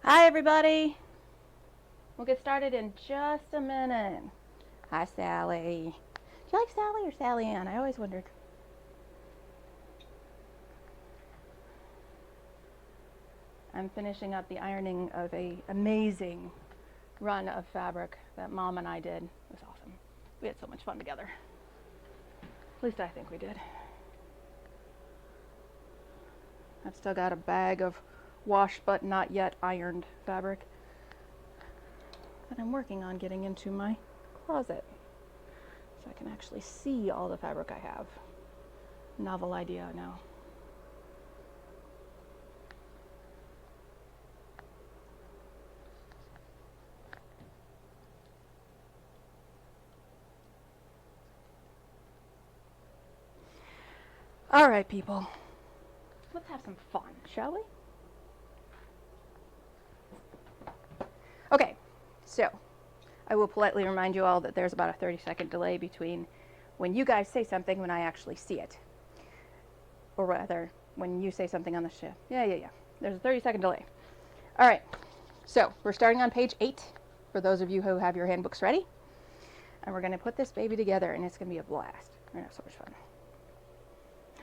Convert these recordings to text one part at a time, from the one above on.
Hi, everybody. We'll get started in just a minute. Hi, Sally. Do you like Sally or Sally Ann? I always wondered. I'm finishing up the ironing of an amazing run of fabric that Mom and I did. It was awesome. We had so much fun together. At least I think we did. I've still got a bag of washed but not yet ironed fabric that I'm working on getting into my closet so I can actually see all the fabric I have. Novel idea now. All right, people. Let's have some fun, shall we? Okay, so I will politely remind you all that there's about a 30-second delay between when you guys say something when I actually see it. Or rather, when you say something on the show. Yeah. There's a 30-second delay. All right, so we're starting on page 8 for those of you who have your handbooks ready. And we're going to put this baby together, and it's going to be a blast. We're going to have so much fun.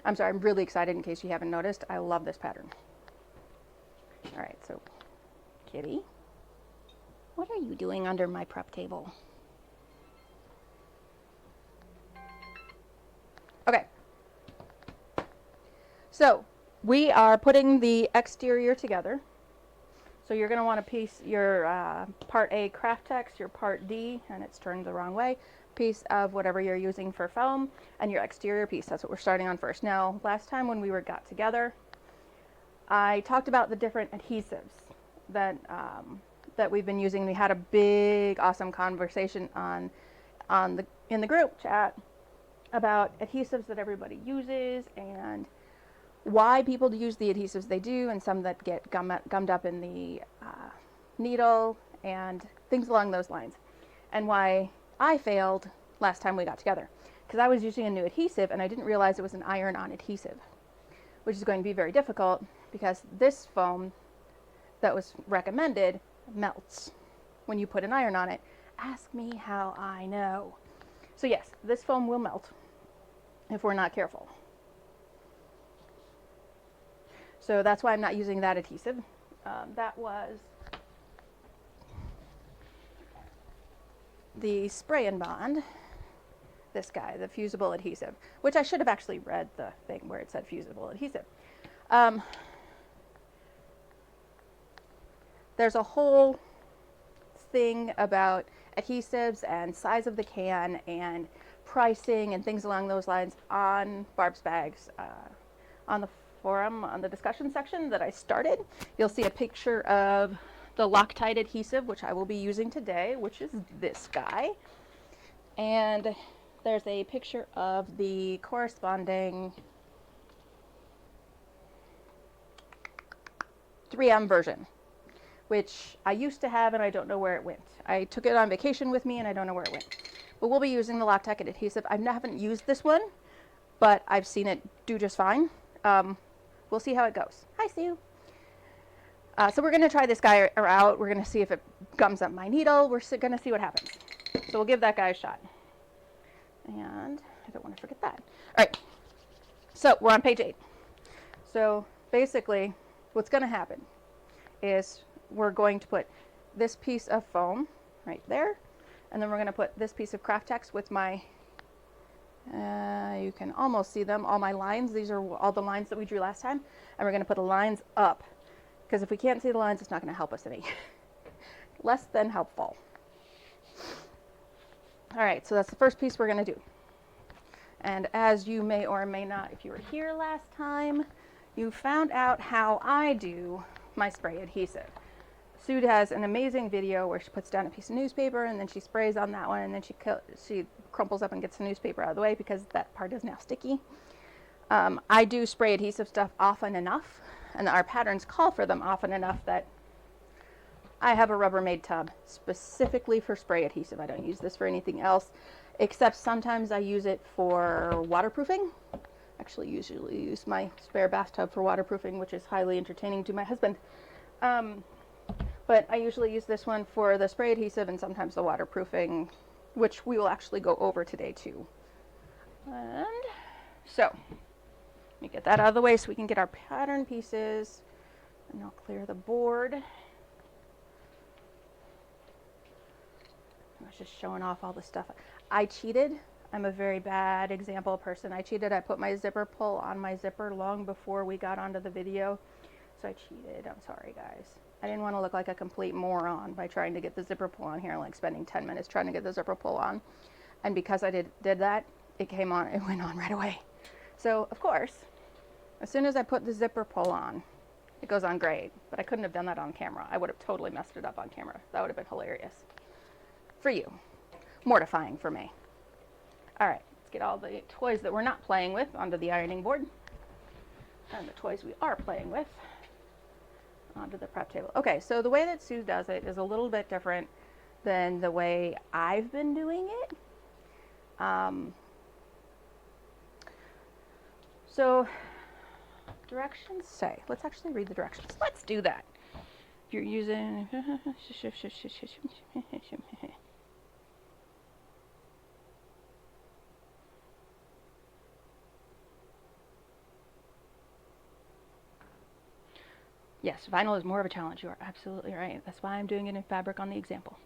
I'm sorry, I'm really excited in case you haven't noticed. I love this pattern. All right, so Kitty, what are you doing under my prep table? Okay. So we are putting the exterior together. So you're going to want to piece your part A craft text, your part D, and it's turned the wrong way, piece of whatever you're using for foam, and your exterior piece. That's what we're starting on first. Now, last time when we got together, I talked about the different adhesives that that we've been using. We had a big, awesome conversation in the group chat about adhesives that everybody uses and why people use the adhesives they do, and some that get gummed up in the needle and things along those lines, and why I failed last time we got together because I was using a new adhesive and I didn't realize it was an iron-on adhesive, which is going to be very difficult because this foam that was recommended melts when you put an iron on it. Ask me how I know. So yes, this foam will melt if we're not careful. So that's why I'm not using that adhesive. That was the Spray and Bond, this guy, the fusible adhesive, which I should have actually read the thing where it said fusible adhesive. There's a whole thing about adhesives and size of the can and pricing and things along those lines on Barb's Bags on the forum, on the discussion section that I started. You'll see a picture of the Loctite adhesive, which I will be using today, which is this guy. And there's a picture of the corresponding 3M version, which I used to have and I don't know where it went. I took it on vacation with me and I don't know where it went. But we'll be using the Loctite adhesive. I haven't used this one, but I've seen it do just fine. We'll see how it goes. Hi, Sue. So we're going to try this guy out. We're going to see if it gums up my needle. We're going to see what happens. So we'll give that guy a shot. And I don't want to forget that. All right. So we're on page 8. So basically, what's going to happen is we're going to put this piece of foam right there. And then we're going to put this piece of craft text with my, you can almost see them, all my lines. These are all the lines that we drew last time. And we're going to put the lines up. Because if we can't see the lines, it's not going to help us any. Less than helpful. All right, so that's the first piece we're going to do. And as you may or may not, if you were here last time, you found out how I do my spray adhesive. Sue has an amazing video where she puts down a piece of newspaper and then she sprays on that one, and then she crumples up and gets the newspaper out of the way because that part is now sticky. I do spray adhesive stuff often enough, and our patterns call for them often enough that I have a Rubbermaid tub specifically for spray adhesive. I don't use this for anything else, except sometimes I use it for waterproofing. Actually, usually use my spare bathtub for waterproofing, which is highly entertaining to my husband. But I usually use this one for the spray adhesive and sometimes the waterproofing, which we will actually go over today too. And so, let me get that out of the way so we can get our pattern pieces. And I'll clear the board. I was just showing off all the stuff. I cheated. I'm a very bad example person. I cheated. I put my zipper pull on my zipper long before we got onto the video. So I cheated. I'm sorry, guys. I didn't want to look like a complete moron by trying to get the zipper pull on here, like spending 10 minutes trying to get the zipper pull on. And because I did that, it came on, it went on right away. So, of course, as soon as I put the zipper pull on, it goes on great. But I couldn't have done that on camera. I would have totally messed it up on camera. That would have been hilarious. For you. Mortifying for me. All right, let's get all the toys that we're not playing with onto the ironing board. And the toys we are playing with onto the prep table. Okay, so the way that Sue does it is a little bit different than the way I've been doing it. So directions say, let's actually read the directions. Let's do that. If you're using yes, vinyl is more of a challenge. You are absolutely right. That's why I'm doing it in fabric on the example.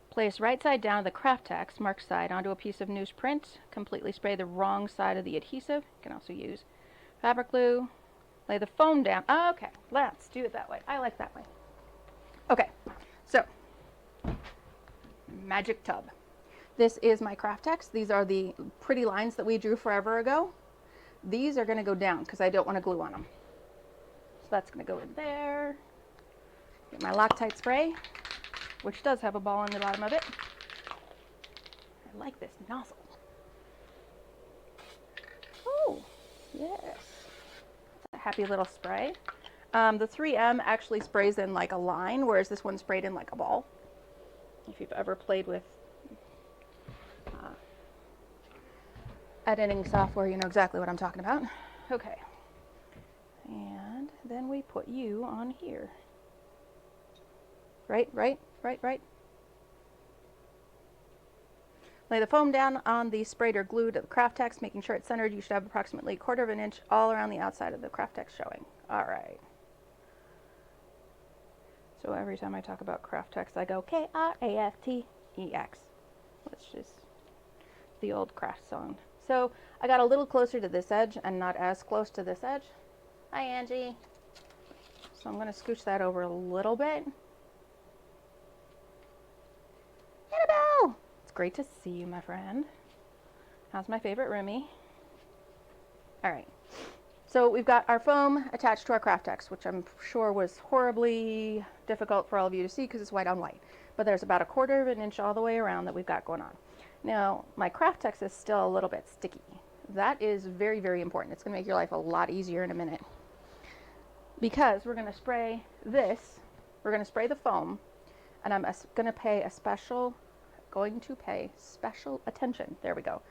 Place right side down of the craft text, marked side, onto a piece of newsprint. Completely spray the wrong side of the adhesive. You can also use fabric glue. Lay the foam down. Oh, okay, let's do it that way. I like that way. Okay, so magic tub. This is my craft text. These are the pretty lines that we drew forever ago. These are going to go down because I don't want to glue on them. So that's going to go in there. Get my Loctite spray, which does have a ball on the bottom of it. I like this nozzle. Oh, yes. It's a happy little spray. The 3M actually sprays in like a line, whereas this one sprayed in like a ball. If you've ever played with editing software, you know exactly what I'm talking about. Okay. And then we put you on here. Right. Lay the foam down on the sprayed or glued to the craft text, making sure it's centered. You should have approximately 1/4 of an inch all around the outside of the craft text showing. All right. So every time I talk about craft text, I go K-R-A-F-T-E-X, which is the old craft song. So I got a little closer to this edge and not as close to this edge. Hi, Angie. So I'm going to scooch that over a little bit. Annabelle! It's great to see you, my friend. How's my favorite roomie? All right. So we've got our foam attached to our craft text, which I'm sure was horribly difficult for all of you to see because it's white on white. But there's about 1/4 of an inch all the way around that we've got going on. Now, my craft text is still a little bit sticky. That is very, very important. It's going to make your life a lot easier in a minute. Because we're going to spray this, we're going to spray the foam, and I'm going to pay special attention, there we go,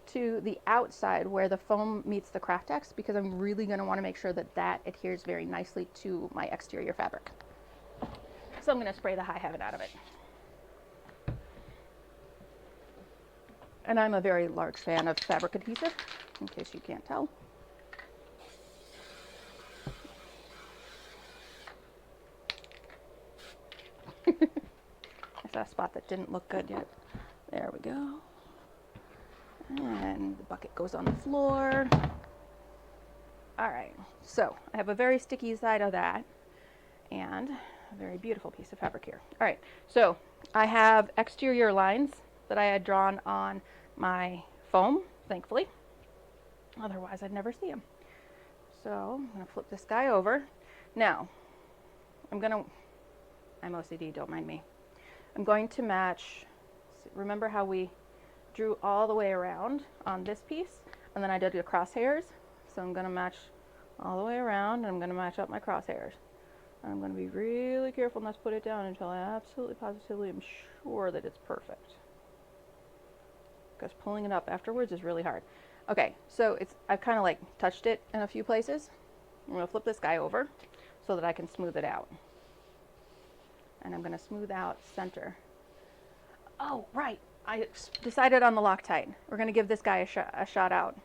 to the outside where the foam meets the craft text, because I'm really going to want to make sure that that adheres very nicely to my exterior fabric. So I'm going to spray the high heaven out of it. And I'm a very large fan of fabric adhesive, in case you can't tell. I saw a spot that didn't look good yet. There we go. And the bucket goes on the floor. All right, so I have a very sticky side of that and a very beautiful piece of fabric here. All right, so I have exterior lines that I had drawn on my foam, thankfully. Otherwise, I'd never see them. So I'm going to flip this guy over. Now, I'm OCD, don't mind me. I'm going to match, remember how we drew all the way around on this piece, and then I did the crosshairs? So I'm going to match all the way around, and I'm going to match up my crosshairs. And I'm going to be really careful not to put it down until I absolutely positively am sure that it's perfect. Because pulling it up afterwards is really hard. Okay, so I've kind of like touched it in a few places. I'm going to flip this guy over so that I can smooth it out. and I'm going to smooth out center. Oh, right. I decided on the Loctite. We're going to give this guy a shot out.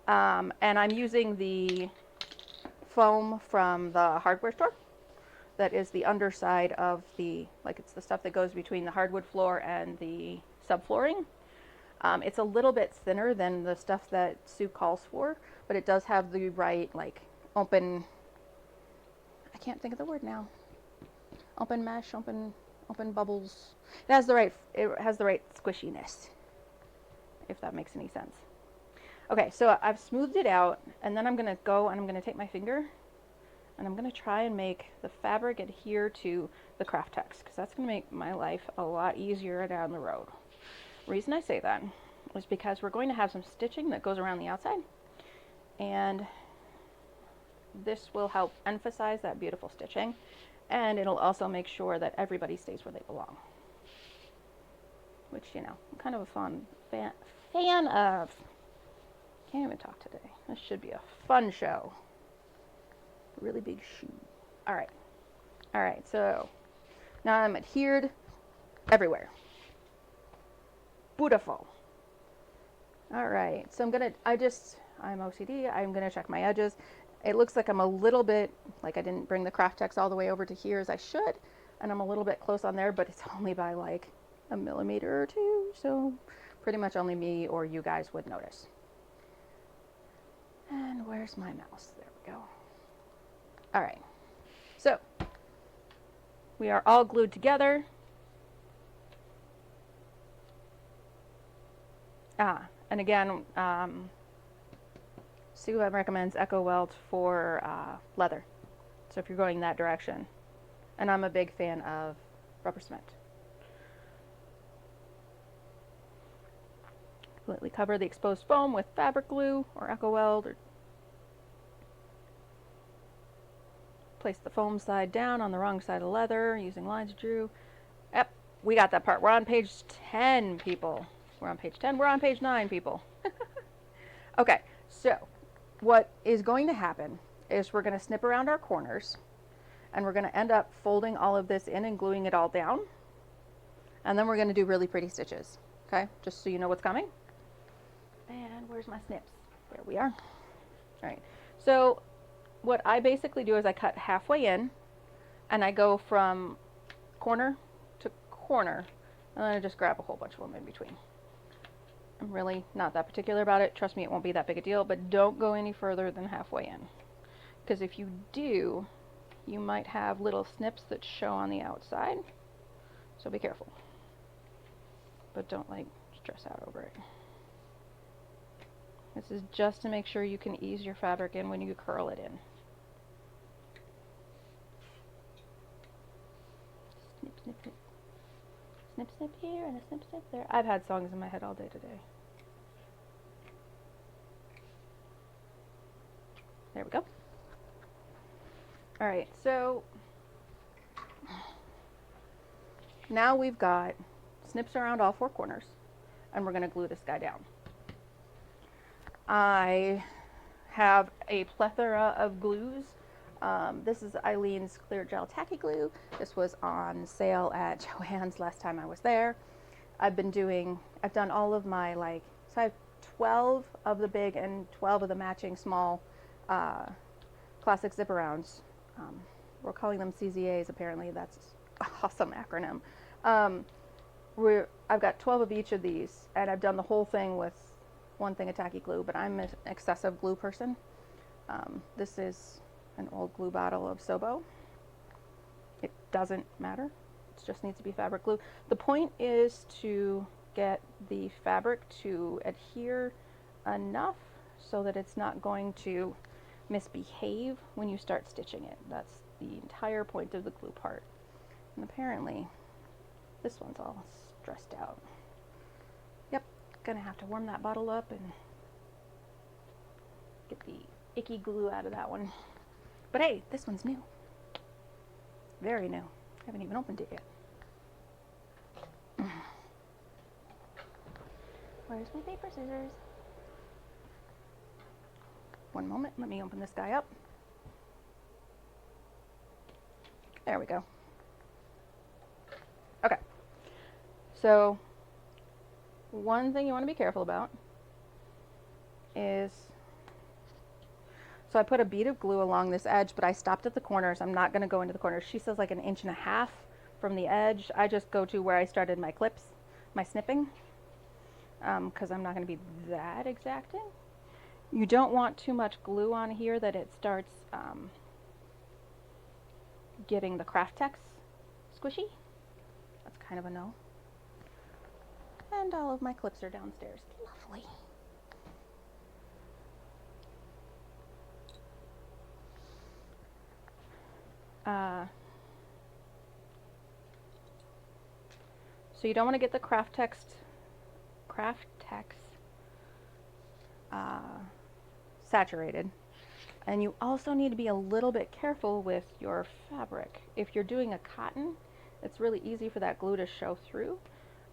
And I'm using the foam from the hardware store. That is the underside of the, like it's the stuff that goes between the hardwood floor and the subflooring. It's a little bit thinner than the stuff that Sue calls for, but it does have the right, like, open, I can't think of the word now. Open mesh, open bubbles. It has the right squishiness, if that makes any sense. Okay, so I've smoothed it out, and then I'm going to go and I'm going to take my finger and I'm going to try and make the fabric adhere to the craft text, because that's going to make my life a lot easier down the road. The reason I say that is because we're going to have some stitching that goes around the outside, and this will help emphasize that beautiful stitching, and it'll also make sure that everybody stays where they belong, which, you know, I'm kind of a fan of. Can't even talk today. This should be a fun show. Really big shoe. All right, so now I'm adhered everywhere. Beautiful. All right, so I'm OCD, I'm gonna check my edges. It looks like I'm a little bit, like I didn't bring the craft text all the way over to here as I should, and I'm a little bit close on there, but it's only by like a millimeter or two, so pretty much only me or you guys would notice. And where's my mouse? There we go. All right, so we are all glued together. And again, Sue recommends Echo Welt for leather, so if you're going that direction. And I'm a big fan of rubber cement. Completely cover the exposed foam with fabric glue or Echo Welt, or place the foam side down on the wrong side of leather using lines drew. Yep, we got that part. We're on page 10, people. We're on page 10. We're on page 9, people. Okay, so what is going to happen is we're going to snip around our corners, and we're going to end up folding all of this in and gluing it all down. And then we're going to do really pretty stitches. Okay, just so you know what's coming. And where's my snips? There we are. All right, so what I basically do is I cut halfway in, and I go from corner to corner, and then I just grab a whole bunch of them in between. I'm really not that particular about it. Trust me, it won't be that big a deal, but don't go any further than halfway in, because if you do, you might have little snips that show on the outside, so be careful. But don't, like, stress out over it. This is just to make sure you can ease your fabric in when you curl it in. Snip, snip, snip. Snip, snip here and a snip, snip there. I've had songs in my head all day today. There we go. All right, so now we've got snips around all four corners, and we're going to glue this guy down. I have a plethora of glues. This is Eileen's Clear Gel Tacky Glue. This was on sale at Joann's last time I was there. I've done all of my, like, so I have 12 of the big and 12 of the matching small classic zip arounds. We're calling them CZAs, apparently. That's an awesome acronym. I've got 12 of each of these, and I've done the whole thing with one thing of tacky glue, but I'm an excessive glue person. This is an old glue bottle of Sobo. It doesn't matter. It just needs to be fabric glue. The point is to get the fabric to adhere enough so that it's not going to misbehave when you start stitching it. That's the entire point of the glue part. And apparently this one's all stressed out. Yep, gonna have to warm that bottle up and get the icky glue out of that one. But hey, this one's new. Very new. Haven't even opened it yet. Where's my paper scissors? One moment, let me open this guy up. There we go. So one thing you want to be careful about is, so I put a bead of glue along this edge, but I stopped at the corners. I'm not going to go into the corners. She says like 1.5 inches from the edge. I just go to where I started my clips, my snipping, because I'm not going to be that exacting. You don't want too much glue on here that it starts getting the craft text squishy. That's kind of a no. And all of my clips are downstairs. Lovely. So you don't want to get the craft text saturated. And you also need to be a little bit careful with your fabric. If you're doing a cotton, it's really easy for that glue to show through.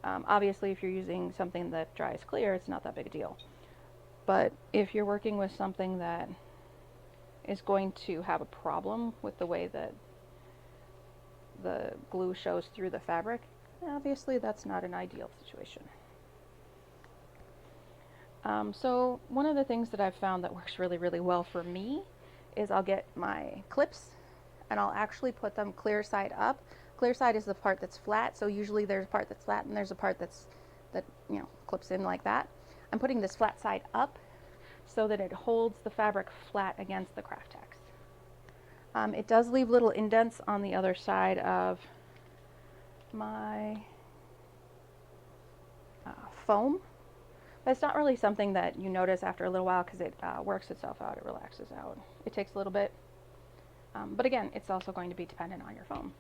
Obviously, if you're using something that dries clear, it's not that big a deal. But if you're working with something that is going to have a problem with the way that the glue shows through the fabric, obviously that's not an ideal situation. So one of the things that I've found that works really, really well for me is I'll get my clips and I'll actually put them clear side up. Clear side is the part that's flat, so usually there's a part that's flat and there's a part that you know, clips in like that. I'm putting this flat side up so that it holds the fabric flat against the craft text. It does leave little indents on the other side of my foam, but it's not really something that you notice after a little while because it works itself out, it relaxes out. It takes a little bit, but again, it's also going to be dependent on your foam.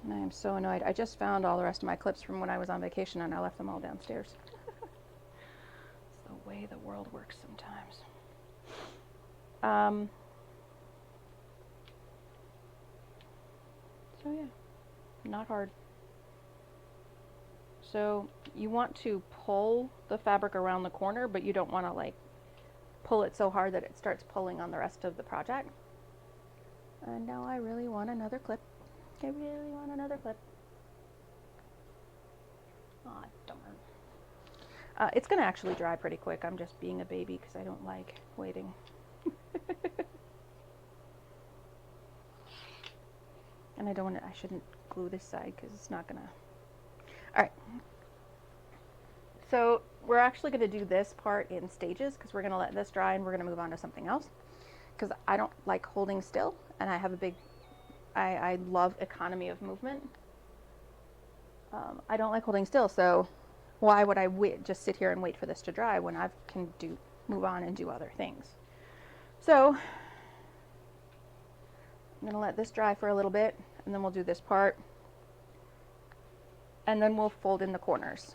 And I am so annoyed. I just found all the rest of my clips from when I was on vacation and I left them all downstairs. It's the way the world works sometimes. So yeah, not hard. So you want to pull the fabric around the corner, but you don't want to like pull it so hard that it starts pulling on the rest of the project. And now I really want another clip. I really want another clip. Aw, darn. It's going to actually dry pretty quick. I'm just being a baby because I don't like waiting. And I shouldn't glue this side because it's not going to. Alright. So we're actually going to do this part in stages because we're going to let this dry and we're going to move on to something else. Because I don't like holding still and I have a big, I love economy of movement. I don't like holding still, so why would I just sit here and wait for this to dry when I can move on and do other things? So I'm going to let this dry for a little bit and then we'll do this part and then we'll fold in the corners.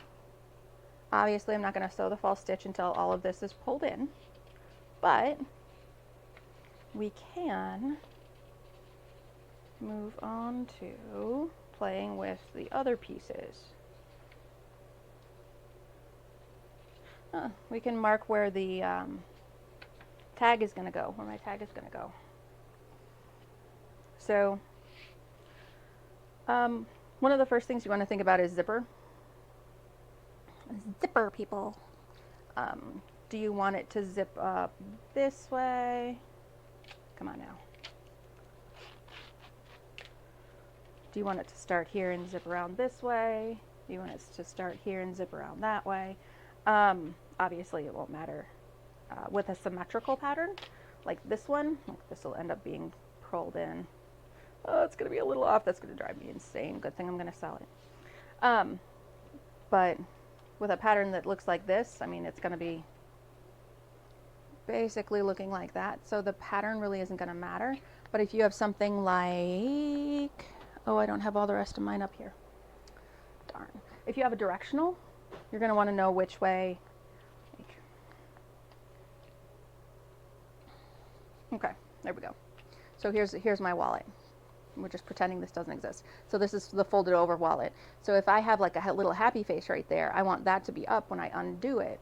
Obviously I'm not going to sew the false stitch until all of this is pulled in, but we can move on to playing with the other pieces. We can mark where the tag is going to go, where my tag is going to go. So one of the first things you want to think about is zipper. Zipper, people. Do you want it to zip up this way? Come on now. Do you want it to start here and zip around this way? Do you want it to start here and zip around that way? Obviously it won't matter with a symmetrical pattern like this one. This will end up being pulled in. Oh, it's going to be a little off. That's going to drive me insane. Good thing I'm going to sell it. But with a pattern that looks like this, I mean, it's going to be basically looking like that. So the pattern really isn't going to matter. But if you have something like, oh, I don't have all the rest of mine up here. Darn. If you have a directional, you're going to want to know which way. Okay, there we go. So here's my wallet. We're just pretending this doesn't exist. So this is the folded over wallet. So if I have like a little happy face right there, I want that to be up when I undo it.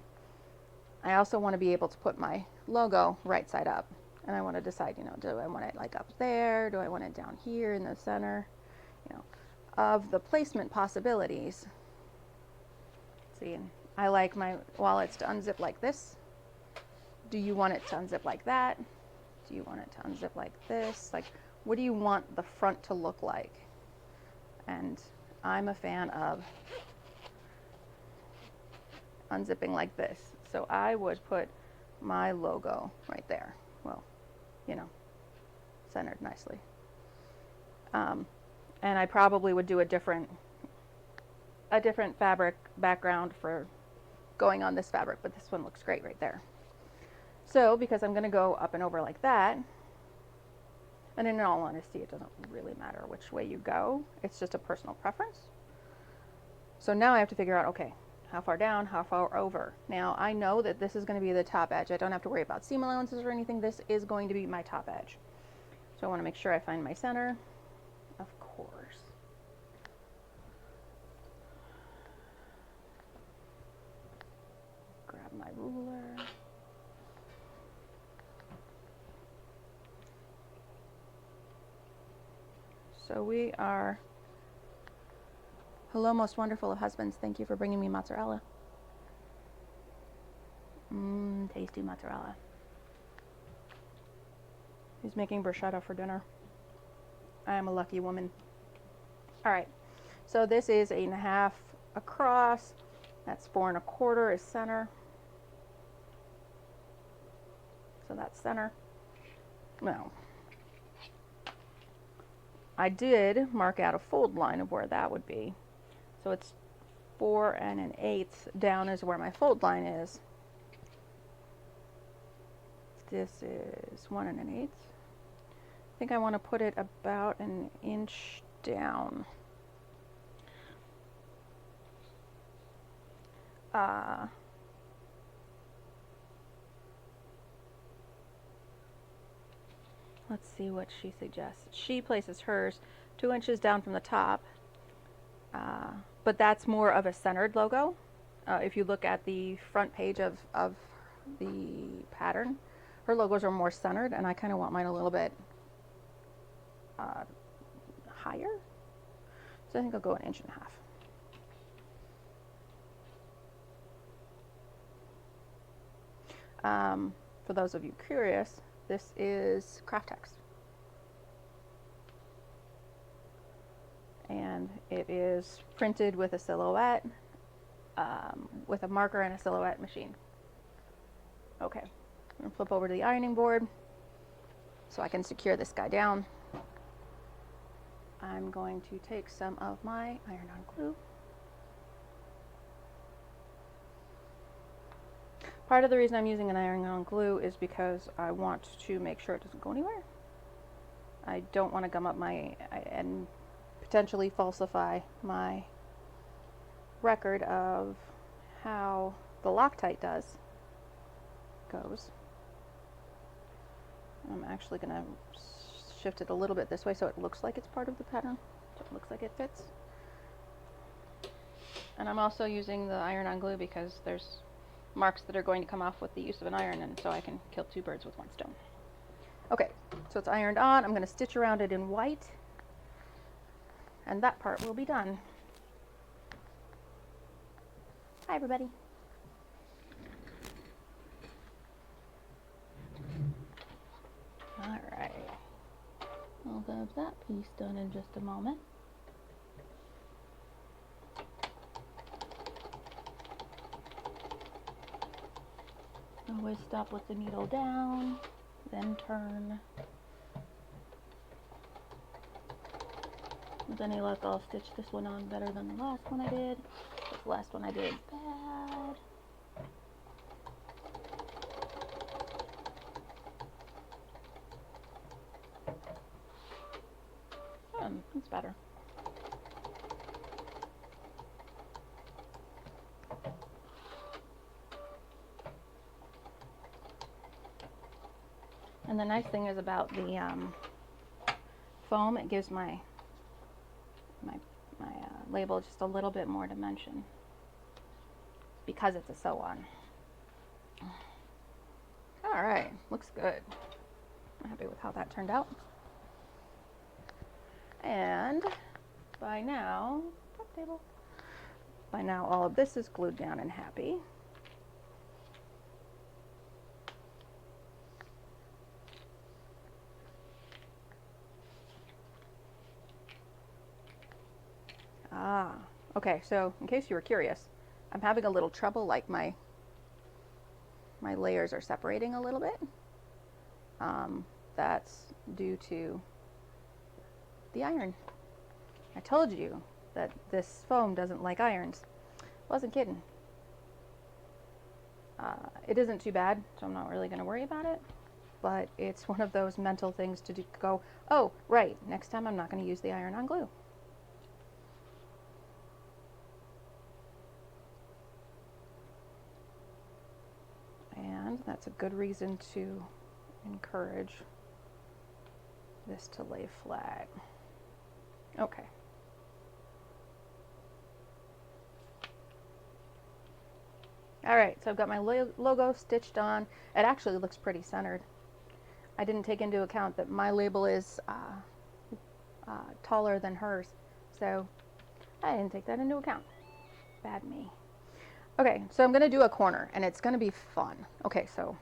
I also want to be able to put my logo right side up. And I want to decide, you know, do I want it like up there? Do I want it down here in the center? You know, of the placement possibilities. See, I like my wallets to unzip like this. Do you want it to unzip like that? Do you want it to unzip like this? Like, what do you want the front to look like? And I'm a fan of unzipping like this. So I would put my logo right there. Well, you know, centered nicely. And I probably would do a different fabric background for going on this fabric, but this one looks great right there. So because I'm going to go up and over like that, and in all honesty, it doesn't really matter which way you go. It's just a personal preference. So now I have to figure out, okay, how far down, how far over. Now I know that this is going to be the top edge. I don't have to worry about seam allowances or anything. This is going to be my top edge. So I want to make sure I find my center, of course. Grab my ruler. So we are, hello, most wonderful of husbands. Thank you for bringing me mozzarella. Tasty mozzarella. He's making bruschetta for dinner. I am a lucky woman. All right, so this is 8.5 across. That's 4 1/4 is center. So that's center. Now, I did mark out a fold line of where that would be. So it's 4 1/8 down is where my fold line is. This is 1 1/8. I think I want to put it about 1 inch down. Let's see what she suggests. She places hers 2 inches down from the top, but that's more of a centered logo. If you look at the front page of the pattern, her logos are more centered, and I kind of want mine a little bit higher. So I think I'll go 1.5 inches. For those of you curious, this is Craftex. And it is printed with a silhouette, with a marker and a silhouette machine. Okay, I'm going to flip over to the ironing board so I can secure this guy down. I'm going to take some of my iron-on glue. Part of the reason I'm using an iron-on glue is because I want to make sure it doesn't go anywhere. I don't want to gum up and potentially falsify my record of how the Loctite goes. I'm actually going to shift it a little bit this way so it looks like it's part of the pattern, so it looks like it fits. And I'm also using the iron-on glue because there's marks that are going to come off with the use of an iron, and so I can kill 2 birds with 1 stone. Okay, so it's ironed on. I'm going to stitch around it in white, and that part will be done. Hi, everybody. All right, I'll have that piece done in just a moment. Always stop with the needle down, then turn. With any luck, I'll stitch this one on better than the last one I did. The last one I did bad. It's better. And the nice thing is about the foam, it gives my label just a little bit more dimension because it's a sew-on. All right, looks good. I'm happy with how that turned out. And by now, by now all of this is glued down and happy. Ah, okay, so in case you were curious, I'm having a little trouble, like my layers are separating a little bit. That's due to the iron. I told you that this foam doesn't like irons. Wasn't kidding. It isn't too bad, so I'm not really going to worry about it, but it's one of those mental things to go, oh, right, next time I'm not going to use the iron-on glue. And that's a good reason to encourage this to lay flat. Okay. All right, so I've got my logo stitched on. It actually looks pretty centered. I didn't take into account that my label is taller than hers, so I didn't take that into account. Bad me. Okay, so I'm going to do a corner, and it's going to be fun. Okay, so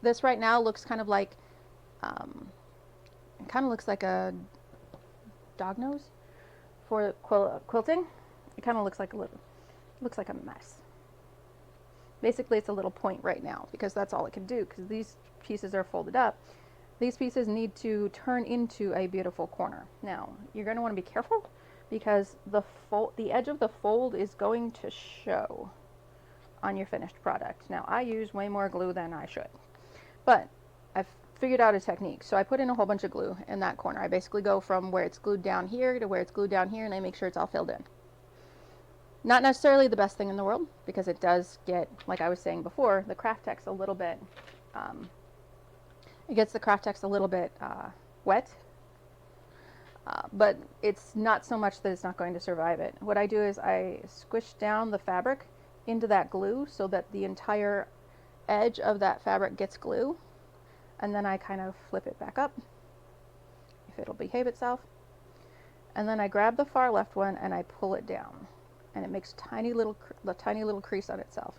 this right now looks kind of like, it kind of looks like a dog nose for quilting. It kind of looks like a mess. Basically, it's a little point right now because that's all it can do, because these pieces are folded up. These pieces need to turn into a beautiful corner. Now, you're going to want to be careful because the edge of the fold is going to show on your finished product. Now, I use way more glue than I should, but I've figured out a technique. So I put in a whole bunch of glue in that corner. I basically go from where it's glued down here to where it's glued down here, and I make sure it's all filled in. Not necessarily the best thing in the world, because it does get, like I was saying before, the craft text a little bit, it gets the craft text a little bit wet, but it's not so much that it's not going to survive it. What I do is I squish down the fabric into that glue so that the entire edge of that fabric gets glue, and then I kind of flip it back up, if it'll behave itself, and then I grab the far left one and I pull it down, and it makes tiny little crease on itself,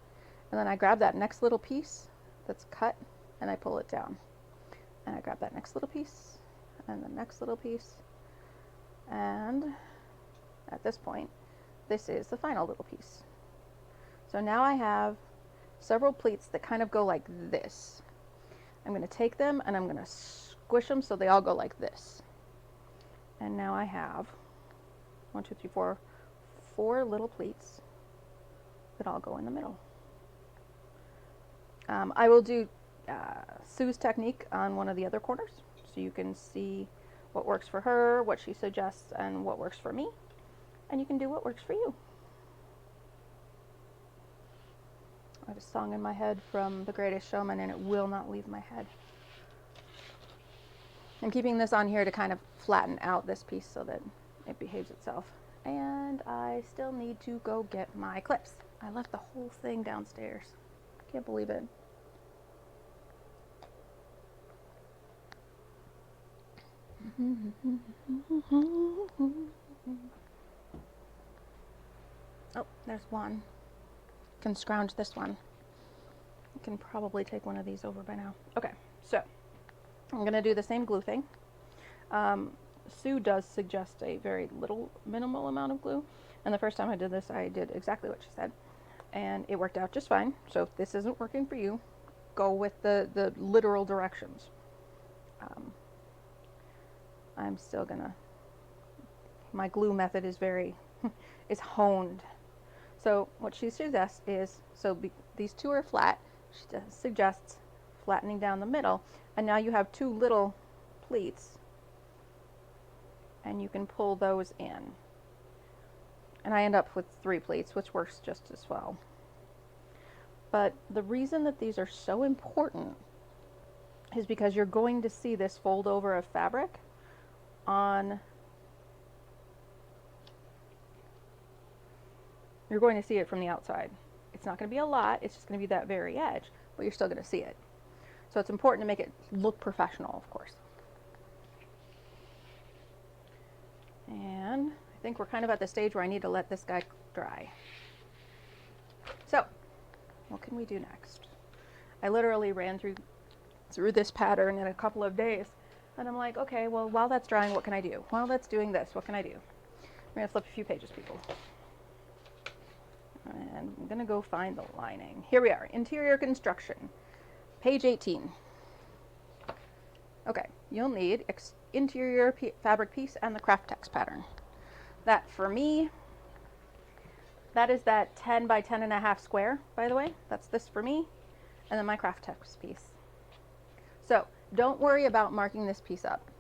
and then I grab that next little piece that's cut and I pull it down, and I grab that next little piece and the next little piece, and at this point this is the final little piece. So now I have several pleats that kind of go like this. I'm going to take them and I'm going to squish them so they all go like this. And now I have 1, 2, 3, 4 little pleats that all go in the middle. I will do Sue's technique on one of the other corners so you can see what works for her, what she suggests, and what works for me. And you can do what works for you. I have a song in my head from The Greatest Showman, and it will not leave my head. I'm keeping this on here to kind of flatten out this piece so that it behaves itself. And I still need to go get my clips. I left the whole thing downstairs. I can't believe it. Oh, there's one. Can scrounge this one. I can probably take one of these over by now. Okay, so I'm going to do the same glue thing. Sue does suggest a very minimal amount of glue, and the first time I did this I did exactly what she said, and it worked out just fine. So if this isn't working for you, go with the literal directions. I'm still gonna, my glue method is very is honed. So what she suggests is, these two are flat. She suggests flattening down the middle, and now you have 2 little pleats, and you can pull those in. And I end up with 3 pleats, which works just as well. But the reason that these are so important is because you're going to see this fold over of fabric on, you're going to see it from the outside. It's not going to be a lot, it's just going to be that very edge, but you're still going to see it. So it's important to make it look professional, of course. And I I think we're kind of at the stage where I need to let this guy dry. So, what can we do next? I literally ran through this pattern in a couple of days, and I'm like, okay, well, while that's drying, what can I do? While that's doing this, what can I do? I'm going to flip a few pages, people. And I'm going to go find the lining. Here we are, interior construction, page 18. Okay, you'll need interior fabric piece and the craft text pattern. That, for me, that is that 10 by 10.5 square, by the way. That's this for me, and then my craft text piece. So don't worry about marking this piece up.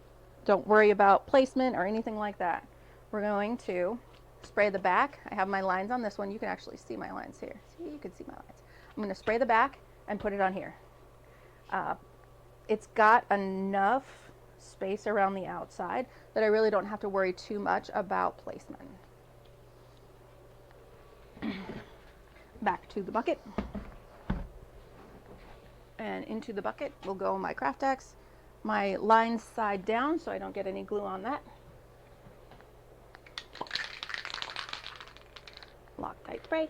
Don't worry about placement or anything like that. We're going to spray the back. I have my lines on this one. You can actually see my lines here. See, you can see my lines. I'm going to spray the back and put it on here. It's got enough space around the outside that I really don't have to worry too much about placement. Back to the bucket. And into the bucket will go my craft X, my line side down so I don't get any glue on that. Loctite spray.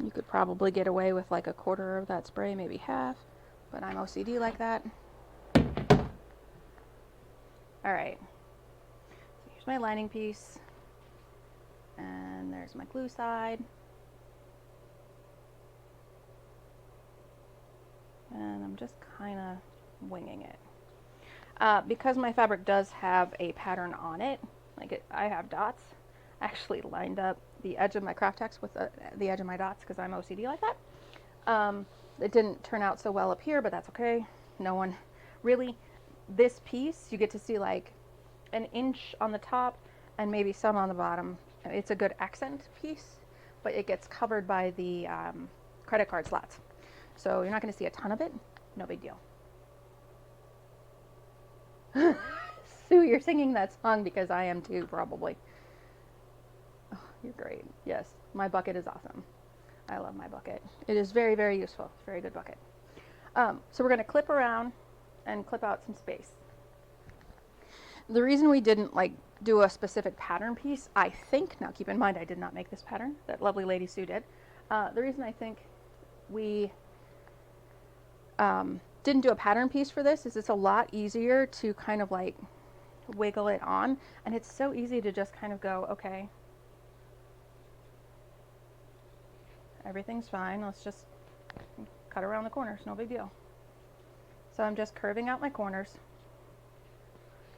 You could probably get away with like a quarter of that spray, maybe half, but I'm OCD like that. All right, so here's my lining piece, and there's my glue side. And I'm just kind of winging it. Because my fabric does have a pattern on it, I have dots, I actually lined up the edge of my craft text with the edge of my dots because I'm OCD like that. It didn't turn out so well up here, but that's okay. No one really, this piece, you get to see like an inch on the top and maybe some on the bottom. It's a good accent piece, but it gets covered by the credit card slots. So you're not going to see a ton of it. No big deal. Sue, you're singing that song because I am too, probably. Oh, you're great. Yes, my bucket is awesome. I love my bucket. It is very, very useful. It's a very good bucket. So we're going to clip around and clip out some space. The reason we didn't like do a specific pattern piece, I think, now keep in mind I did not make this pattern, that lovely lady Sue did. The reason I think we didn't do a pattern piece for this is it's a lot easier to kind of like wiggle it on, and it's so easy to just kind of go, okay, everything's fine, let's just cut around the corners, no big deal. So I'm just curving out my corners.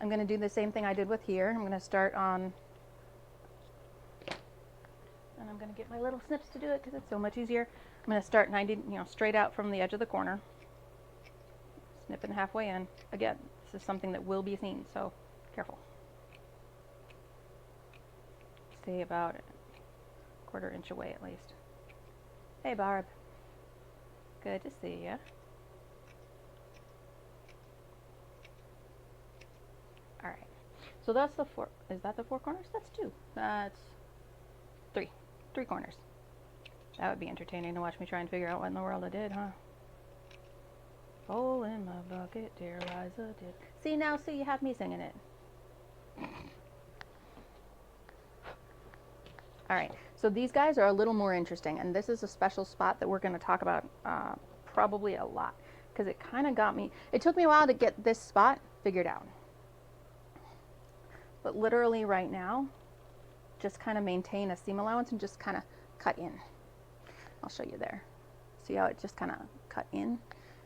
I'm going to do the same thing I did with here. I'm going to start on, and I'm going to get my little snips to do it because it's so much easier. I'm going to start 90, straight out from the edge of the corner. Snipping halfway in. Again, this is something that will be seen, so careful. Stay about a quarter inch away at least. Hey Barb. Good to see ya. Alright. So that's the four, is that the four corners? That's two. That's three. Three corners. That would be entertaining to watch me try and figure out what in the world I did, huh? Hole in my bucket, dear Liza did. See, now, see, you have me singing it. Alright, so these guys are a little more interesting, and this is a special spot that we're going to talk about probably a lot, because it kind of got me, it took me a while to get this spot figured out. But literally right now, just kind of maintain a seam allowance and just kind of cut in. I'll show you there. See how it just kind of cut in?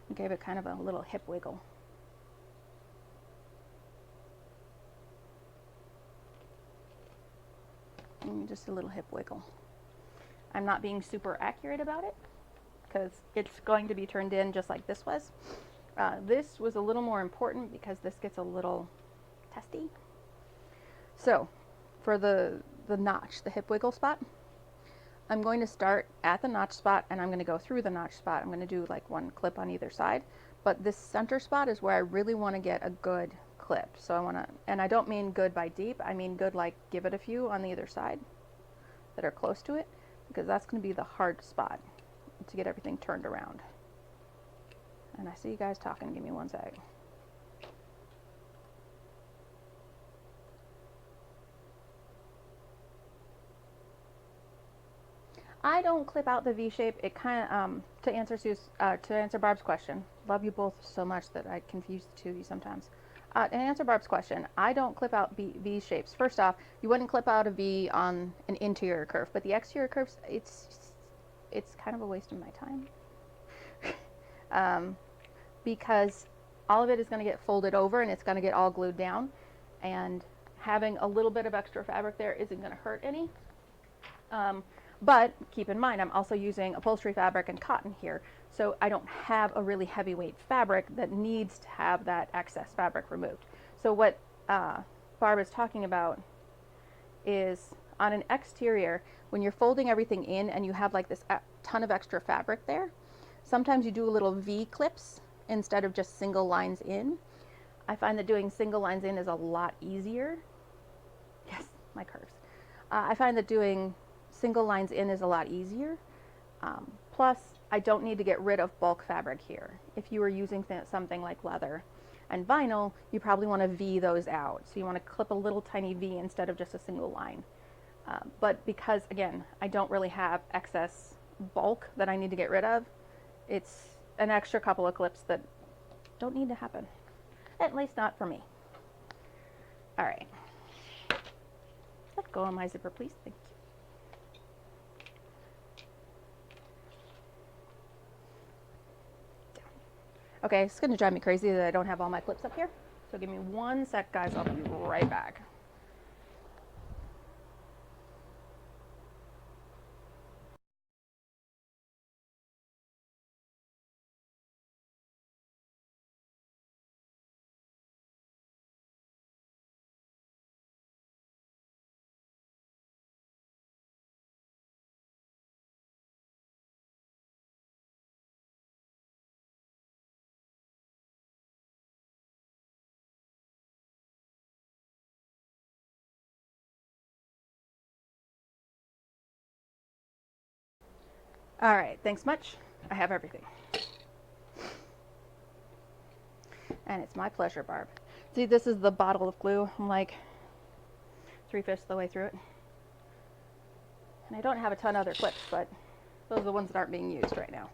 And gave it kind of a little hip wiggle. And just a little hip wiggle. I'm not being super accurate about it because it's going to be turned in just like this was. This was a little more important because this gets a little testy. So for the notch, the hip wiggle spot, I'm going to start at the notch spot and I'm going to go through the notch spot. I'm going to do like one clip on either side, but this center spot is where I really want to get a good clip. So I want to, and I don't mean good by deep, I mean good like give it a few on the other side that are close to it, because that's going to be the hard spot to get everything turned around. And I see you guys talking, give me one sec. I don't clip out the V shape. It kind of, to answer Barb's question, love you both so much that I confuse the two of you sometimes. To answer Barb's question, I don't clip out V shapes. First off, you wouldn't clip out a V on an interior curve, but the exterior curves, it's kind of a waste of my time. Because all of it is going to get folded over and it's going to get all glued down, and having a little bit of extra fabric there isn't going to hurt any. But keep in mind, I'm also using upholstery fabric and cotton here, so I don't have a really heavyweight fabric that needs to have that excess fabric removed. So what Barb is talking about is on an exterior, when you're folding everything in and you have like this ton of extra fabric there, sometimes you do a little V clips instead of just single lines in. I find that doing single lines in is a lot easier. Yes, my curves. I find that doing single lines in is a lot easier. Plus, I don't need to get rid of bulk fabric here. If you were using something like leather and vinyl, you probably want to V those out. So you want to clip a little tiny V instead of just a single line. But because, again, I don't really have excess bulk that I need to get rid of, it's an extra couple of clips that don't need to happen. At least not for me. All right. Let go of my zipper, please. Thank you. Okay, it's going to drive me crazy that I don't have all my clips up here. So give me 1 sec, guys. I'll be right back. All right, thanks much. I have everything. And it's my pleasure, Barb. See, this is the bottle of glue. I'm like 3/5 of the way through it. And I don't have a ton of other clips, but those are the ones that aren't being used right now.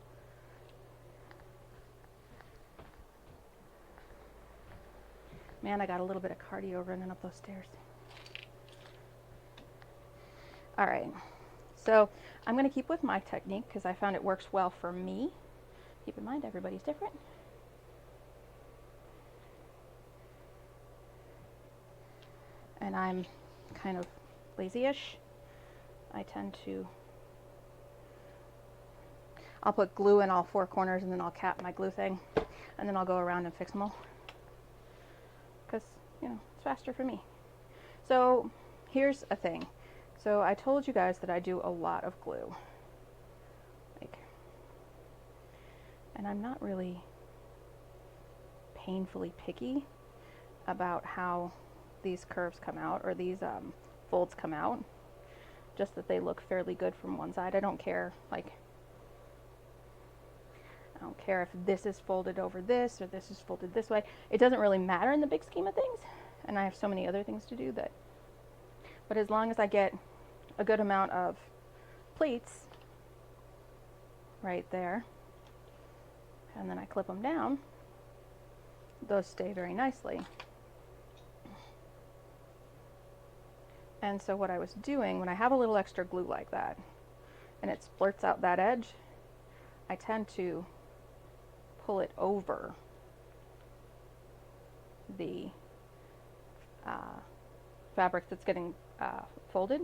Man, I got a little bit of cardio running up those stairs. All right, so I'm going to keep with my technique because I found it works well for me. Keep in mind, everybody's different. And I'm kind of lazy-ish. I tend to, I'll put glue in all 4 corners and then I'll cap my glue thing and then I'll go around and fix them all. Because, you know, it's faster for me. So here's a thing. So I told you guys that I do a lot of glue. And I'm not really painfully picky about how these curves come out, or these folds come out. Just that they look fairly good from one side. I don't care, like, I don't care if this is folded over this or this is folded this way. It doesn't really matter in the big scheme of things. And I have so many other things to do that. But as long as I get a good amount of pleats right there, and then I clip them down, those stay very nicely. And so what I was doing, when I have a little extra glue like that, and it splurts out that edge, I tend to pull it over the fabric that's getting folded.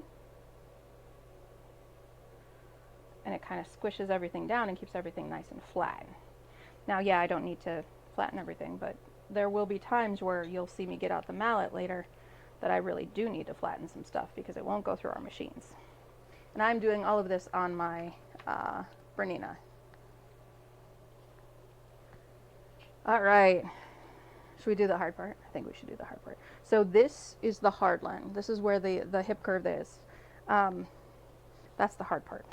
And it kind of squishes everything down and keeps everything nice and flat. Now, yeah, I don't need to flatten everything, but there will be times where you'll see me get out the mallet later that I really do need to flatten some stuff because it won't go through our machines. And I'm doing all of this on my Bernina. All right, should we do the hard part? I think we should do the hard part. So this is the hard line. This is where the hip curve is. That's the hard part.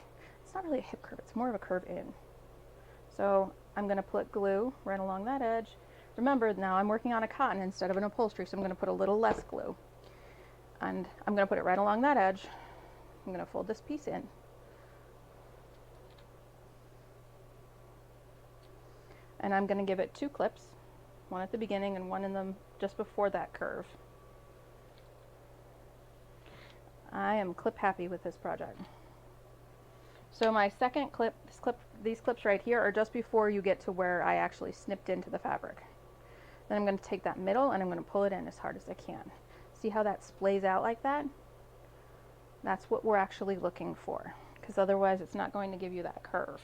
It's not really a hip curve, it's more of a curve in. So I'm going to put glue right along that edge. Remember, now I'm working on a cotton instead of an upholstery, so I'm going to put a little less glue. And I'm going to put it right along that edge. I'm going to fold this piece in. And I'm going to give it 2 clips, one at the beginning and one in the just before that curve. I am clip happy with this project. So my second clip, these clips right here are just before you get to where I actually snipped into the fabric. Then I'm going to take that middle and I'm going to pull it in as hard as I can. See how that splays out like that? That's what we're actually looking for, because otherwise it's not going to give you that curve.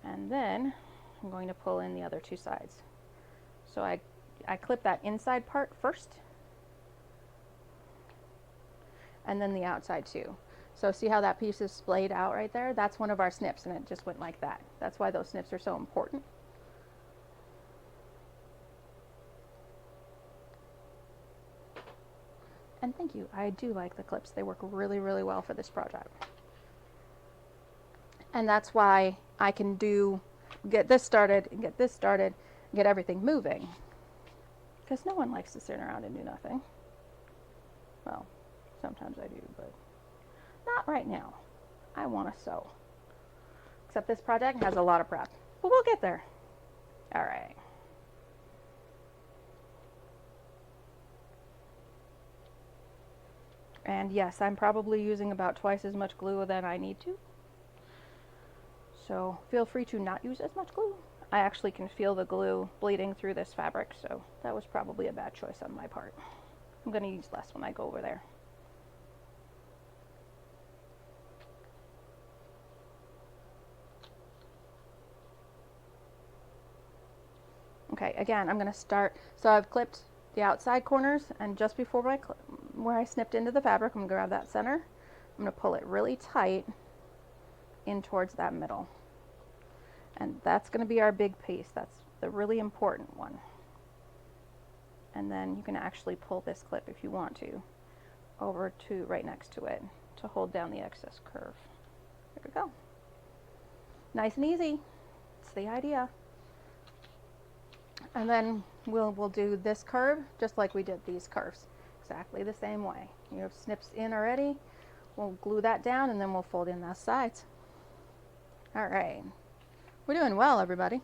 And then I'm going to pull in the other 2 sides. So I clip that inside part first, and then the outside too. So see how that piece is splayed out right there? That's one of our snips, and it just went like that. That's why those snips are so important. And thank you, I do like the clips. They work really, really well for this project. And that's why I can get this started, get everything moving. Because no one likes to sit around and do nothing. Well, sometimes I do, but not right now. I want to sew. Except this project has a lot of prep, but we'll get there. All right. And yes, I'm probably using about twice as much glue than I need to. So feel free to not use as much glue. I actually can feel the glue bleeding through this fabric, so that was probably a bad choice on my part. I'm going to use less when I go over there. Okay, again, I'm going to start, so I've clipped the outside corners, and just before where I snipped into the fabric, I'm going to grab that center. I'm going to pull it really tight in towards that middle. And that's going to be our big piece. That's the really important one. And then you can actually pull this clip if you want to over to right next to it to hold down the excess curve. There we go. Nice and easy. It's the idea. And then we'll do this curve just like we did these curves, exactly the same way. You have snips in already. We'll glue that down and then we'll fold in those sides. All right. We're doing well, everybody.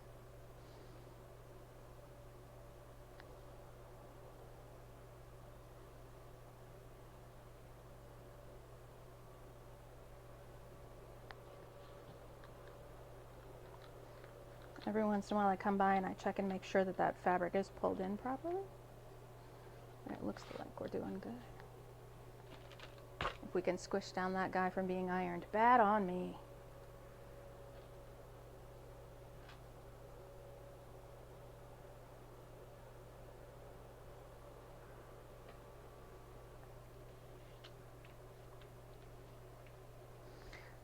Every once in a while I come by and I check and make sure that that fabric is pulled in properly. It looks like we're doing good. If we can squish down that guy from being ironed, bad on me.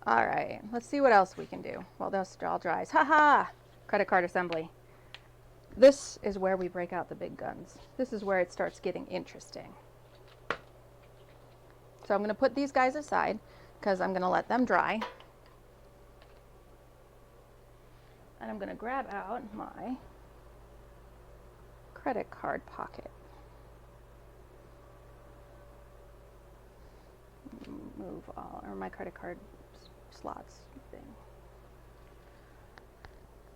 All right, let's see what else we can do while this all dries. Ha! Credit card assembly. This is where we break out the big guns. This is where it starts getting interesting. So I'm going to put these guys aside because I'm going to let them dry. And I'm going to grab out my credit card pocket. Move all, or my credit card slots thing.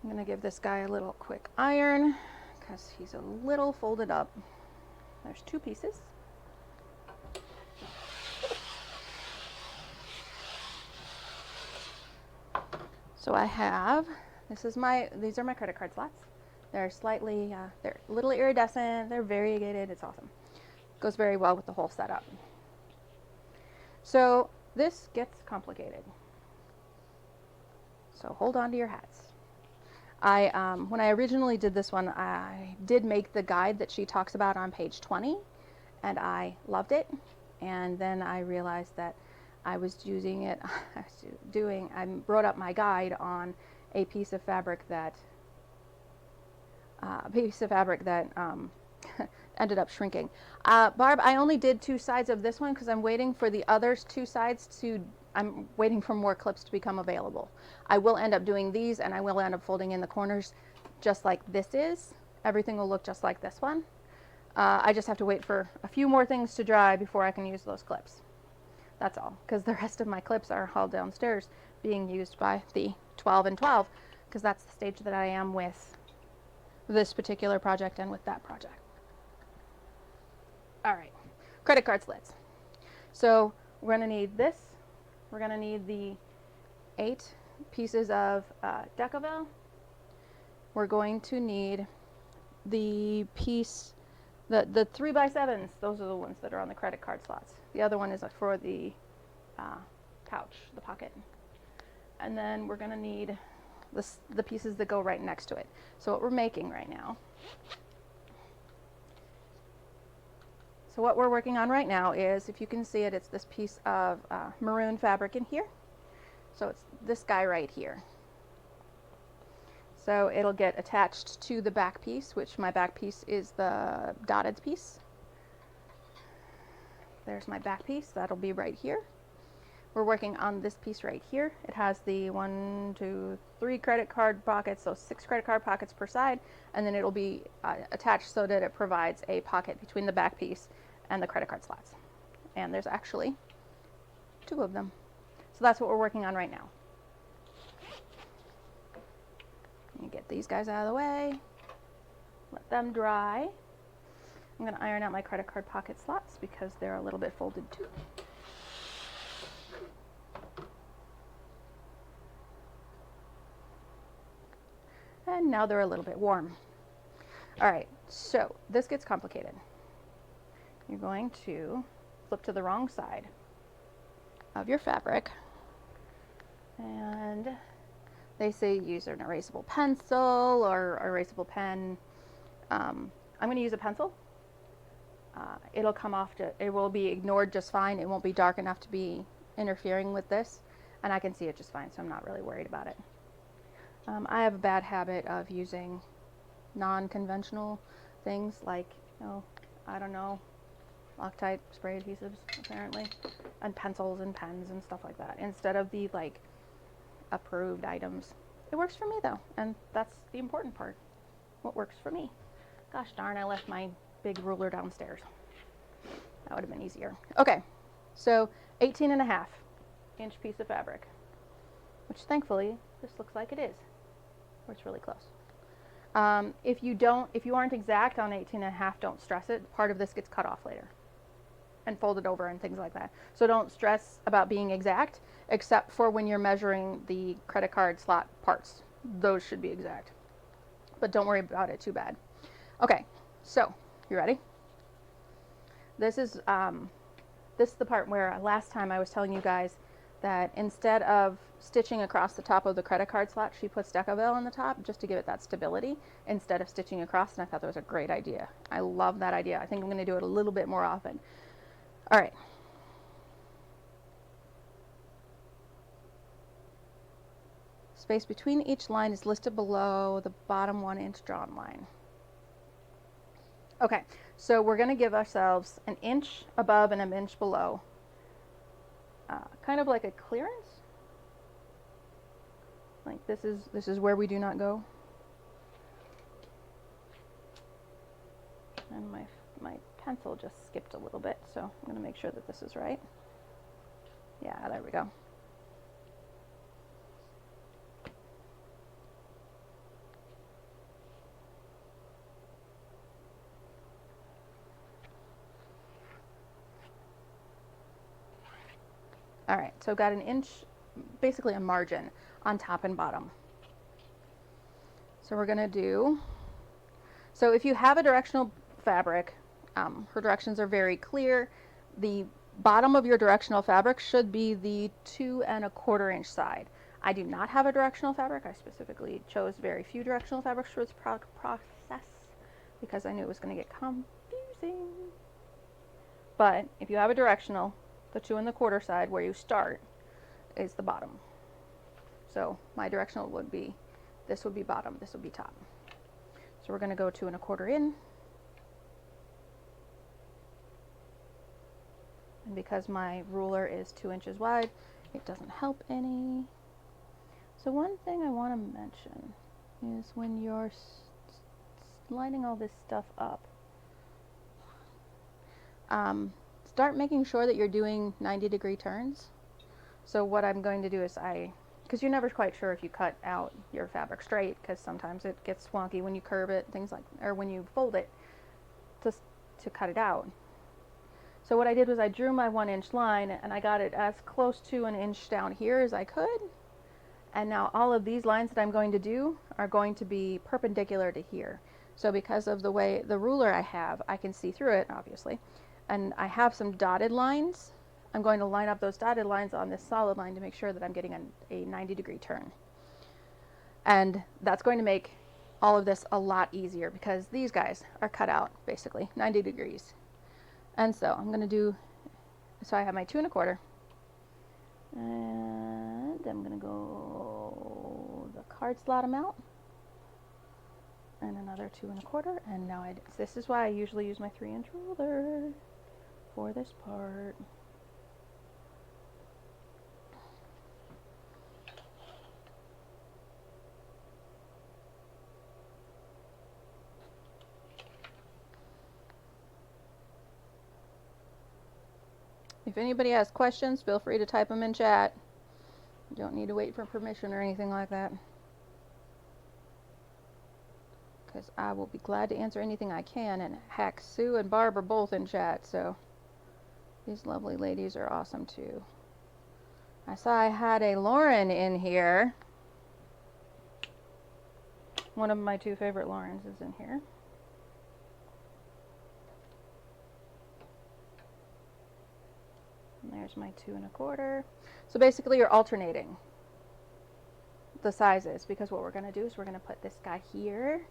I'm going to give this guy a little quick iron because he's a little folded up. There's 2 pieces. So I have, these are my credit card slots. They're slightly, they're a little iridescent, they're variegated, it's awesome. Goes very well with the whole setup. So this gets complicated. So hold on to your hats. When I originally did this one, I did make the guide that she talks about on page 20, and I loved it. And then I realized that I was using it, I wrote up my guide on a piece of fabric that, ended up shrinking. Barb, I only did 2 sides of this one because I'm waiting for the other 2 sides I'm waiting for more clips to become available. I will end up doing these, and I will end up folding in the corners just like this is. Everything will look just like this one. I just have to wait for a few more things to dry before I can use those clips. That's all, because the rest of my clips are hauled downstairs being used by the 12 and 12 because that's the stage that I am with this particular project and with that project. All right, credit card slits. So we're going to need this. We're going to need the 8 pieces of Decavel. We're going to need the piece, the 3x7s. Those are the ones that are on the credit card slots. The other one is for the pouch, the pocket. And then we're going to need the pieces that go right next to it. So what we're making right now, so what we're working on right now is, if you can see it, it's this piece of maroon fabric in here. So it's this guy right here. So it'll get attached to the back piece, which my back piece is the dotted piece. There's my back piece. That'll be right here. We're working on this piece right here. It has the 1, 2, 3 credit card pockets, so 6 credit card pockets per side, and then it'll be attached so that it provides a pocket between the back piece and the credit card slots. And there's actually 2 of them. So that's what we're working on right now. Let me get these guys out of the way, let them dry. I'm going to iron out my credit card pocket slots because they're a little bit folded too. And now they're a little bit warm. All right, so this gets complicated. You're going to flip to the wrong side of your fabric, and they say use an erasable pencil or erasable pen. I'm going to use a pencil. It'll come off, it will be ignored just fine. It won't be dark enough to be interfering with this, and I can see it just fine, so I'm not really worried about it. I have a bad habit of using non-conventional things like, I don't know, Loctite spray adhesives apparently, and pencils and pens and stuff like that, instead of the like approved items. It works for me though, and that's the important part. What works for me. Gosh darn, I left my big ruler downstairs. That would have been easier. Okay, so 18.5-inch piece of fabric, which thankfully this looks like it is. Or it's really close. If you aren't exact on 18.5, don't stress it. Part of this gets cut off later and folded over and things like that. So don't stress about being exact, except for when you're measuring the credit card slot parts. Those should be exact. But don't worry about it too bad. Okay, so you ready? This is the part where last time I was telling you guys that instead of stitching across the top of the credit card slot, she puts Decavel on the top just to give it that stability instead of stitching across, and I thought that was a great idea. I love that idea. I think I'm going to do it a little bit more often. All right. Space between each line is listed below the bottom 1-inch drawn line. Okay, so we're going to give ourselves an inch above and an inch below, kind of like a clearance. Like this is where we do not go. And my pencil just skipped a little bit, so I'm going to make sure that this is right. Yeah, there we go. All right, so I've got an inch, basically a margin on top and bottom. So we're going to do, so if you have a directional fabric, her directions are very clear. The bottom of your directional fabric should be the 2 1/4-inch side. I do not have a directional fabric. I specifically chose very few directional fabrics for this process because I knew it was going to get confusing. But if you have a directional, the 2 1/4 side where you start is the bottom. So my directional would be, this would be bottom, this would be top. So we're going to go 2 1/4 in. And because my ruler is 2 inches wide, it doesn't help any. So one thing I want to mention is when you're lining all this stuff up, start making sure that you're doing 90-degree turns. So what I'm going to do is I because you're never quite sure if you cut out your fabric straight, because sometimes it gets wonky when you curve it, things like, or when you fold it to cut it out. So what I did was I drew my 1-inch line and I got it as close to an inch down here as I could. And now all of these lines that I'm going to do are going to be perpendicular to here. So because of the way the ruler I have, I can see through it, obviously. And I have some dotted lines. I'm going to line up those dotted lines on this solid line to make sure that I'm getting a 90-degree turn. And that's going to make all of this a lot easier because these guys are cut out basically 90 degrees. And so I'm going to do, so I have my 2 1/4, and I'm going to go the card slot amount and another 2 1/4, and now this is why I usually use my 3-inch ruler for this part. If anybody has questions, feel free to type them in chat. You don't need to wait for permission or anything like that, because I will be glad to answer anything I can. And heck, Sue and Barb are both in chat, so these lovely ladies are awesome too. I saw I had a Lauren in here. One of my 2 favorite Laurens is in here. And there's my 2 1/4. So basically you're alternating the sizes, because what we're going to do is we're going to put this guy here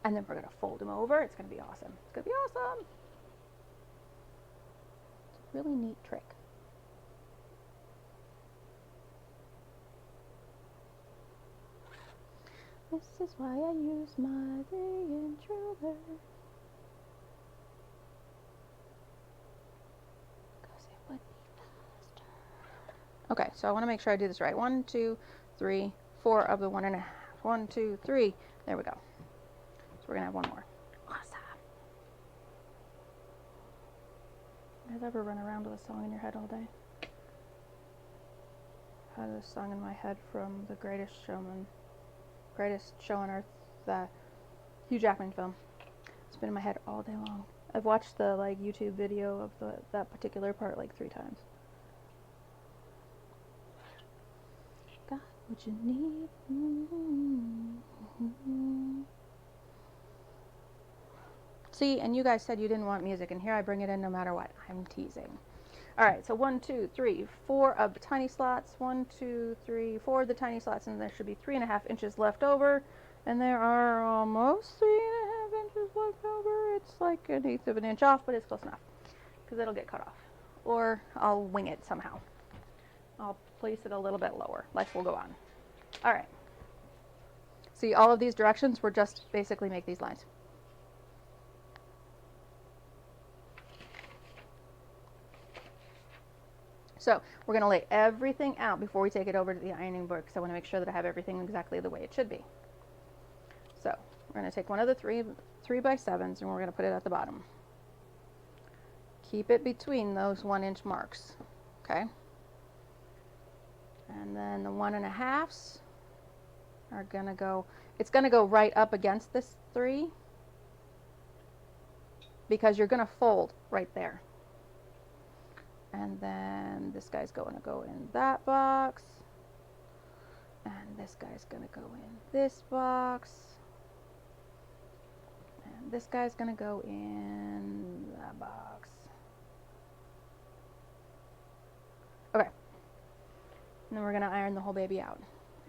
and then we're going to fold him over. It's going to be awesome. It's going to be awesome. It's a really neat trick. This is why I use my 3-inch ruler. Okay, so I want to make sure I do this right. 1, 2, 3, 4 of the 1 1/2. 1, 2, 3. There we go. So we're going to have one more. Awesome. You guys ever run around with a song in your head all day? I had this song in my head from The Greatest Show on Earth, the Hugh Jackman film. It's been in my head all day long. I've watched the YouTube video of that particular part 3 times. Got what you need. See, and you guys said you didn't want music, and here I bring it in no matter what. I'm teasing. All right, so 1, 2, 3, 4 of the tiny slots. 1, 2, 3, 4 of the tiny slots, and there should be 3 1/2 inches left over. And there are almost 3 1/2 inches left over. It's like 1/8 of an inch off, but it's close enough because it'll get cut off. Or I'll wing it somehow. I'll place it a little bit lower. Life will go on. All right. See, all of these directions were just basically make these lines. So we're going to lay everything out before we take it over to the ironing board, because I want to make sure that I have everything exactly the way it should be. So we're going to take one of the 3x7s and we're going to put it at the bottom. Keep it between those 1-inch marks. Okay. And then the 1 1/2s are going to go, it's going to go right up against this 3 because you're going to fold right there. And then this guy's going to go in that box. And this guy's going to go in this box. And this guy's going to go in that box. Okay. And then we're going to iron the whole baby out.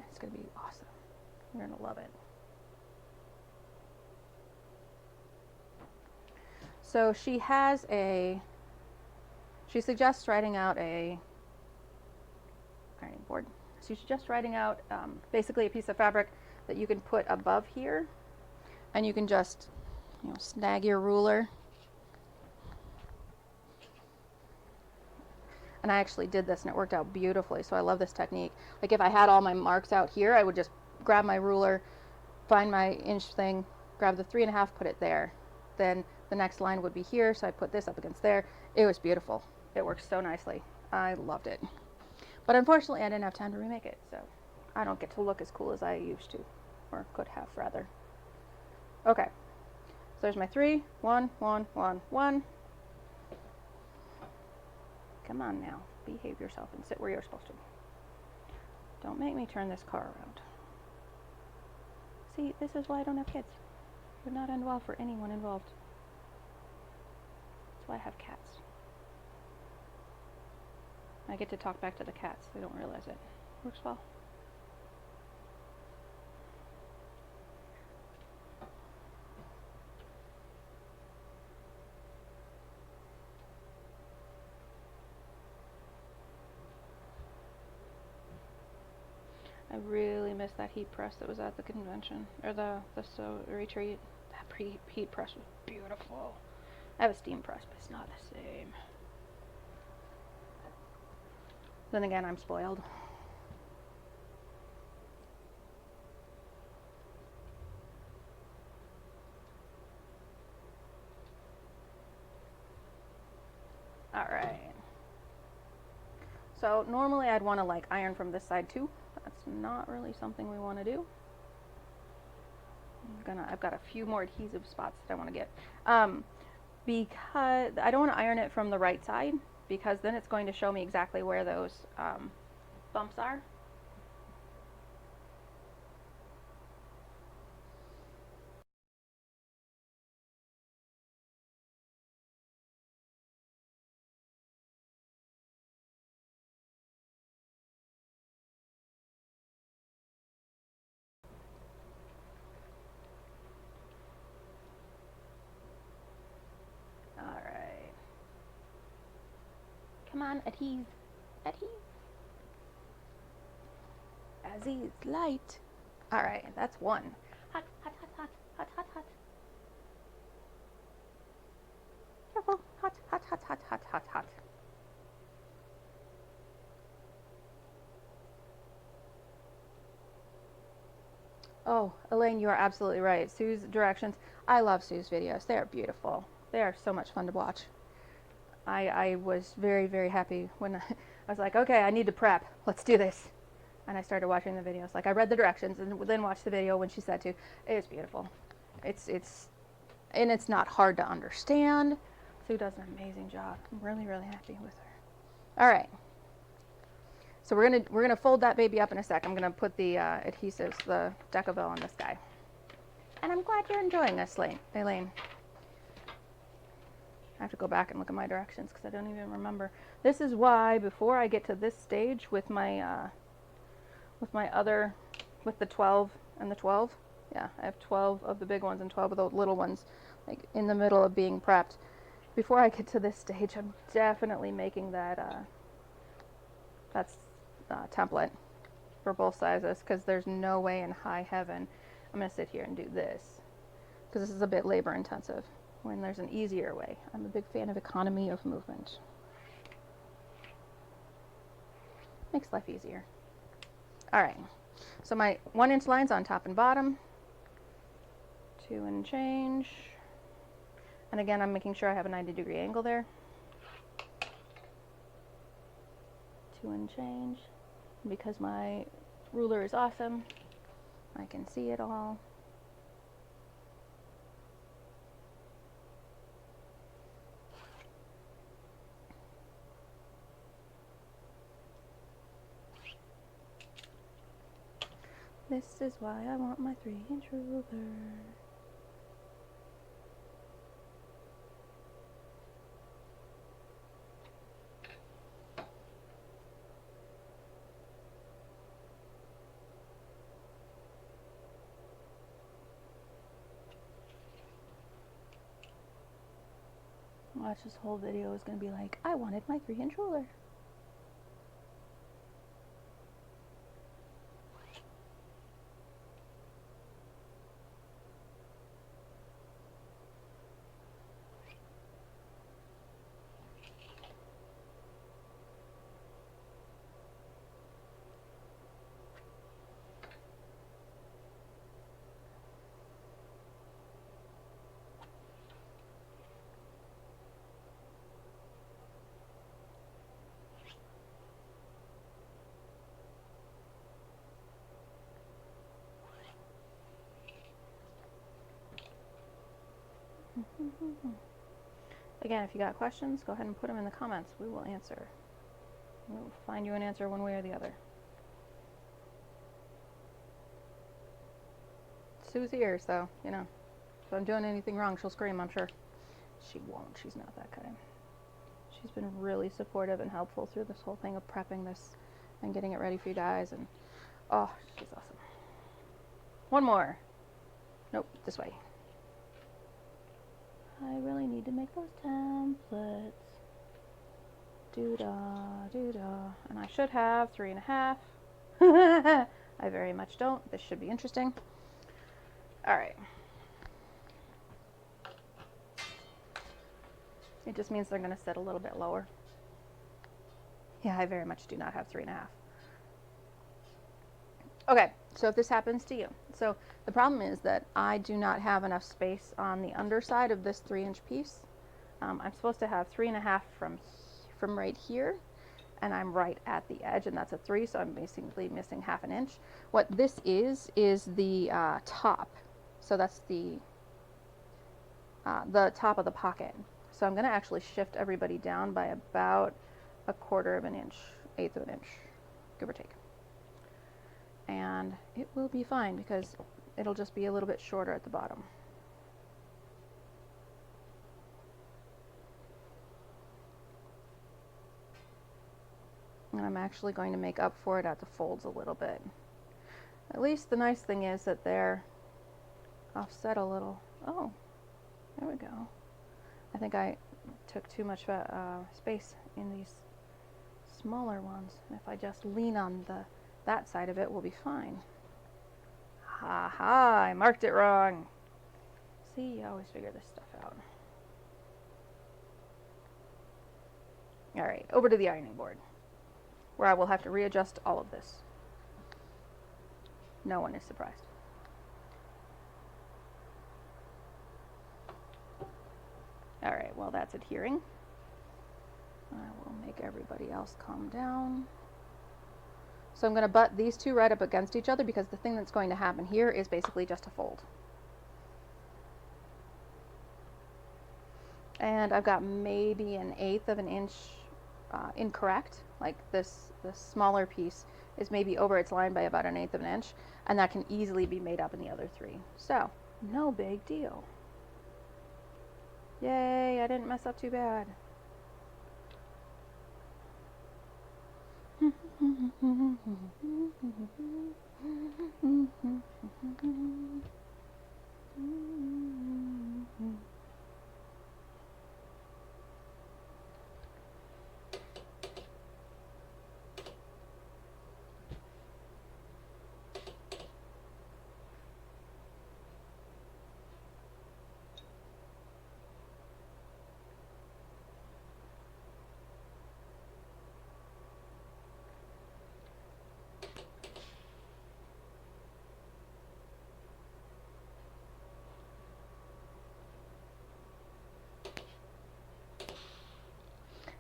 It's going to be awesome. You're going to love it. So she suggests writing out a ironing board. So she's just writing out basically a piece of fabric that you can put above here, and you can just snag your ruler. And I actually did this and it worked out beautifully, so I love this technique. Like if I had all my marks out here, I would just grab my ruler, find my inch thing, grab the 3 1/2, put it there. Then the next line would be here, so I put this up against there. It was beautiful. It worked so nicely. I loved it. But unfortunately, I didn't have time to remake it, so I don't get to look as cool as I used to, or could have rather. Okay, so there's my 3, 1, 1, 1, 1. Come on now, behave yourself and sit where you're supposed to. Don't make me turn this car around. See, this is why I don't have kids. Would not end well for anyone involved. That's why I have cats. I get to talk back to the cats. They don't realize it. Works well. I really miss that heat press that was at the convention, or the retreat. That heat press was beautiful. I have a steam press, but it's not the same. Then again, I'm spoiled. Alright. So normally I'd want to like iron from this side too. That's not really something we want to do. I've got a few more adhesive spots that I want to get. Because I don't want to iron it from the right side, because then it's going to show me exactly where those bumps are. Alright. Come on, adhese. Adhese. Aziz, light. Alright, that's one. Hot, hot, hot, hot, hot, hot, hot. Careful. Hot, hot, hot, hot, hot, hot, hot. Oh, Elaine, you are absolutely right. Sue's directions. I love Sue's videos. They are beautiful. They are so much fun to watch. I was very, very happy when I was like, okay, I need to prep. Let's do this. And I started watching the videos. Like, I read the directions and then watched the video when she said to. It's beautiful. And it's not hard to understand. Sue does an amazing job. I'm really, really happy with her. All right. So we're gonna fold that baby up in a sec. I'm gonna put the adhesives, the Decavil, on this guy. And I'm glad you're enjoying this, Elaine. I have to go back and look at my directions because I don't even remember. This is why before I get to this stage with the 12 and the 12, yeah, I have 12 of the big ones and 12 of the little ones, like in the middle of being prepped. Before I get to this stage, I'm definitely making that template for both sizes, because there's no way in high heaven I'm going to sit here and do this, because this is a bit labor intensive when there's an easier way. I'm a big fan of economy of movement. Makes life easier. All right, so my 1 inch lines on top and bottom, 2 and change, and again I'm making sure I have a 90-degree angle there. 2 and change. Because my ruler is awesome, I can see it all. This is why I want my 3-inch ruler. Watch, this whole video is going to be like, I wanted my 3-inch ruler. Again, if you got questions, go ahead and put them in the comments. We will answer. We'll find you an answer one way or the other. Sue's ears, though, you know. If I'm doing anything wrong, she'll scream, I'm sure. She won't. She's not that kind. She's been really supportive and helpful through this whole thing of prepping this and getting it ready for you guys. And oh, she's awesome. One more. Nope, this way. I really need to make those templates. Doo-dah, doo-dah. And I should have 3.5. I very much don't. This should be interesting. All right. It just means they're going to sit a little bit lower. Yeah, I very much do not have 3.5. Okay, so if this happens to you. So the problem is that I do not have enough space on the underside of this 3-inch piece. I'm supposed to have 3.5 from right here, and I'm right at the edge, and that's a 3, so I'm basically missing 1/2 inch. What this is the top. So that's the top of the pocket. So I'm going to actually shift everybody down by about 1/4 inch, 1/8 of an inch, give or take. And it will be fine because it'll just be a little bit shorter at the bottom. And I'm actually going to make up for it at the folds a little bit. At least the nice thing is that they're offset a little. Oh, there we go. I think I took too much space in these smaller ones. And if I just lean on that side of it, we'll be fine. Ha ha, I marked it wrong. See, you always figure this stuff out. All right, over to the ironing board, where I will have to readjust all of this. No one is surprised. All right, well, that's adhering. I will make everybody else calm down. So I'm going to butt these two right up against each other because the thing that's going to happen here is basically just a fold. And I've got maybe 1/8 of an inch incorrect. Like this smaller piece is maybe over its line by about 1/8 of an inch, and that can easily be made up in the other 3. So, no big deal. Yay, I didn't mess up too bad.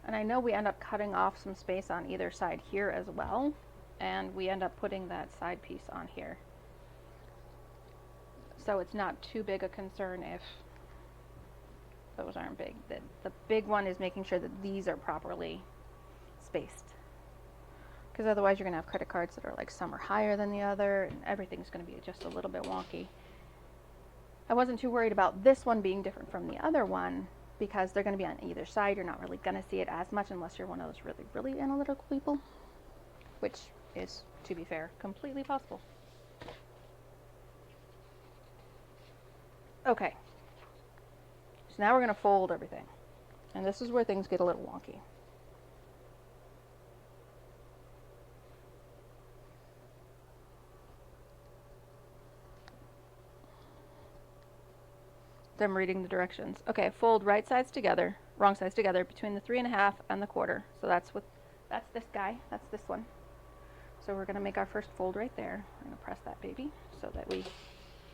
And I know we end up cutting off some space on either side here as well, and we end up putting that side piece on here. So it's not too big a concern if those aren't big. The big one is making sure that these are properly spaced. Because otherwise you're going to have credit cards that are like some are higher than the other, and everything's going to be just a little bit wonky. I wasn't too worried about this one being different from the other one, because they're going to be on either side. You're not really going to see it as much unless you're one of those really, really analytical people, which is, to be fair, completely possible. Okay, so now we're going to fold everything, and this is where things get a little wonky. I'm reading the directions. Okay, fold right sides together, wrong sides together between the 3.5 and the 1/4. So that's this guy, that's this one. So we're gonna make our first fold right there. We're gonna press that baby so that we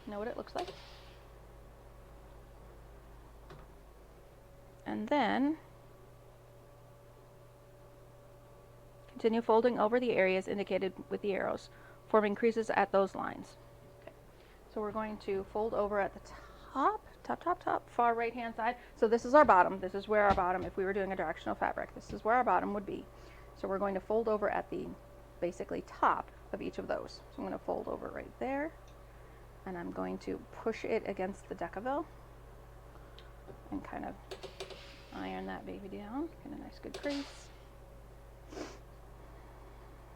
know what it looks like. And then continue folding over the areas indicated with the arrows, forming creases at those lines. Okay. So we're going to fold over at the top top, far right hand side. So this is our bottom. This is where our bottom, if we were doing a directional fabric, this is where our bottom would be. So we're going to fold over at the basically top of each of those. So I'm going to fold over right there, and I'm going to push it against the Decaville and kind of iron that baby down, get a nice good crease.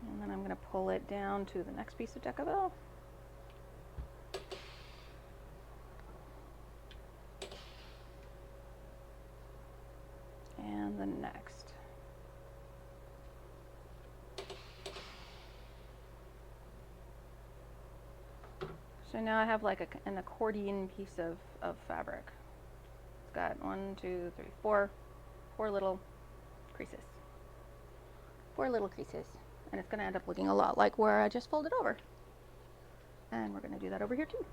And then I'm going to pull it down to the next piece of Decaville. And the next. So now I have like an accordion piece of fabric. It's got 1, 2, 3, 4 little creases. 4 little creases. And it's going to end up looking a lot like where I just folded over. And we're going to do that over here too.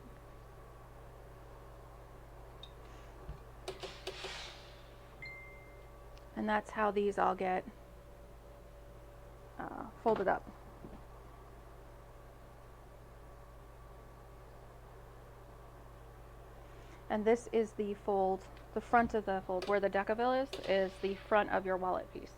And that's how these all get folded up. And this is the fold, the front of the fold, where the Decaville is the front of your wallet piece.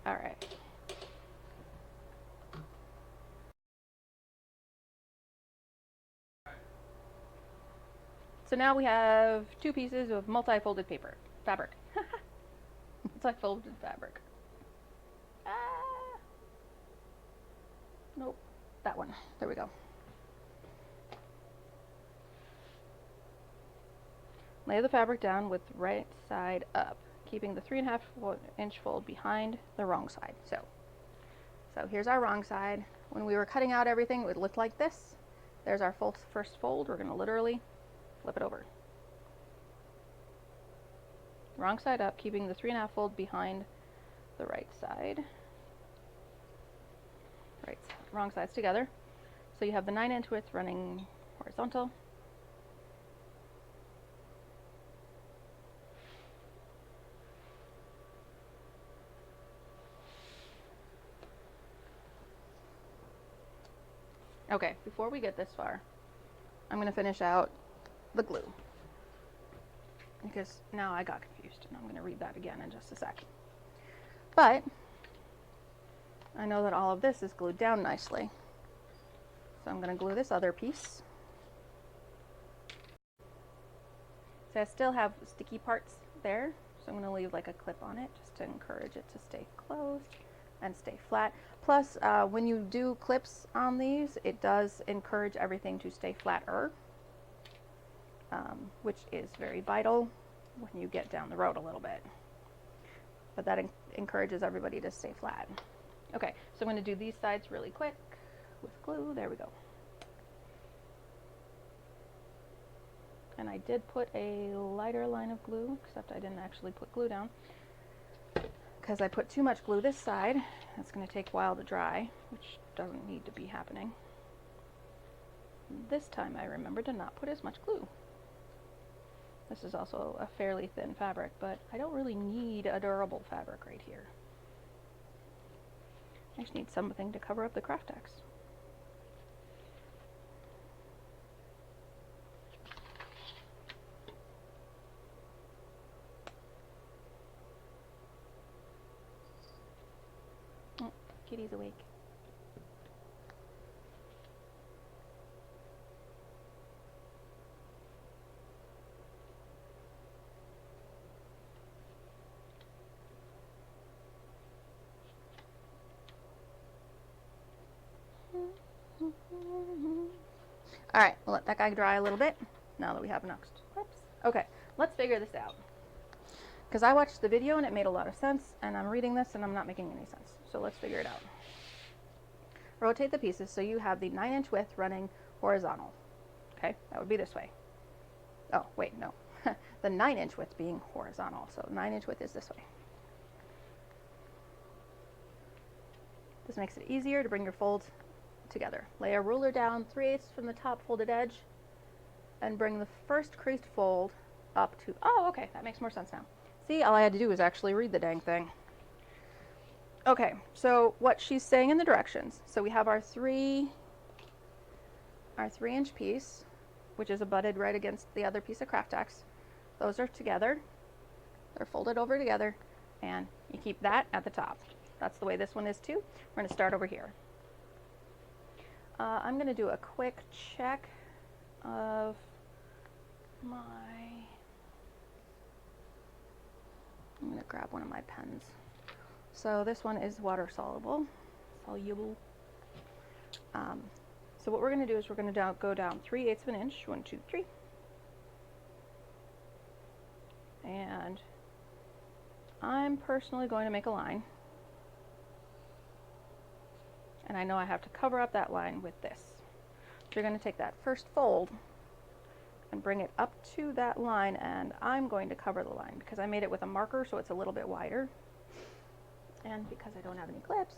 All right. So now we have 2 pieces of multi-folded fabric. Multi-folded fabric. Nope, that one. There we go. Lay the fabric down with right side up, keeping the 3.5 inch fold behind the wrong side. So here's our wrong side. When we were cutting out everything, it would look like this. There's our first fold. We're going to literally flip it over. Wrong side up, keeping the 3.5 fold behind the right side. Wrong sides together. So you have the 9 inch width running horizontal. Okay, before we get this far, I'm going to finish out the glue, because now I got confused, and I'm going to read that again in just a sec. But I know that all of this is glued down nicely, so I'm going to glue this other piece. So I still have sticky parts there, so I'm going to leave like a clip on it just to encourage it to stay closed and stay flat. Plus, when you do clips on these, it does encourage everything to stay flatter, which is very vital when you get down the road a little bit. But that encourages everybody to stay flat. Okay, so I'm going to do these sides really quick with glue. There we go. And I did put a lighter line of glue, except I didn't actually put glue down, because I put too much glue this side. It's going to take a while to dry, which doesn't need to be happening. This time I remembered to not put as much glue. This is also a fairly thin fabric, but I don't really need a durable fabric right here. I just need something to cover up the craft X. Oh, kitty's awake. All right, we'll let that guy dry a little bit now that we have next. Whoops. Okay, let's figure this out, because I watched the video and it made a lot of sense, and I'm reading this and I'm not making any sense. So let's figure it out. Rotate the pieces so you have the 9 inch width running horizontal. Okay, that would be this way. Oh, wait, no. the 9-inch width being horizontal. So 9-inch width is this way. This makes it easier to bring your folds together. Lay a ruler down 3/8 from the top folded edge and bring the first creased fold up to, oh, okay, that makes more sense now. See, all I had to do was actually read the dang thing. Okay, so what she's saying in the directions, so we have our 3-inch piece, which is abutted right against the other piece of craft tex. Those are together, they're folded over together, and you keep that at the top. That's the way this one is too. We're gonna start over here. I'm gonna do a quick check of I'm gonna grab one of my pens. So this one is water soluble. So what we're gonna do is we're gonna go down 3/8 of an inch, 1, 2, 3. And I'm personally going to make a line. And I know I have to cover up that line with this. So you're gonna take that first fold and bring it up to that line, and I'm going to cover the line because I made it with a marker so it's a little bit wider. And because I don't have any clips,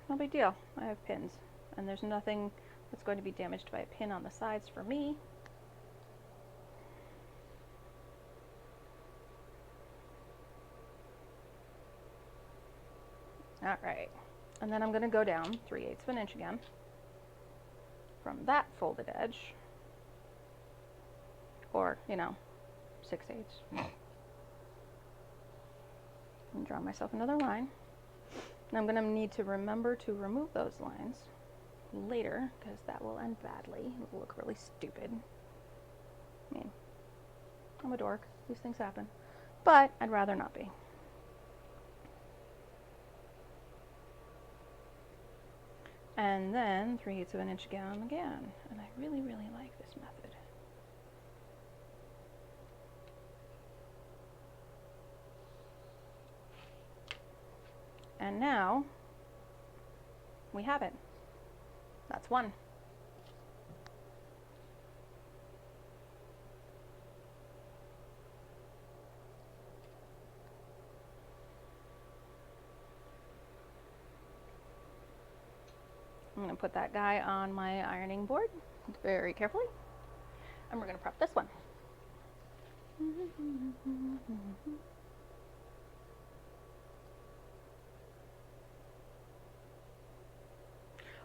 no big deal. I have pins, and there's nothing that's going to be damaged by a pin on the sides for me. All right, and then I'm going to go down 3/8 of an inch again from that folded edge, or, you know, 6/8. And draw myself another line. And I'm going to need to remember to remove those lines later because that will end badly. It will look really stupid. I mean, I'm a dork. These things happen. But I'd rather not be. And then 3/8 of an inch again. And I really, really like this method. And now we have it. That's one. I'm going to put that guy on my ironing board very carefully. And we're going to prep this one.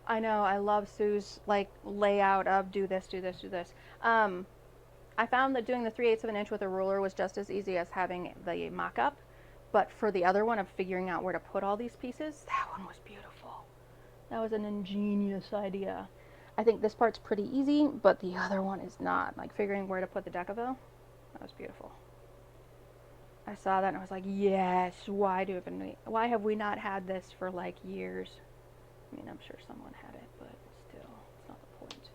I know, I love Sue's like layout of do this, do this, do this. I found that doing the 3/8 of an inch with a ruler was just as easy as having the mock-up, but for the other one of figuring out where to put all these pieces, that one was beautiful. That was an ingenious idea. I think this part's pretty easy, but the other one is not. Like figuring where to put the Decaville, that was beautiful. I saw that and I was like, yes, why have we not had this for like years? I mean, I'm sure someone had it, but still, it's not the point.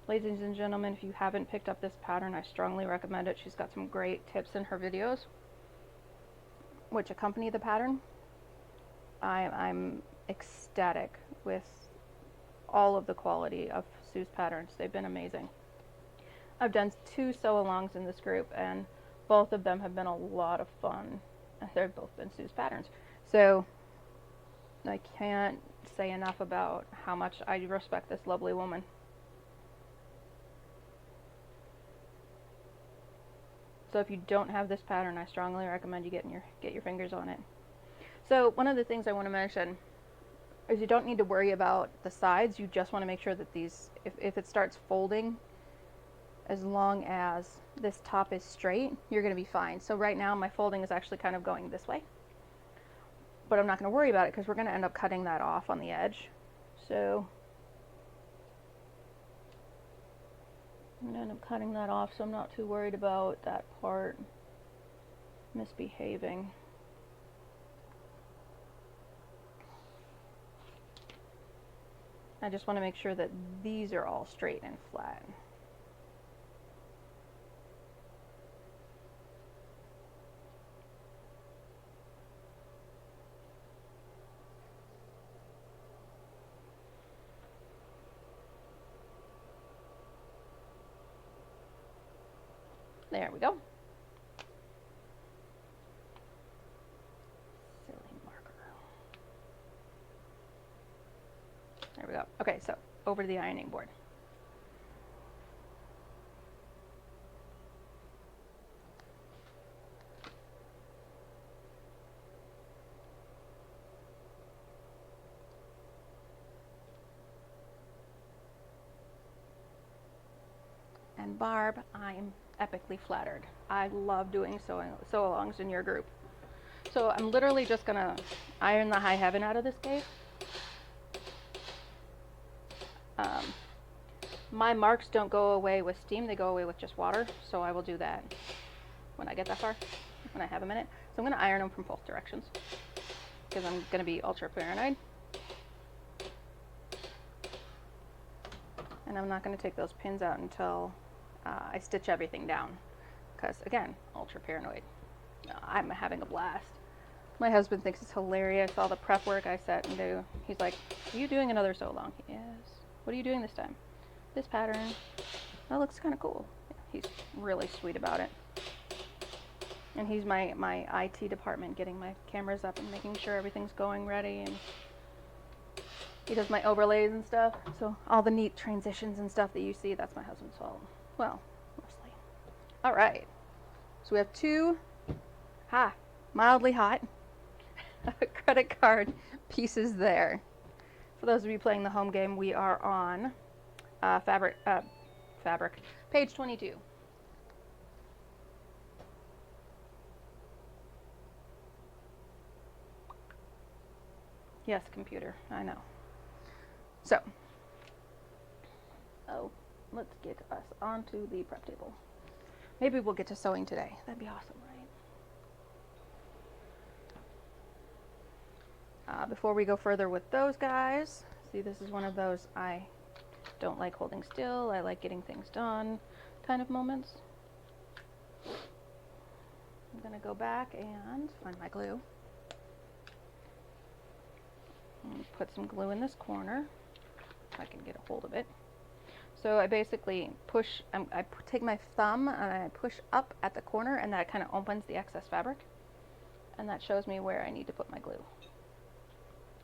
Ladies and gentlemen, if you haven't picked up this pattern, I strongly recommend it. She's got some great tips in her videos, which accompany the pattern. I'm ecstatic with all of the quality of Sue's patterns. They've been amazing. I've done 2 sew-alongs in this group, and both of them have been a lot of fun. They've both been Sue's patterns. So I can't say enough about how much I respect this lovely woman. So if you don't have this pattern, I strongly recommend you get your fingers on it. So one of the things I want to mention is you don't need to worry about the sides. You just want to make sure that these, if it starts folding, as long as this top is straight, you're going to be fine. So right now my folding is actually kind of going this way, but I'm not going to worry about it because we're going to end up cutting that off on the edge. So I'm going to end up cutting that off, so I'm not too worried about that part misbehaving. I just want to make sure that these are all straight and flat. There we go. Silly marker. There we go. Okay, so over to the ironing board. And Barb, I'm epically flattered. I love doing sew-alongs in your group. So I'm literally just gonna iron the high heaven out of this cave. My marks don't go away with steam, they go away with just water. So I will do that when I get that far, when I have a minute. So I'm gonna iron them from both directions because I'm gonna be ultra paranoid. And I'm not gonna take those pins out until I stitch everything down, because again, ultra paranoid. I'm having a blast. My husband thinks it's hilarious, all the prep work I set and do. He's like, are you doing another sew-along? Yes. What are you doing this time? This pattern. That looks kind of cool. Yeah, he's really sweet about it. And he's my IT department, getting my cameras up and making sure everything's going ready. And he does my overlays and stuff. So all the neat transitions and stuff that you see, that's my husband's fault. Well, mostly. All right. So we have two mildly hot credit card pieces there. For those of you playing the home game, we are on fabric, page 22. Yes, computer, I know. So, let's get us onto the prep table. Maybe we'll get to sewing today. That'd be awesome, right? Before we go further with those guys, see, this is one of those I don't like holding still, I like getting things done kind of moments. I'm gonna go back and find my glue. And put some glue in this corner, if I can get a hold of it. So I basically push, I take my thumb and I push up at the corner, and that kind of opens the excess fabric. And that shows me where I need to put my glue.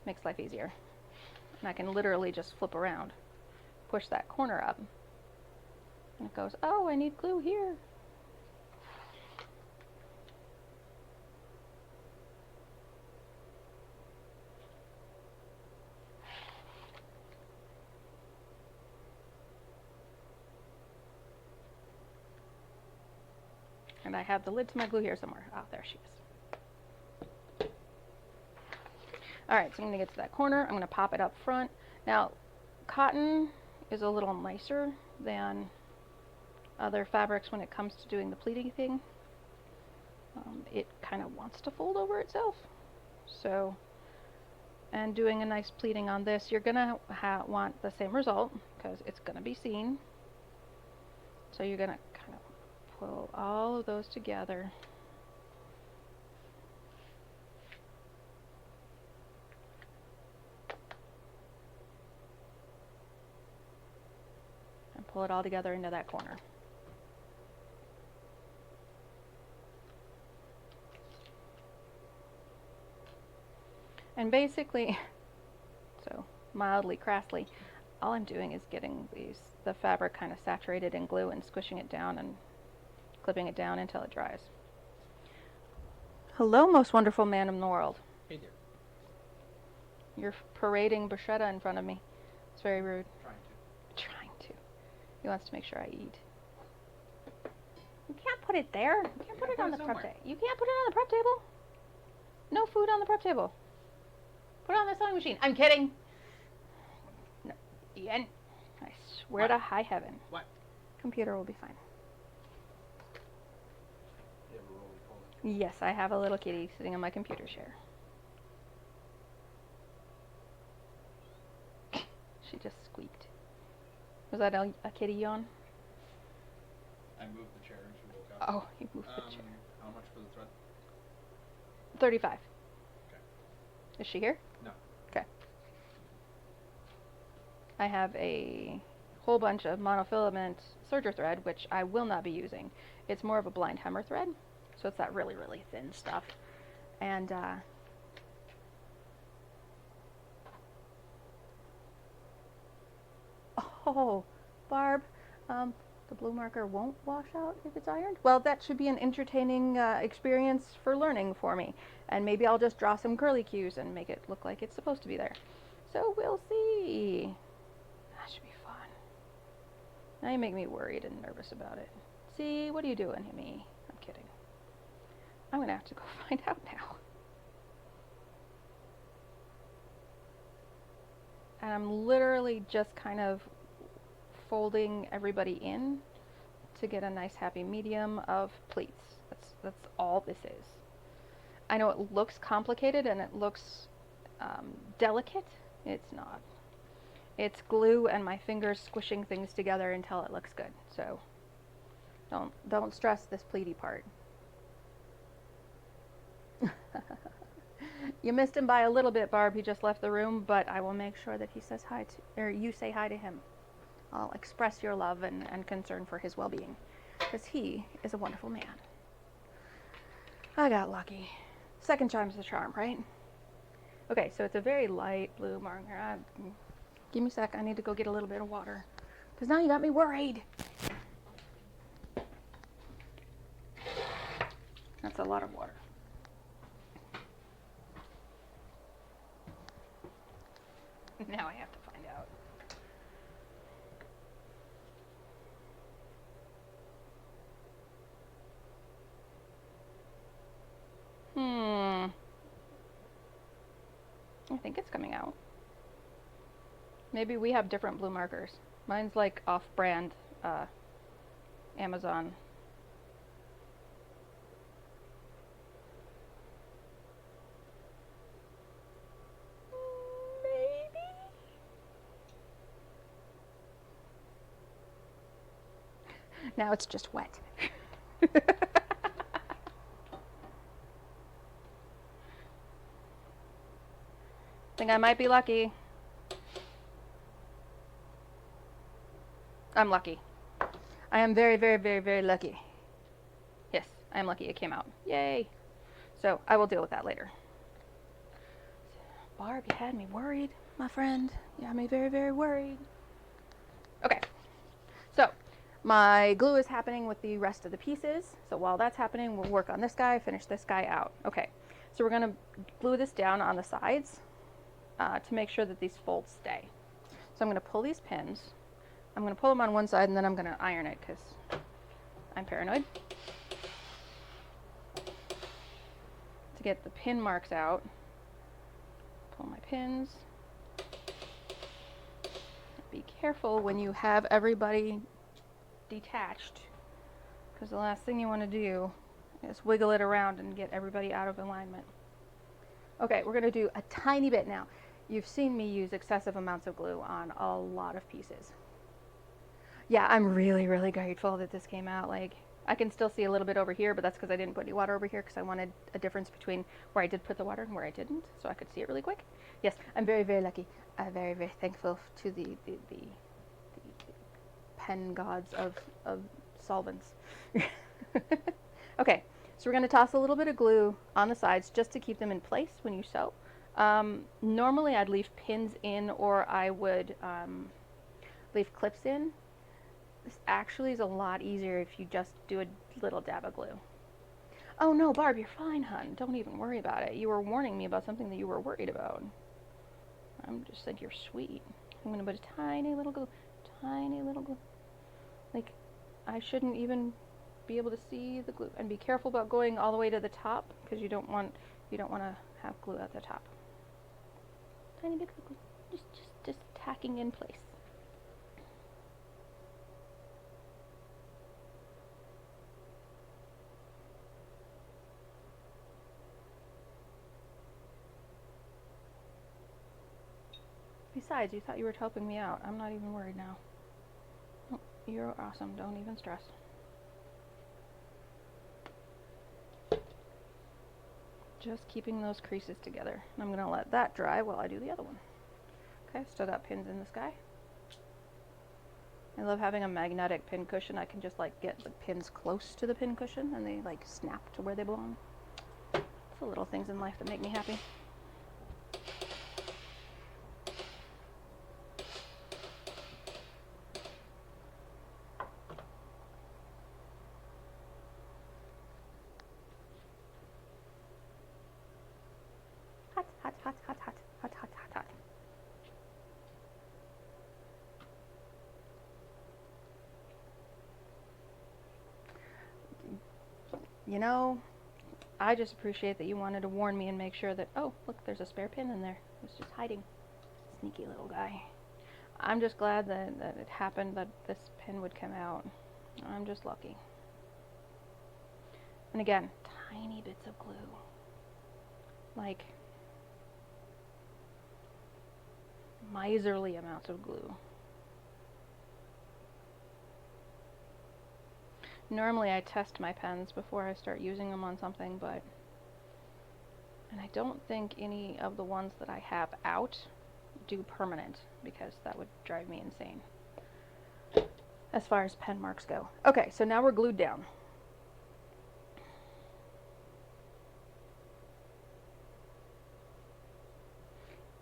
Makes life easier. And I can literally just flip around, push that corner up, and it goes, oh, I need glue here. And I have the lid to my glue here somewhere. Oh, there she is. All right, so I'm gonna get to that corner. I'm gonna pop it up front. Now, cotton is a little nicer than other fabrics when it comes to doing the pleating thing. It kind of wants to fold over itself. So, and doing a nice pleating on this, you're gonna want the same result because it's gonna be seen. So you're gonna kind of pull all of those together. And pull it all together into that corner. And basically, so mildly crassly, all I'm doing is getting the fabric kind of saturated in glue and squishing it down and clipping it down until it dries. Hello, most wonderful man in the world. Hey there. You're parading bruschetta in front of me. It's very rude. Trying to. He wants to make sure I eat. You can't put it there. You can't put it on the prep table. You can't put it on the prep table. No food on the prep table. Put it on the sewing machine. I'm kidding. No, Ian, I swear to high heaven. What? Computer will be fine. You have a roly-poly? Yes, I have a little kitty sitting on my computer chair. She just squeaked. Was that a kitty yawn? I moved the chair and she woke up. Oh, you moved the chair. How much for the thread? 35. Okay. Is she here? No. Okay. I have a whole bunch of monofilament serger thread, which I will not be using. It's more of a blind hemmer thread, so it's that really, really thin stuff. And oh, Barb, the blue marker won't wash out if it's ironed? Well, that should be an entertaining experience for learning for me. And maybe I'll just draw some curly cues and make it look like it's supposed to be there. So we'll see. That should be fun. Now you make me worried and nervous about it. See, what are you doing to me? I'm kidding. I'm going to have to go find out now. And I'm literally just kind of folding everybody in to get a nice happy medium of pleats. That's all this is. I know it looks complicated and it looks delicate. It's not. It's glue and my fingers squishing things together until it looks good. So don't stress this pleaty part. You missed him by a little bit, Barb. He just left the room, but I will make sure that he says hi to, or you say hi to him. I'll express your love and concern for his well-being, because he is a wonderful man. I got lucky. Second time's the charm, right? Okay, so it's a very light blue marker. Give me a sec. I need to go get a little bit of water, because now you got me worried. That's a lot of water. Now I have to find out. I think it's coming out. Maybe we have different blue markers. Mine's like off-brand Amazon. Maybe? Now it's just wet. Think I might be lucky. I'm lucky. I am very, very, very, very lucky. Yes, I am lucky it came out. Yay. So I will deal with that later. Barb, you had me worried, my friend. You had me very, very worried. Okay. So my glue is happening with the rest of the pieces. So while that's happening, we'll work on this guy, finish this guy out. Okay. So we're going to glue this down on the sides to make sure that these folds stay. So I'm going to pull these pins. I'm going to pull them on one side and then I'm going to iron it because I'm paranoid. To get the pin marks out, pull my pins. Be careful when you have everybody detached, because the last thing you want to do is wiggle it around and get everybody out of alignment. Okay, we're going to do a tiny bit now. You've seen me use excessive amounts of glue on a lot of pieces. Yeah, I'm really, really grateful that this came out. Like, I can still see a little bit over here, but that's because I didn't put any water over here because I wanted a difference between where I did put the water and where I didn't, so I could see it really quick. Yes, I'm very, very lucky. I'm very, very thankful to the pen gods of solvents. Okay, so we're going to toss a little bit of glue on the sides just to keep them in place when you sew. Normally I'd leave pins in, or I would leave clips in. This actually is a lot easier if you just do a little dab of glue. Oh no, Barb, you're fine, hun. Don't even worry about it. You were warning me about something that you were worried about. I'm just think you're sweet. I'm going to put a tiny little glue. Tiny little glue. Like, I shouldn't even be able to see the glue. And be careful about going all the way to the top, because you don't want to have glue at the top. Tiny bit of glue. Just tacking in place. Besides, you thought you were helping me out. I'm not even worried now. Oh, you're awesome. Don't even stress. Just keeping those creases together. I'm going to let that dry while I do the other one. Okay, still got pins in this guy. I love having a magnetic pin cushion. I can just like get the pins close to the pin cushion and they like snap to where they belong. It's the little things in life that make me happy. Hot, hot, hot, hot, hot, hot, hot, hot, hot. You know, I just appreciate that you wanted to warn me and make sure that, oh, look, there's a spare pin in there. It's just hiding. Sneaky little guy. I'm just glad that it happened, that this pin would come out. I'm just lucky. And again, tiny bits of glue. Like miserly amounts of glue. Normally I test my pens before I start using them on something, and I don't think any of the ones that I have out do permanent, because that would drive me insane as far as pen marks go. Okay, so now we're glued down.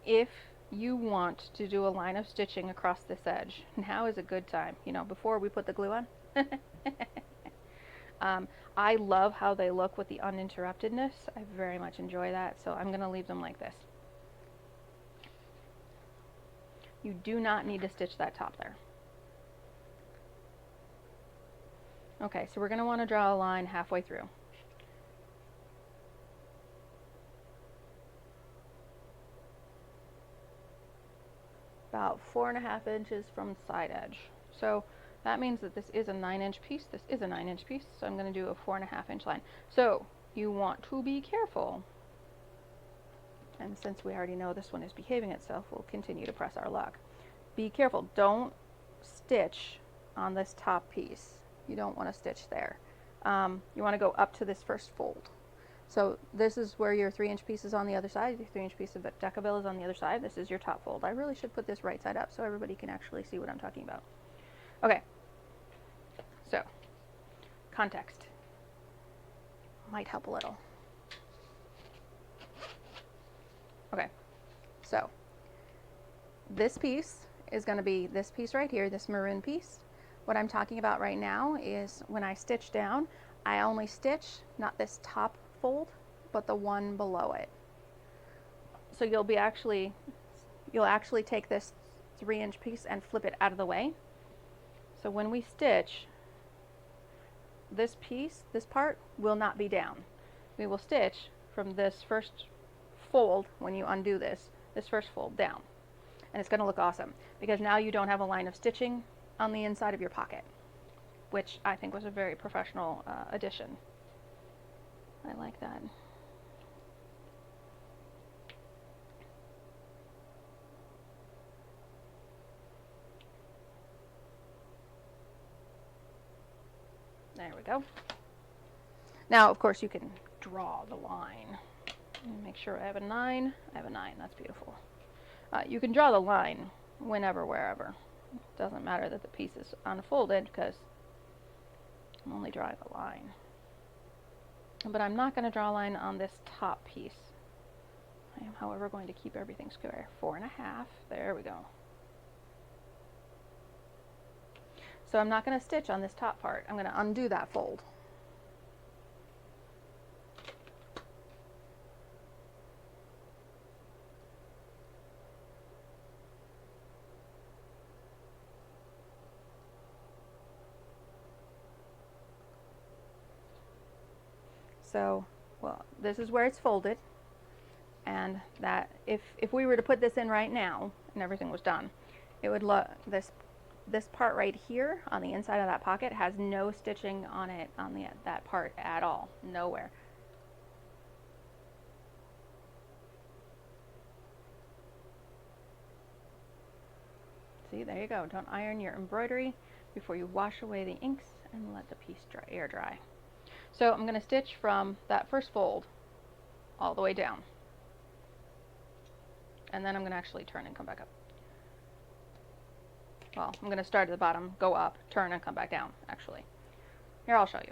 If you want to do a line of stitching across this edge, now is a good time, you know, before we put the glue on. I love how they look with the uninterruptedness. I very much enjoy that, so I'm going to leave them like this. You do not need to stitch that top there. Okay, so we're going to want to draw a line halfway through. About 4.5 inches from side edge. So that means that this is a 9-inch piece. This is a 9-inch piece, so I'm going to do a 4.5-inch line. So you want to be careful. And since we already know this one is behaving itself, we'll continue to press our luck. Be careful. Don't stitch on this top piece. You don't want to stitch there. You want to go up to this first fold. So this is where your 3-inch piece is on the other side. Your 3-inch piece of Decabill is on the other side. This is your top fold. I really should put this right side up so everybody can actually see what I'm talking about. Okay, so context might help a little. Okay, so this piece is going to be this piece right here, this maroon piece. What I'm talking about right now is when I stitch down, I only stitch not this top fold, but the one below it. So you'll actually take this 3-inch piece and flip it out of the way. So when we stitch, this piece, this part, will not be down. We will stitch from this first fold, when you undo this first fold down. And it's going to look awesome, because now you don't have a line of stitching on the inside of your pocket, which I think was a very professional addition. I like that. There we go. Now, of course, you can draw the line. Make sure I have a 9. I have a 9. That's beautiful. You can draw the line whenever, wherever. It doesn't matter that the piece is unfolded, because I'm only drawing a line. But I'm not going to draw a line on this top piece. I am, however, going to keep everything square. 4.5. There we go. So I'm not going to stitch on this top part. I'm going to undo that fold. So, well, this is where it's folded, and that if we were to put this in right now and everything was done, it would look, this part right here on the inside of that pocket has no stitching on it, on that part at all, nowhere. See, there you go. Don't iron your embroidery before you wash away the inks, and let the piece air dry. So I'm going to stitch from that first fold all the way down, and then I'm going to actually turn and come back up. Well, I'm going to start at the bottom, go up, turn, and come back down, actually. Here, I'll show you.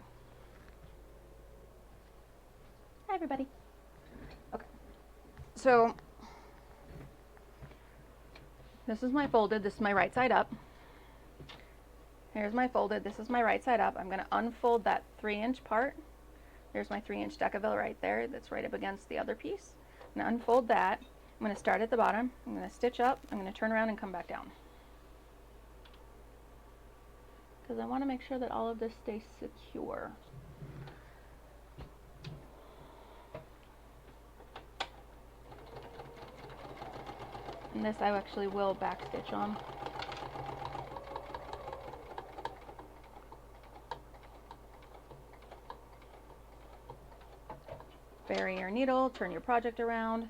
Hi, everybody. Okay. So, this is my folded. This is my right side up. Here's my folded. This is my right side up. I'm going to unfold that 3-inch part. There's my 3-inch Decaville right there. That's right up against the other piece. I'm going to unfold that. I'm going to start at the bottom. I'm going to stitch up. I'm going to turn around and come back down. Because I want to make sure that all of this stays secure. And this I actually will back stitch on. Bury your needle, turn your project around,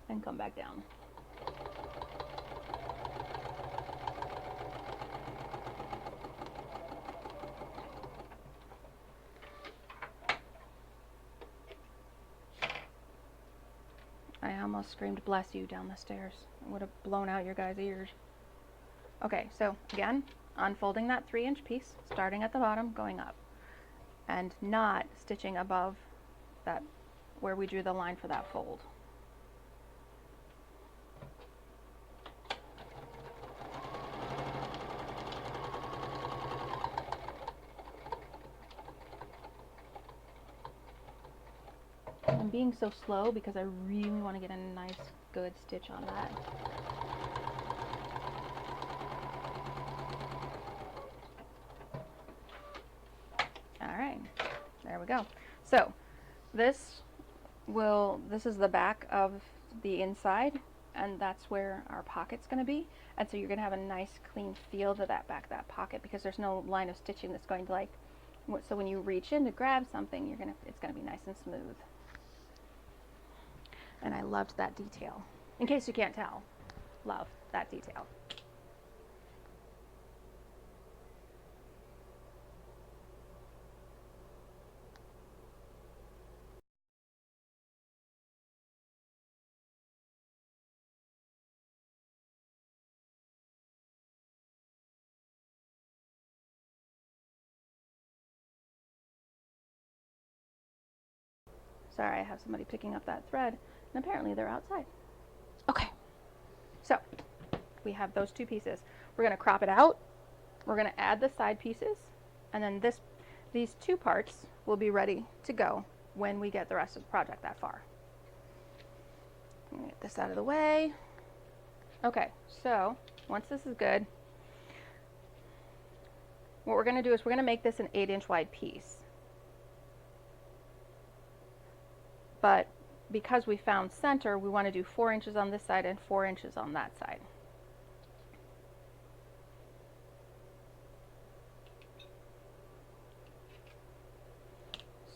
and come back down. I almost screamed bless you down the stairs. It would have blown out your guys' ears. Okay, so again, unfolding that 3-inch piece, starting at the bottom, going up, and not stitching above that where we drew the line for that fold. I'm being so slow because I really want to get a nice, good stitch on that. Alright, there we go. So, this is the back of the inside, and that's where our pocket's going to be. And so you're going to have a nice clean feel to that back of that pocket because there's no line of stitching that's going to like, so when you reach in to grab something, it's going to be nice and smooth. And I loved that detail. In case you can't tell, love that detail. Sorry, I have somebody picking up that thread, and apparently they're outside. Okay, so we have those two pieces. We're going to crop it out. We're going to add the side pieces, and then these two parts will be ready to go when we get the rest of the project that far. I'm going to get this out of the way. Okay, so once this is good, what we're going to do is we're going to make this an 8-inch wide piece. But because we found center, we want to do 4 inches on this side and 4 inches on that side.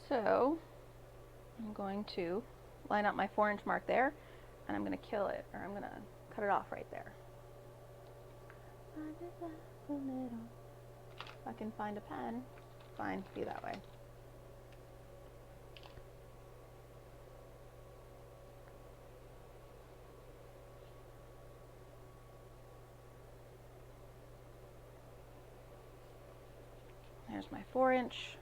So I'm going to line up my 4-inch mark there, and I'm going to kill it, or I'm going to cut it off right there. If I can find a pen, fine, be that way. There's my 4-inch.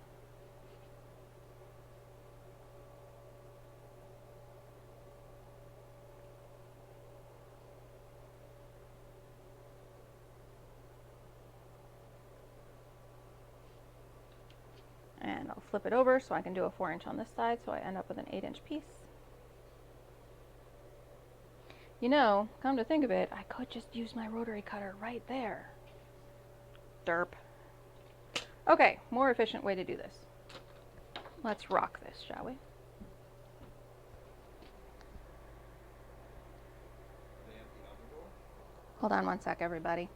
And I'll flip it over so I can do a 4-inch on this side, so I end up with an 8-inch piece. You know, come to think of it, I could just use my rotary cutter right there. Derp. Okay, more efficient way to do this. Let's rock this, shall we? Hold on one sec, everybody.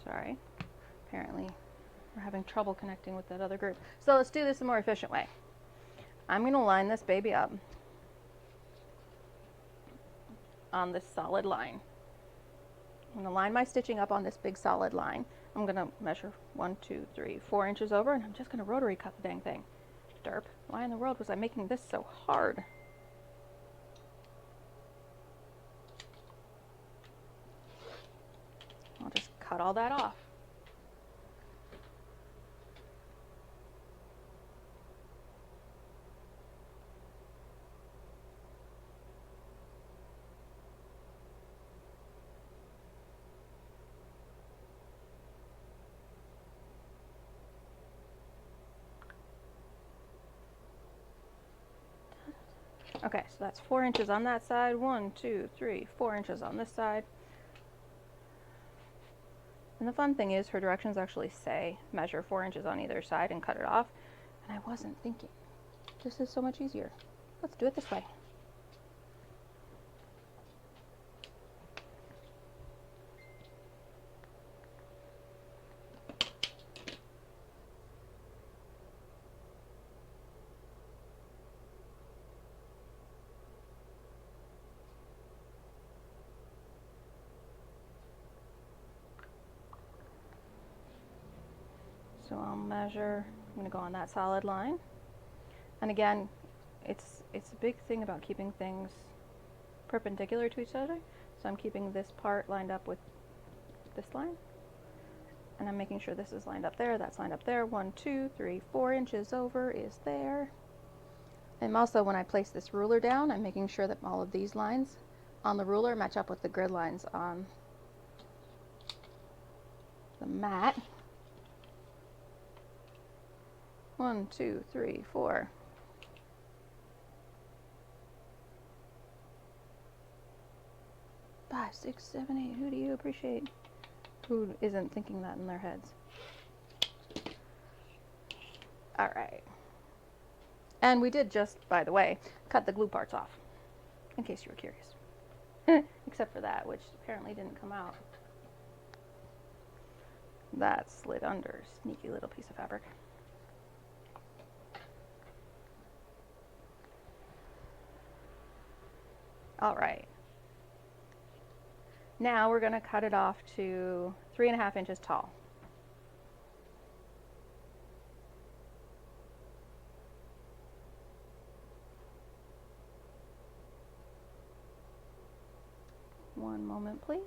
Sorry. Apparently we're having trouble connecting with that other group. So let's do this a more efficient way. I'm going to line this baby up on this solid line. I'm going to line my stitching up on this big solid line. I'm going to measure 1, 2, 3, 4 inches over, and I'm just going to rotary cut the dang thing. Derp. Why in the world was I making this so hard? I'll just cut all that off. Okay, so that's 4 inches on that side. 1, 2, 3, 4 inches on this side. And the fun thing is her directions actually say measure 4 inches on either side and cut it off. And I wasn't thinking. This is so much easier. Let's do it this way. So I'll measure, I'm going to go on that solid line. And again, it's a big thing about keeping things perpendicular to each other. So I'm keeping this part lined up with this line. And I'm making sure this is lined up there, that's lined up there. 1, 2, 3, 4 inches over is there. And also when I place this ruler down, I'm making sure that all of these lines on the ruler match up with the grid lines on the mat. 1, 2, 3, 4. 5, 6, 7, 8. Who do you appreciate? Who isn't thinking that in their heads? All right. And we did just, by the way, cut the glue parts off, in case you were curious. Except for that, which apparently didn't come out. That slid under. Sneaky little piece of fabric. All right. Now we're going to cut it off to 3.5 inches tall. One moment, please.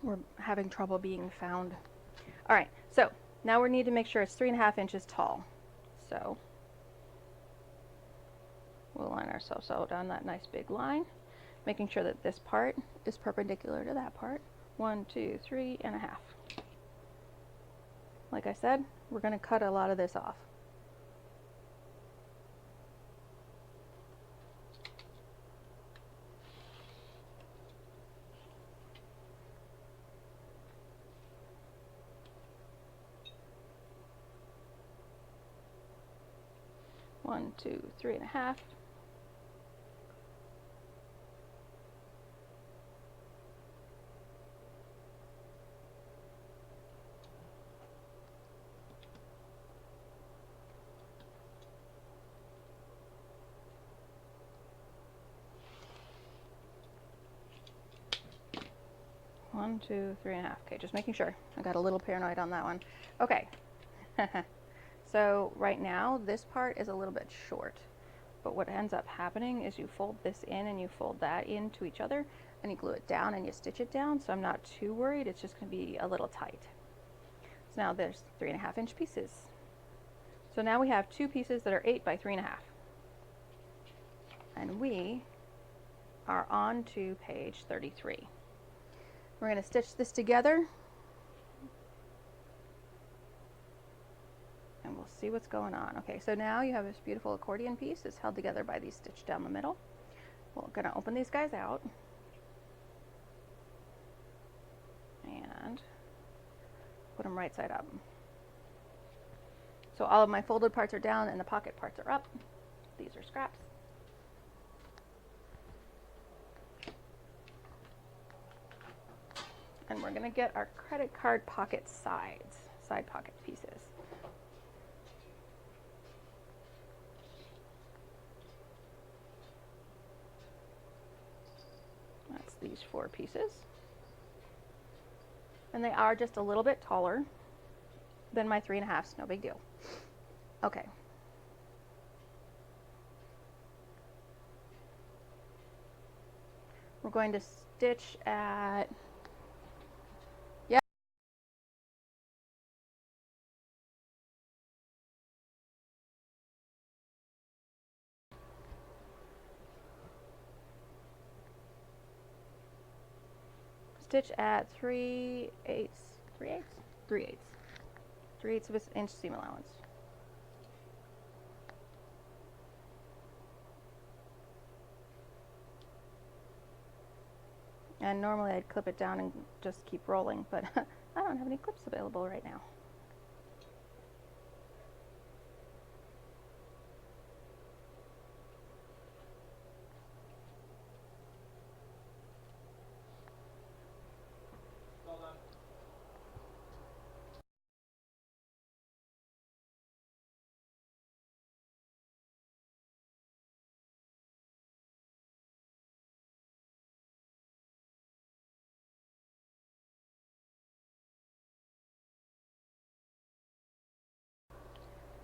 We're having trouble being found. All right, so now we need to make sure it's 3.5 inches tall. So we'll line ourselves out on that nice big line, making sure that this part is perpendicular to that part. 1, 2, 3.5. Like I said, we're going to cut a lot of this off. One, 2, 3.5. One, 2, 3.5. Okay, just making sure. I got a little paranoid on that one. Okay. So right now, this part is a little bit short. But what ends up happening is you fold this in and you fold that into each other and you glue it down and you stitch it down. So I'm not too worried. It's just going to be a little tight. So now there's 3.5 inch pieces. So now we have two pieces that are 8 by 3.5. And we are on to page 33. We're going to stitch this together. and we'll see what's going on. Okay, so now you have this beautiful accordion piece. It's held together by these stitches down the middle. We're gonna open these guys out and put them right side up. So all of my folded parts are down and the pocket parts are up. These are scraps. And we're gonna get our credit card pocket sides, side pocket pieces. That's these 4 pieces. And they are just a little bit taller than my 3.5s, no big deal. Okay. We're going to stitch at, stitch at 3/8 of an inch seam allowance. And normally I'd clip it down and just keep rolling, but I don't have any clips available right now. Well done.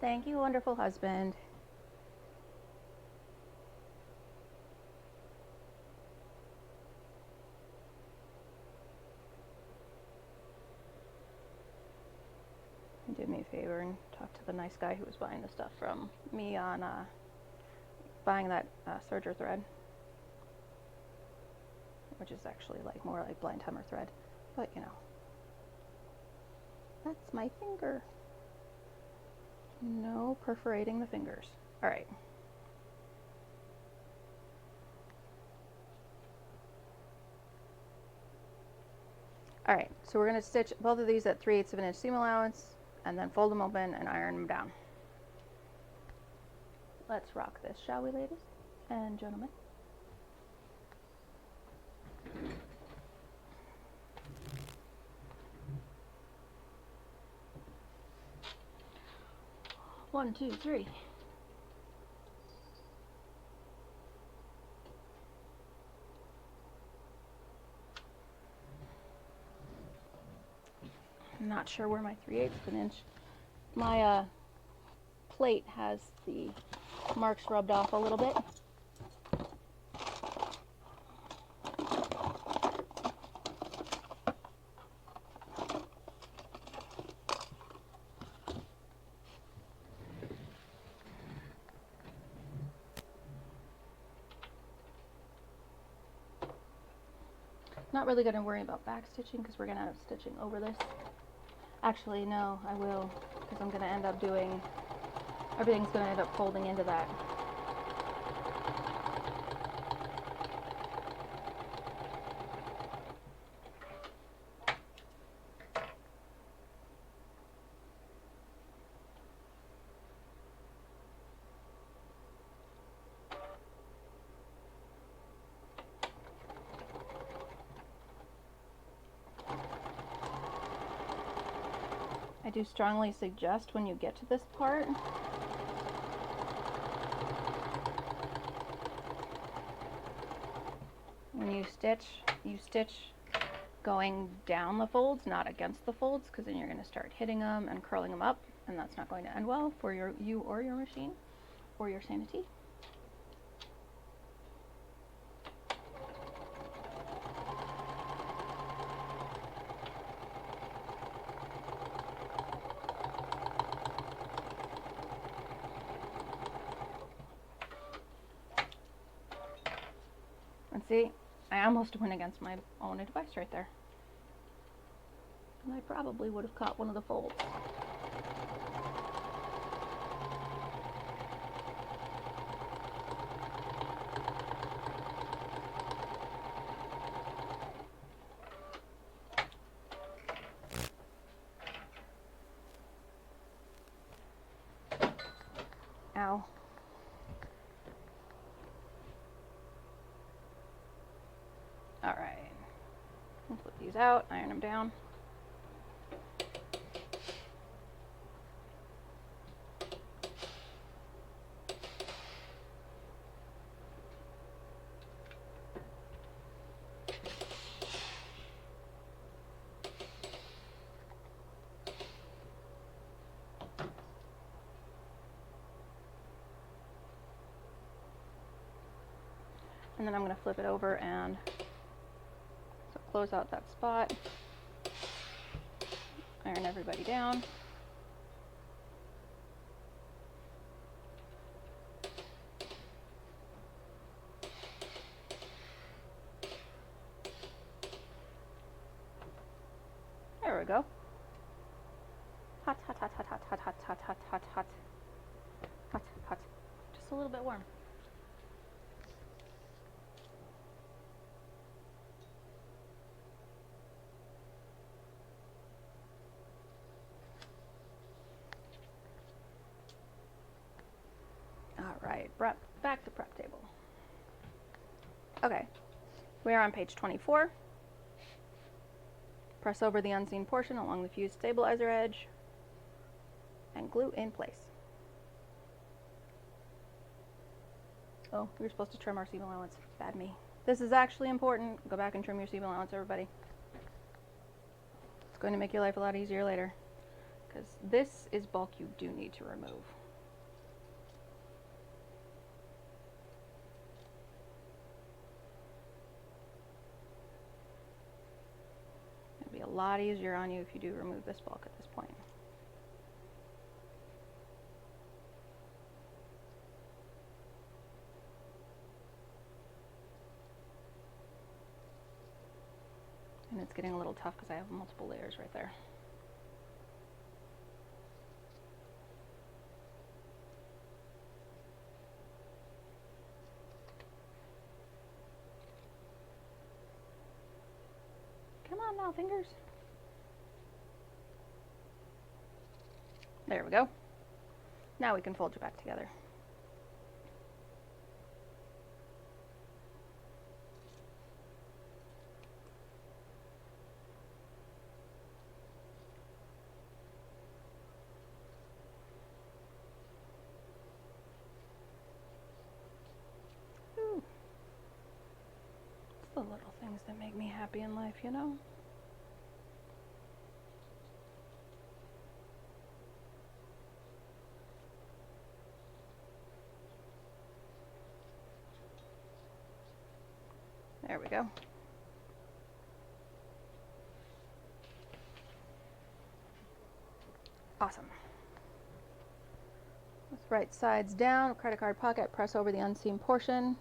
Thank you, wonderful husband. Do me a favor and talk to the nice guy who was buying the stuff from me on buying that serger thread, which is actually like more like blind hammer thread, but you know, that's my finger. No perforating the fingers. All right. All right, so we're going to stitch both of these at 3/8 of an inch seam allowance and then fold them open and iron them down. Let's rock this, shall we, ladies and gentlemen? One, two, three. I'm not sure where my 3/8 of an inch. My plate has the marks rubbed off a little bit. Not really going to worry about back stitching because we're going to end up stitching over this. Actually, no, I will, because I'm going to end up doing, everything's going to end up folding into that. I do strongly suggest when you get to this part, when you stitch going down the folds, not against the folds, because then you're going to start hitting them and curling them up, and that's not going to end well for you or your machine or your sanity. And see, I almost went against my own advice right there. And I probably would have caught one of the folds. All right. We'll flip these out, iron them down. And then I'm going to flip it over and so close out that spot, iron everybody down. There we go. Hot, hot, hot, hot, hot, hot, hot, hot, hot, hot, hot, hot, hot. Just a little bit warm. All right, back to prep table. Okay, we are on page 24. Press over the unseen portion along the fused stabilizer edge and glue in place. Oh, we were supposed to trim our seam allowance. Bad me. This is actually important. Go back and trim your seam allowance, everybody. It's going to make your life a lot easier later, because this is bulk you do need to remove. It'll be a lot easier on you if you do remove this bulk at this point. And it's getting a little tough because I have multiple layers right there. Come on now, fingers. There we go. Now we can fold you back together. Ooh. It's the little things that make me happy in life, you know? There we go. Awesome. With right sides down, credit card pocket, press over the unseen portion.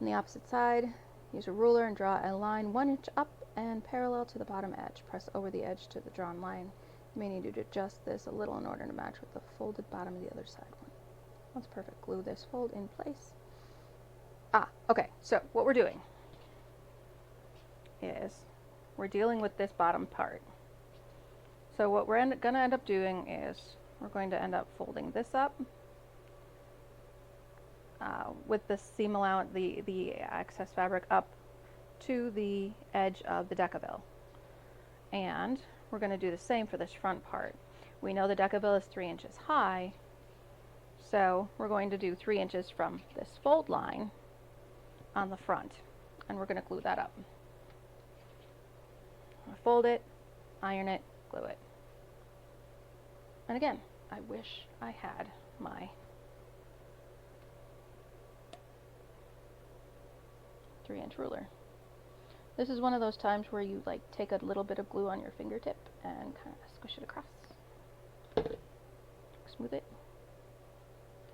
On the opposite side, use a ruler and draw a line 1 inch up and parallel to the bottom edge. Press over the edge to the drawn line. You may need to adjust this a little in order to match with the folded bottom of the other side one. That's perfect. Glue this fold in place. Okay, so what we're doing is we're dealing with this bottom part. So what we're going to end up doing is we're going to end up folding this up with the seam allowance, the excess fabric up to the edge of the decaville. And we're going to do the same for this front part. We know the decaville is 3 inches high, so we're going to do 3 inches from this fold line on the front, and we're going to glue that up. Fold it, iron it, glue it. And again, I wish I had my 3-inch ruler. This is one of those times where you like take a little bit of glue on your fingertip and kind of squish it across. Smooth it.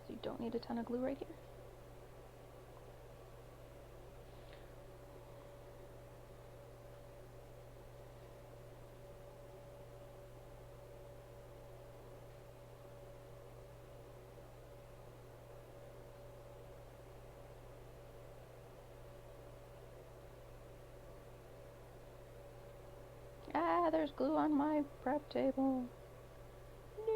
So you don't need a ton of glue right here. There's glue on my prep table. No.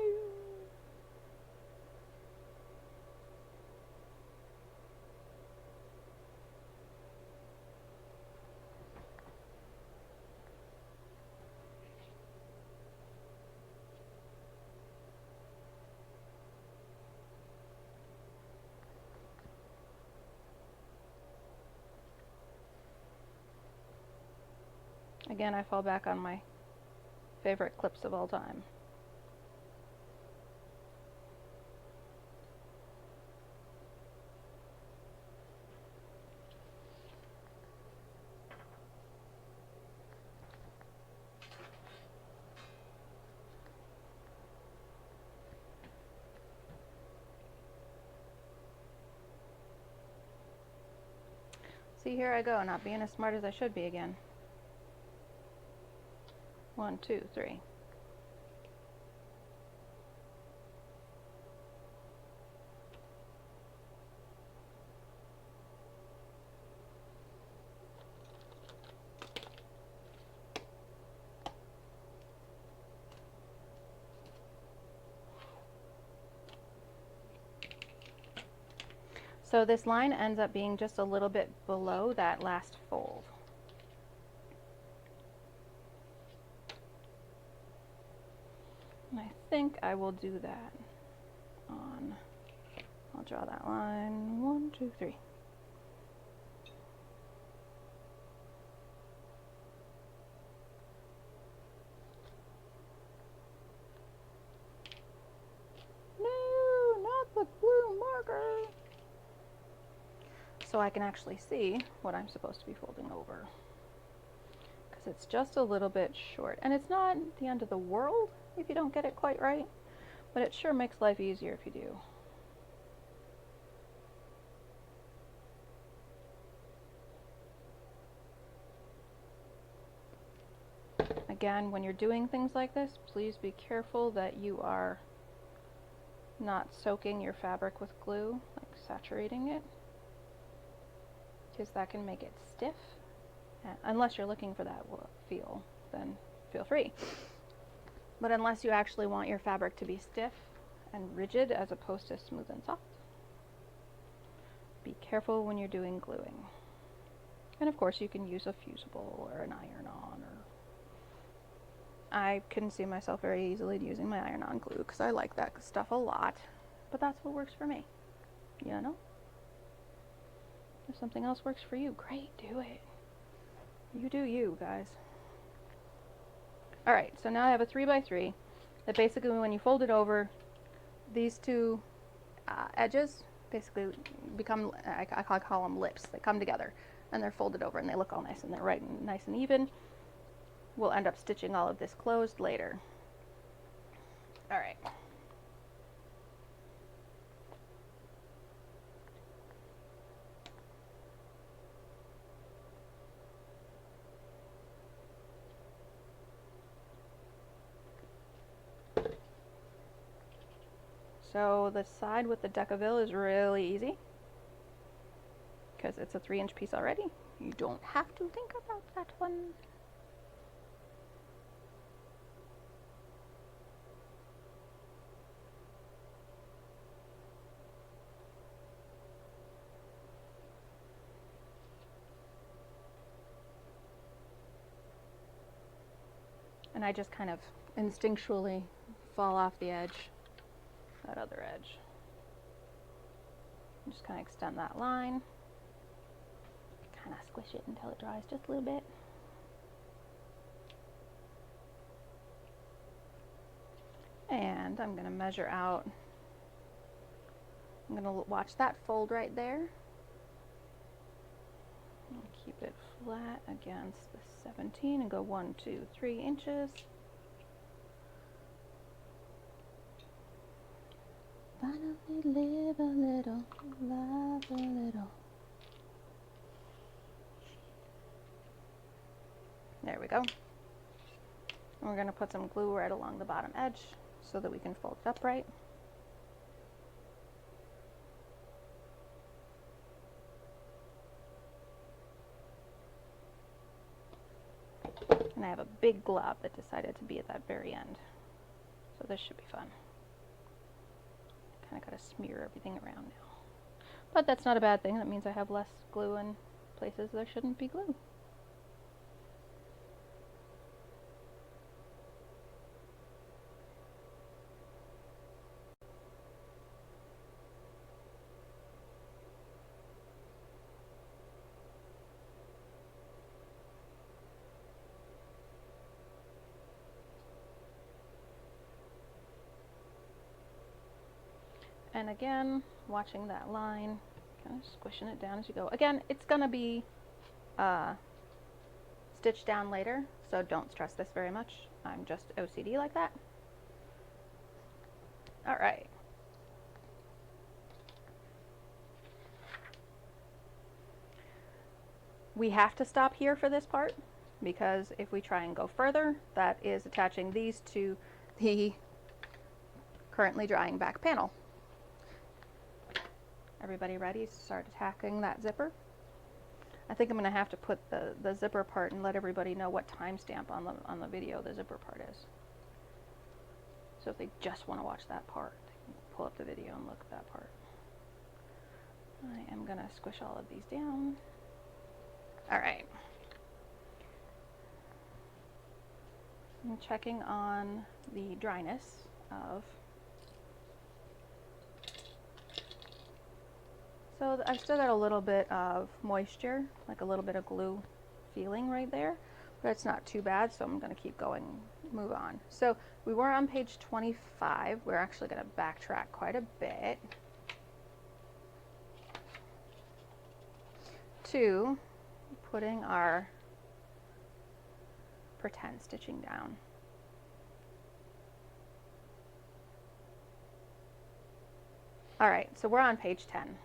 Again, I fall back on my favorite clips of all time. See, here I go, not being as smart as I should be again. 1, 2, 3. So this line ends up being just a little bit below that last fold. And I think I will do that on, I'll draw that line, 1, 2, 3. No, not the blue marker. So I can actually see what I'm supposed to be folding over. Because it's just a little bit short. And it's not the end of the world if you don't get it quite right, but it sure makes life easier if you do. Again, when you're doing things like this, please be careful that you are not soaking your fabric with glue, like saturating it, because that can make it stiff. Unless you're looking for that feel, then feel free. But unless you actually want your fabric to be stiff and rigid as opposed to smooth and soft, be careful when you're doing gluing. And of course you can use a fusible or an iron-on, or I can see myself very easily using my iron-on glue because I like that stuff a lot, but that's what works for me, you know? If something else works for you, great, do it. You do you, guys. Alright, so now I have a 3x3 that basically when you fold it over, these two edges basically become, I call them lips. They come together and they're folded over and they look all nice and they're right and nice and even. We'll end up stitching all of this closed later. Alright. So the side with the Decaville is really easy because it's a 3-inch piece already. You don't have to think about that one. And I just kind of instinctually fall off the edge, that other edge. Just kind of extend that line, kind of squish it until it dries just a little bit. And I'm going to measure out, I'm going to watch that fold right there. I'll keep it flat against the 17 and go 1, 2, 3 inches. Finally live a little, love a little. There we go. And we're going to put some glue right along the bottom edge so that we can fold it upright. And I have a big glob that decided to be at that very end. So this should be fun. Kind of got to smear everything around now. But that's not a bad thing. That means I have less glue in places there shouldn't be glue. And again, watching that line, kind of squishing it down as you go. Again, it's going to be stitched down later, so don't stress this very much. I'm just OCD like that. All right. We have to stop here for this part, because if we try and go further, that is attaching these to the currently drying back panel. Everybody ready to start attacking that zipper? I think I'm going to have to put the zipper part and let everybody know what timestamp on the video the zipper part is. So if they just want to watch that part, they can pull up the video and look at that part. I am going to squish all of these down. All right. I'm checking on the dryness of. So I've still got a little bit of moisture, like a little bit of glue feeling right there, but it's not too bad, so I'm going to keep going, move on. So we were on page 25. We're actually going to backtrack quite a bit to putting our pretend stitching down. All right, so we're on page 10.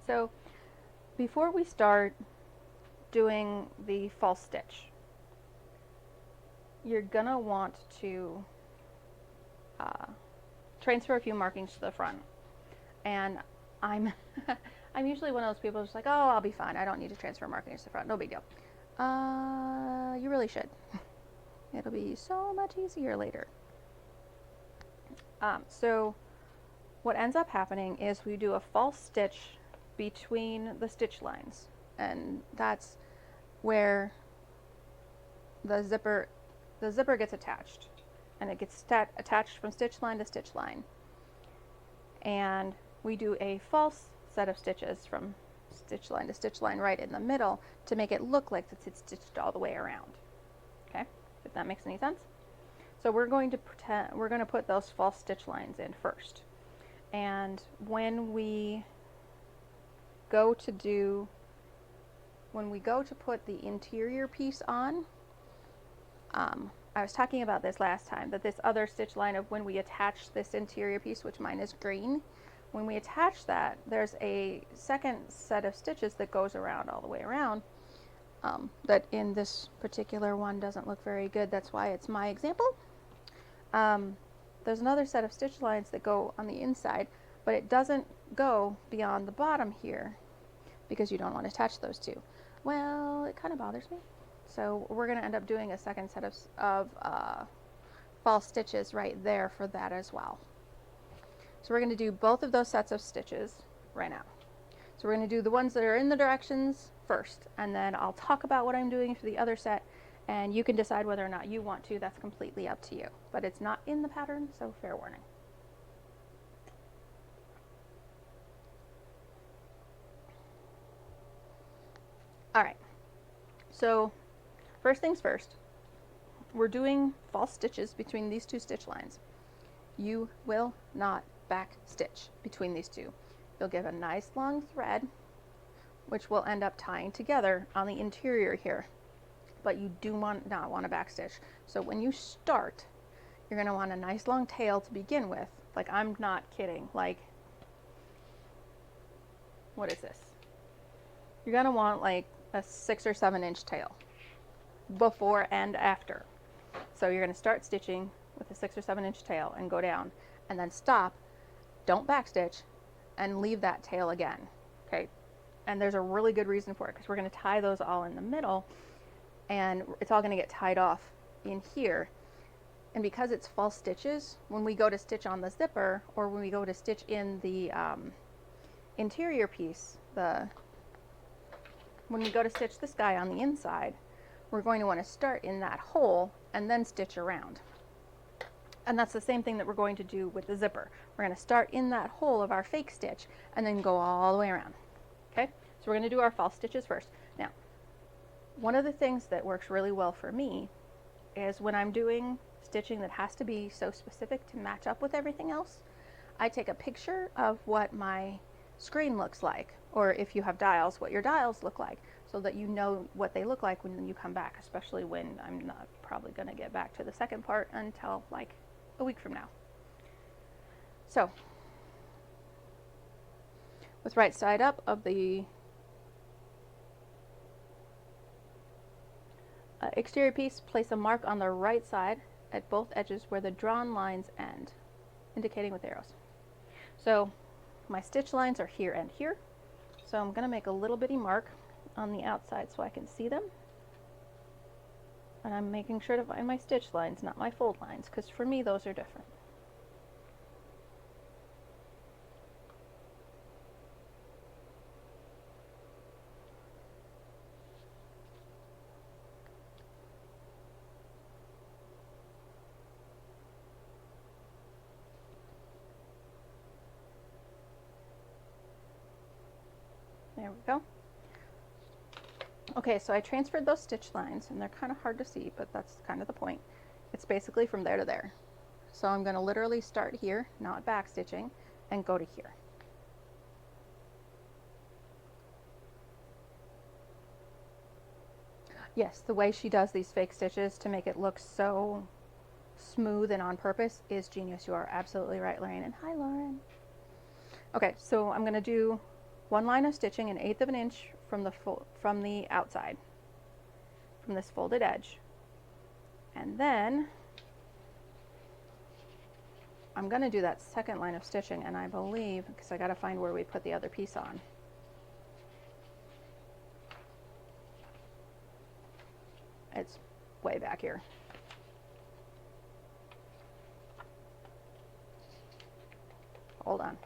So before we start doing the false stitch, you're gonna want to transfer a few markings to the front. And I'm I'm usually one of those people who's like, oh, I'll be fine. I don't need to transfer markings to the front. No big deal. You really should. It'll be so much easier later. So what ends up happening is we do a false stitch between the stitch lines, and that's where the zipper gets attached, and it gets attached from stitch line to stitch line, and we do a false set of stitches from stitch line to stitch line right in the middle to make it look like it's stitched all the way around. Okay, if that makes any sense. So we're going to put those false stitch lines in first, and when we go to put the interior piece on, I was talking about this last time, that this other stitch line of when we attach this interior piece, which mine is green, when we attach that, there's a second set of stitches that goes around all the way around, that in this particular one doesn't look very good. That's why it's my example. There's another set of stitch lines that go on the inside, but it doesn't go beyond the bottom here because you don't want to attach those two. Well, it kind of bothers me. So we're going to end up doing a second set of false stitches right there for that as well. So we're going to do both of those sets of stitches right now. So we're going to do the ones that are in the directions first, and then I'll talk about what I'm doing for the other set, and you can decide whether or not you want to. That's completely up to you. But it's not in the pattern, so fair warning. All right, so first things first, we're doing false stitches between these two stitch lines. You will not back stitch between these two. You'll get a nice long thread, which will end up tying together on the interior here, but you do not want to back stitch. So when you start, you're going to want a nice long tail to begin with. Like, I'm not kidding. Like, what is this? You're going to want like a 6 or 7 inch tail before and after. So you're going to start stitching with a 6 or 7 inch tail and go down, and then stop, don't backstitch, and leave that tail again. Okay, and there's a really good reason for it, because we're going to tie those all in the middle, and it's all going to get tied off in here. And because it's false stitches, when we go to stitch on the zipper, or when we go to stitch in the interior piece, when we go to stitch this guy on the inside, we're going to want to start in that hole and then stitch around. And that's the same thing that we're going to do with the zipper. We're going to start in that hole of our fake stitch and then go all the way around. Okay, so we're going to do our false stitches first. Now, one of the things that works really well for me is when I'm doing stitching that has to be so specific to match up with everything else, I take a picture of what my screen looks like, or if you have dials, what your dials look like, so that you know what they look like when you come back, especially when I'm not probably going to get back to the second part until like a week from now. So, with right side up of the exterior piece, place a mark on the right side at both edges where the drawn lines end, indicating with arrows. So my stitch lines are here and here, so I'm going to make a little bitty mark on the outside so I can see them. And I'm making sure to find my stitch lines, not my fold lines, because for me those are different. There we go. Okay, so I transferred those stitch lines, and they're kind of hard to see, but that's kind of the point. It's basically from there to there. So I'm going to literally start here, not back stitching, and go to here. Yes, the way she does these fake stitches to make it look so smooth and on purpose is genius. You are absolutely right, Lauren. And hi, Lauren. Okay, so I'm going to do one line of stitching 1/8 of an inch from the outside, from this folded edge, and then I'm going to do that second line of stitching, and I believe, because I got to find where we put the other piece on. It's way back here. Hold on.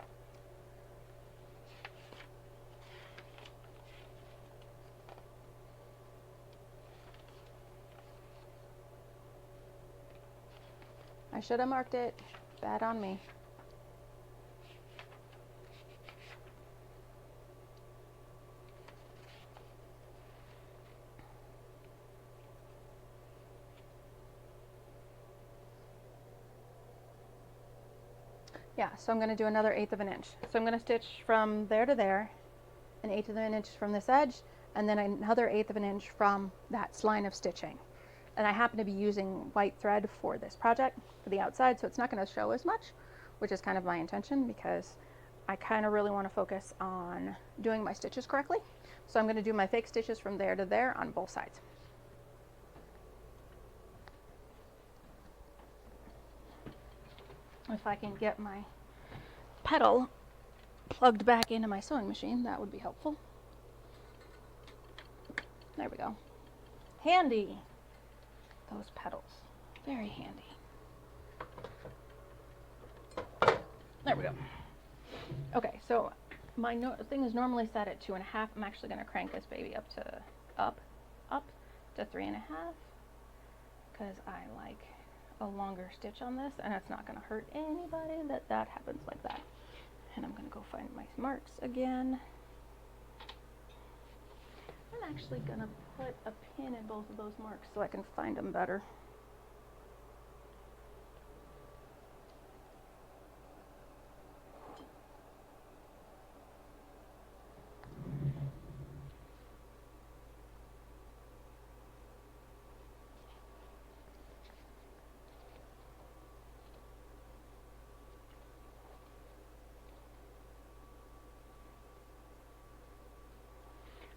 I should have marked it. Bad on me. Yeah, so I'm going to do another 1/8 of an inch. So I'm going to stitch from there to there, 1/8 of an inch from this edge, and then another 1/8 of an inch from that line of stitching. And I happen to be using white thread for this project for the outside, so it's not going to show as much, which is kind of my intention because I kind of really want to focus on doing my stitches correctly. So I'm going to do my fake stitches from there to there on both sides. If I can get my pedal plugged back into my sewing machine, that would be helpful. There we go. Handy. Those pedals. Very handy. There we go. Okay, so my thing is normally set at 2.5. I'm actually going to crank this baby up to 3.5 because I like a longer stitch on this, and it's not going to hurt anybody that happens like that. And I'm going to go find my marks again. I'm actually going to put a pin in both of those marks so I can find them better.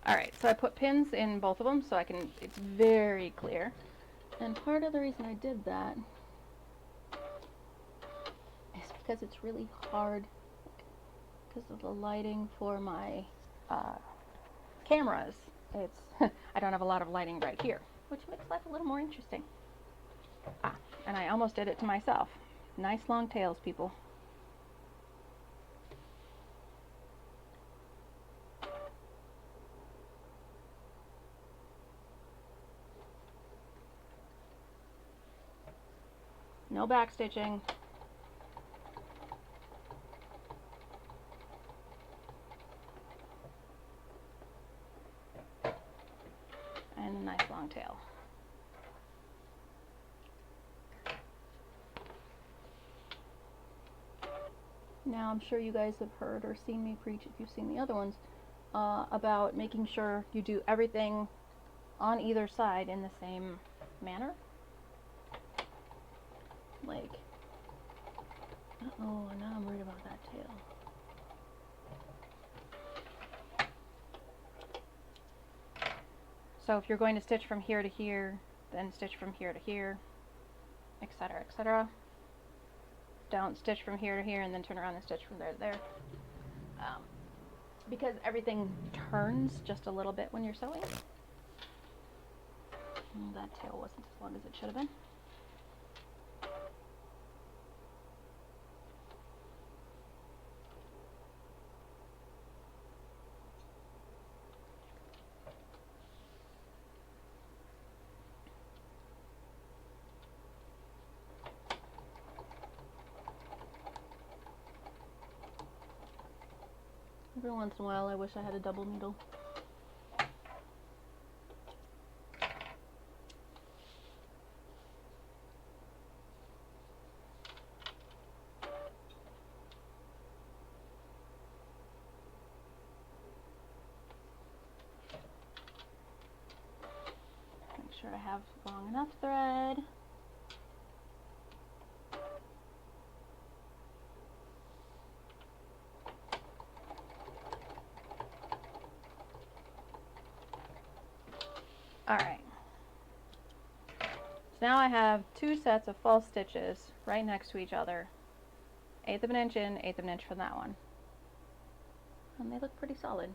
Alright, so I put pins in both of them so it's very clear. And part of the reason I did that is because it's really hard because of the lighting for my cameras. I don't have a lot of lighting right here, which makes life a little more interesting. And I almost did it to myself. Nice long tails, people. No back stitching. And a nice long tail. Now, I'm sure you guys have heard or seen me preach, if you've seen the other ones, about making sure you do everything on either side in the same manner. Like, oh, now I'm worried about that tail. So if you're going to stitch from here to here, then stitch from here to here, etc., etc. Don't stitch from here to here and then turn around and stitch from there to there. Because everything turns just a little bit when you're sewing. That tail wasn't as long as it should have been. Every once in a while I wish I had a double needle. Make sure I have long enough thread. Alright. So now I have two sets of false stitches right next to each other. 1/8 of an inch in, 1/8 of an inch from that one. And they look pretty solid.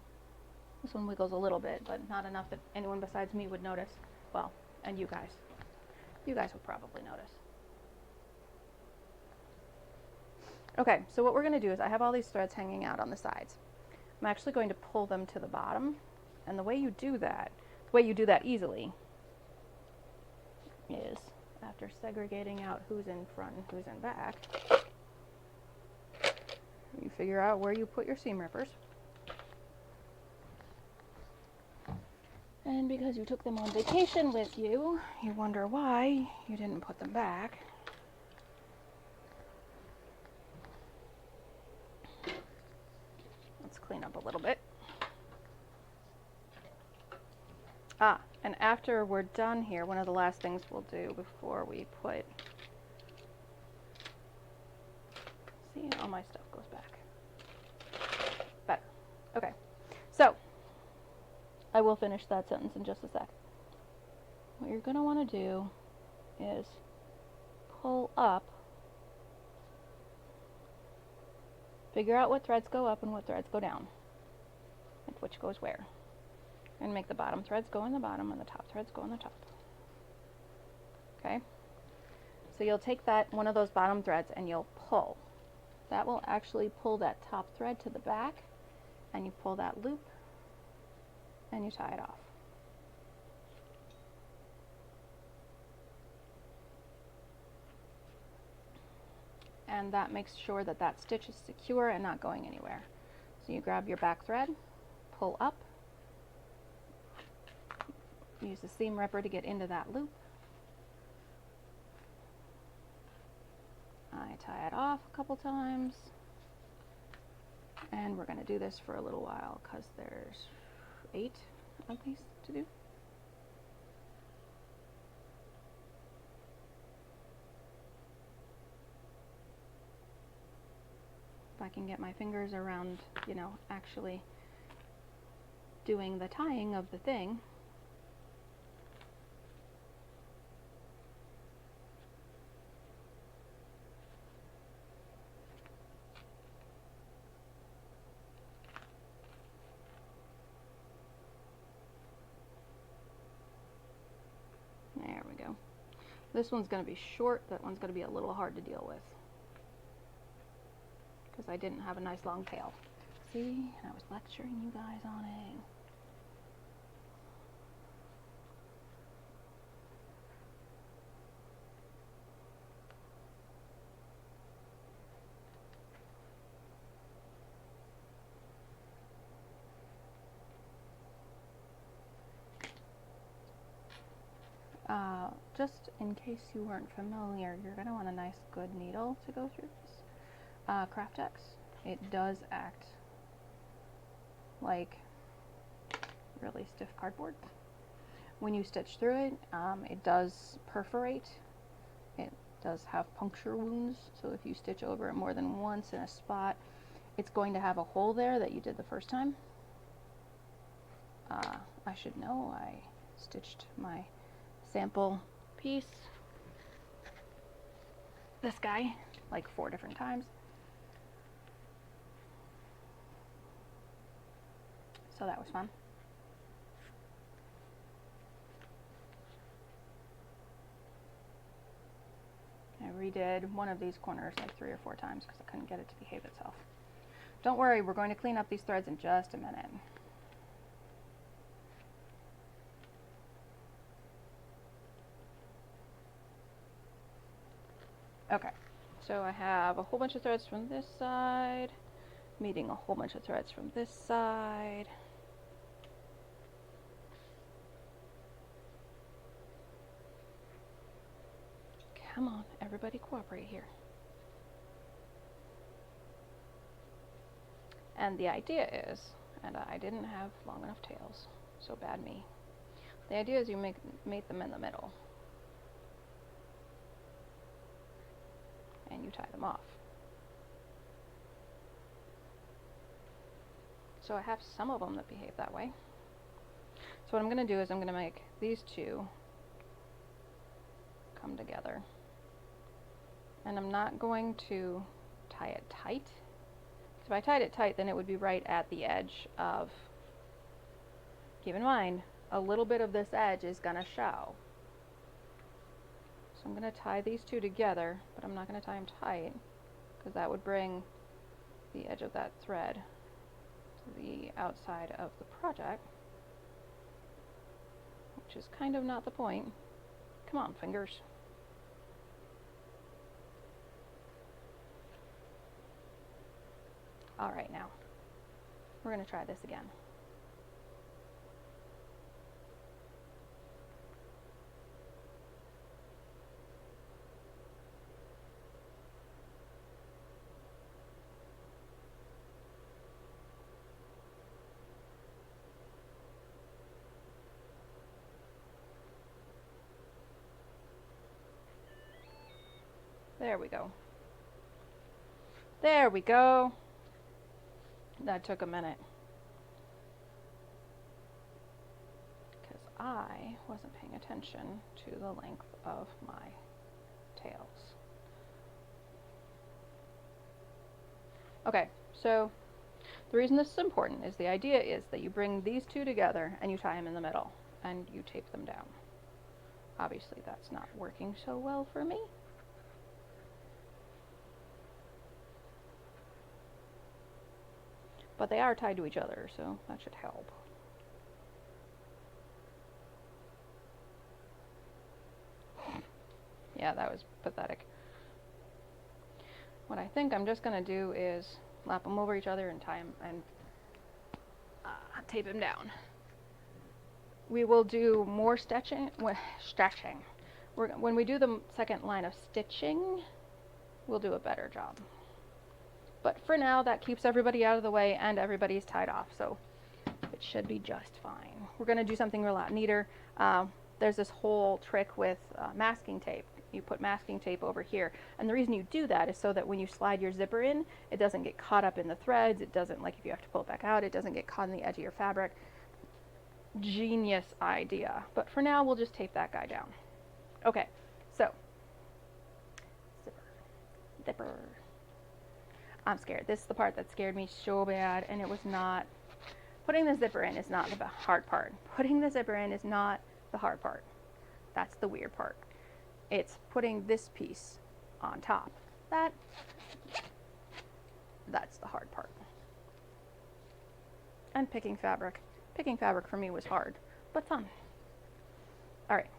This one wiggles a little bit, but not enough that anyone besides me would notice. Well, and you guys. You guys will probably notice. Okay, so what we're going to do is I have all these threads hanging out on the sides. I'm actually going to pull them to the bottom. And the way you do that easily, is after segregating out who's in front and who's in back, you figure out where you put your seam rippers. And because you took them on vacation with you, you wonder why you didn't put them back. Let's clean up a little bit. And after we're done here, one of the last things we'll do before we put, see, all my stuff goes back. Better. Okay. So, I will finish that sentence in just a sec. What you're going to want to do is pull up, figure out what threads go up and what threads go down, and which goes where. And make the bottom threads go in the bottom and the top threads go in the top. Okay? So you'll take that one of those bottom threads and you'll pull. That will actually pull that top thread to the back, and you pull that loop and you tie it off. And that makes sure that that stitch is secure and not going anywhere. So you grab your back thread, pull up, use the seam ripper to get into that loop. I tie it off a couple times, and we're going to do this for a little while because there's 8 of these to do. If I can get my fingers around, you know, actually doing the tying of the thing. There we go. This one's going to be short, that one's going to be a little hard to deal with, because I didn't have a nice long tail. See, I was lecturing you guys on it. Just in case you weren't familiar, you're going to want a nice good needle to go through this. Craftex it does act like really stiff cardboard. When you stitch through it, it does perforate. It does have puncture wounds, so if you stitch over it more than once in a spot, it's going to have a hole there that you did the first time. I should know, I stitched my sample piece, this guy, like 4 different times. So that was fun. I redid one of these corners like 3 or 4 times because I couldn't get it to behave itself. Don't worry, we're going to clean up these threads in just a minute. Okay, so I have a whole bunch of threads from this side, meeting a whole bunch of threads from this side. Come on, everybody cooperate here. And the idea is, and I didn't have long enough tails, so bad me. The idea is you make them in the middle. And you tie them off. So I have some of them that behave that way. So what I'm going to do is I'm going to make these two come together. And I'm not going to tie it tight. If I tied it tight, then it would be right at the edge of, keep in mind, a little bit of this edge is going to show. So I'm going to tie these two together, but I'm not going to tie them tight, because that would bring the edge of that thread to the outside of the project, which is kind of not the point. Come on, fingers. All right, now we're going to try this again. There we go. There we go. That took a minute, because I wasn't paying attention to the length of my tails. Okay, so the reason this is important is the idea is that you bring these two together and you tie them in the middle and you tape them down. Obviously that's not working so well for me. But they are tied to each other, so that should help. Yeah, that was pathetic. What I think I'm just going to do is lap them over each other and tie them and tape them down. We will do more stretching. When we do the second line of stitching, we'll do a better job. But for now, that keeps everybody out of the way and everybody's tied off, so it should be just fine. We're going to do something a lot neater. There's this whole trick with masking tape. You put masking tape over here, and the reason you do that is so that when you slide your zipper in, it doesn't get caught up in the threads. It doesn't, like if you have to pull it back out, it doesn't get caught in the edge of your fabric. Genius idea. But for now, we'll just tape that guy down. Okay, so zipper. I'm scared. This is the part that scared me so bad, and it was not, putting the zipper in is not the hard part. Putting the zipper in is not the hard part. That's the weird part. It's putting this piece on top. That's the hard part. And picking fabric. Picking fabric for me was hard, but fun. All right,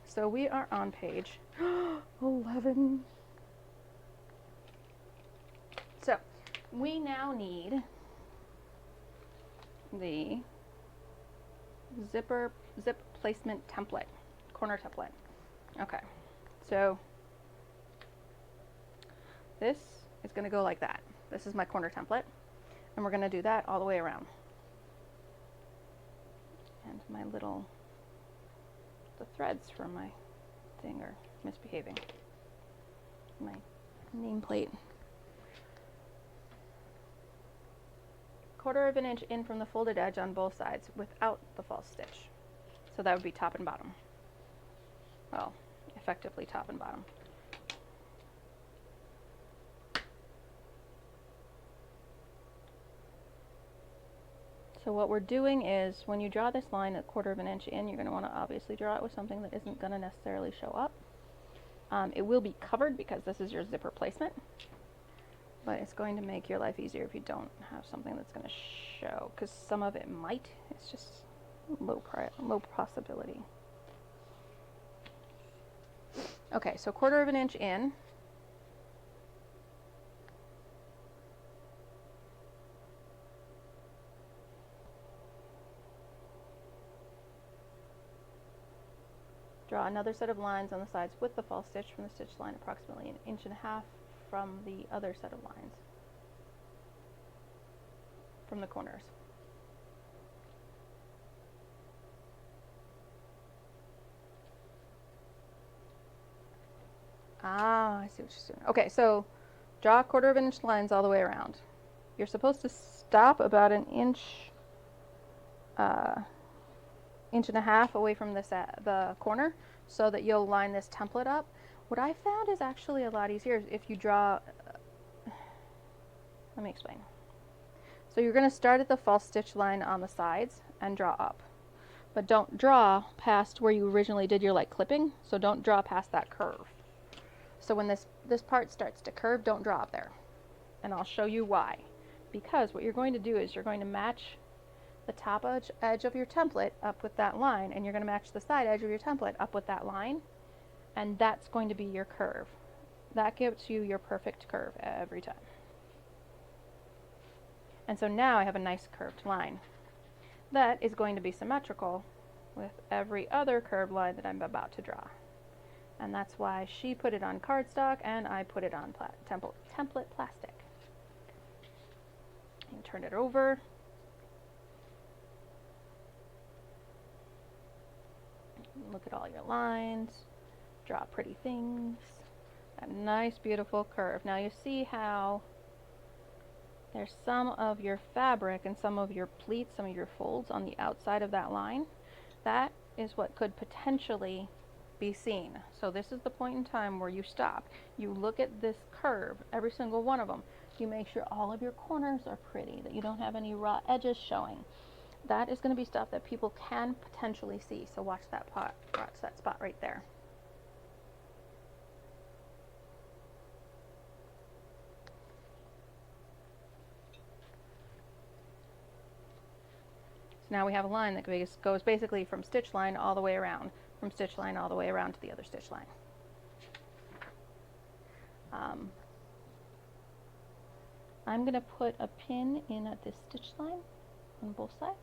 so we are on page 11. So we now need the zip placement template, corner template. Okay, so this is going to go like that. This is my corner template, and we're going to do that all the way around. And the threads from my thing are misbehaving. My nameplate. 1/4 of an inch in from the folded edge on both sides without the false stitch. So that would be top and bottom. Well, effectively top and bottom. So what we're doing is, when you draw this line 1/4 of an inch in, you're going to want to obviously draw it with something that isn't going to necessarily show up. It will be covered because this is your zipper placement, but it's going to make your life easier if you don't have something that's going to show, because some of it might. It's just low possibility. Okay, so 1/4 of an inch in. Draw another set of lines on the sides with the false stitch from the stitch line approximately 1.5 inches from the other set of lines from the corners. Ah, I see what you're doing. Okay, so draw 1/4 of an inch lines all the way around. You're supposed to stop about 1.5 inches away from the corner, so that you'll line this template up. What I found is actually a lot easier if you draw, let me explain. So you're going to start at the false stitch line on the sides and draw up. But don't draw past where you originally did your like clipping, so don't draw past that curve. So when this part starts to curve, don't draw up there. And I'll show you why. Because what you're going to do is you're going to match the top edge of your template up with that line, and you're going to match the side edge of your template up with that line, and that's going to be your curve. That gives you your perfect curve every time. And so now I have a nice curved line that is going to be symmetrical with every other curved line that I'm about to draw. And that's why she put it on cardstock and I put it on template plastic. You turn it over. Look at all your lines, draw pretty things, a nice beautiful curve. Now you see how there's some of your fabric and some of your pleats, some of your folds on the outside of that line. That is what could potentially be seen. So this is the point in time where you stop. You look at this curve, every single one of them. You make sure all of your corners are pretty, that you don't have any raw edges showing. That is going to be stuff that people can potentially see. So watch that spot right there. So now we have a line that goes basically from stitch line all the way around, from stitch line all the way around to the other stitch line. I'm going to put a pin in at this stitch line on both sides,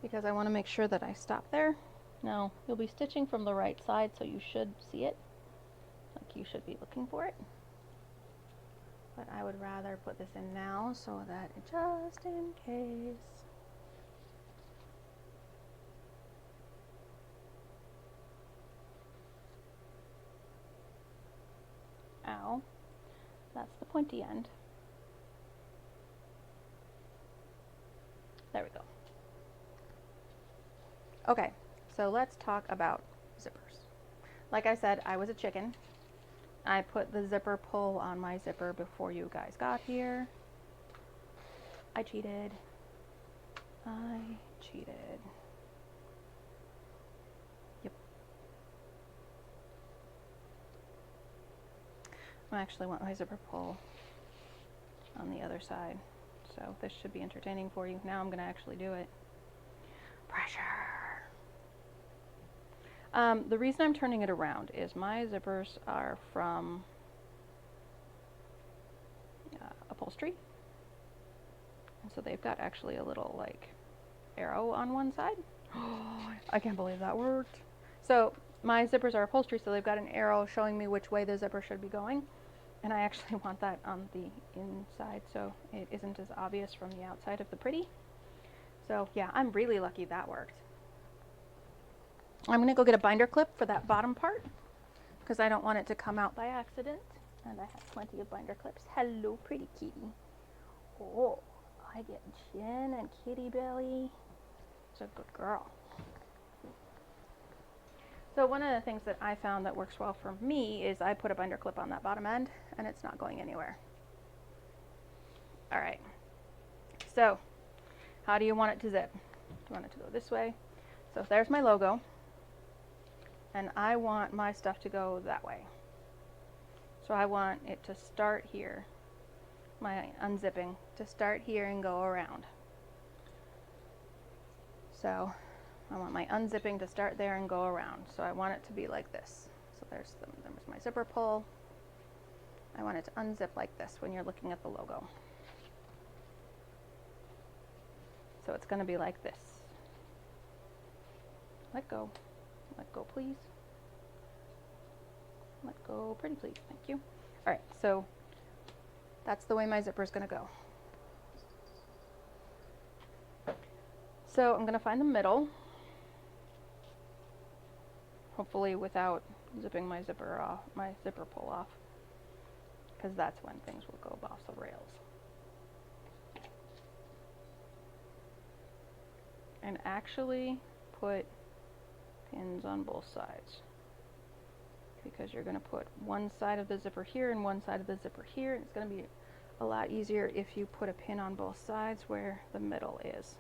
because I want to make sure that I stop there. Now, you'll be stitching from the right side, so you should see it, like you should be looking for it. But I would rather put this in now so that just in case. Ow. That's the pointy end. There we go. Okay, so let's talk about zippers. Like I said, I was a chicken. I put the zipper pull on my zipper before you guys got here. I cheated. Yep. I actually want my zipper pull on the other side. So this should be entertaining for you. Now I'm going to actually do it. Pressure. The reason I'm turning it around is my zippers are from upholstery. And so they've got actually a little like arrow on one side. Oh, I can't believe that worked. So my zippers are upholstery, so they've got an arrow showing me which way the zipper should be going. And I actually want that on the inside so it isn't as obvious from the outside of the pretty. So yeah, I'm really lucky that worked. I'm going to go get a binder clip for that bottom part because I don't want it to come out by accident. And I have plenty of binder clips. Hello, pretty kitty. Oh, I get chin and kitty belly. It's a good girl. So one of the things that I found that works well for me is I put a binder clip on that bottom end and it's not going anywhere. All right. So how do you want it to zip? Do you want it to go this way? So there's my logo. And I want my stuff to go that way. So I want it to start here, my unzipping, to start here and go around. So I want my unzipping to start there and go around. So I want it to be like this. So there's my zipper pull. I want it to unzip like this when you're looking at the logo. So it's going to be like this. Let go. Let go, please. Let go, pretty please. Thank you. All right, so that's the way my zipper is going to go. So I'm going to find the middle, hopefully without zipping my zipper off, my zipper pull off, because that's when things will go off the rails. And actually put pins on both sides, because you're going to put one side of the zipper here and one side of the zipper here. It's going to be a lot easier if you put a pin on both sides where the middle is.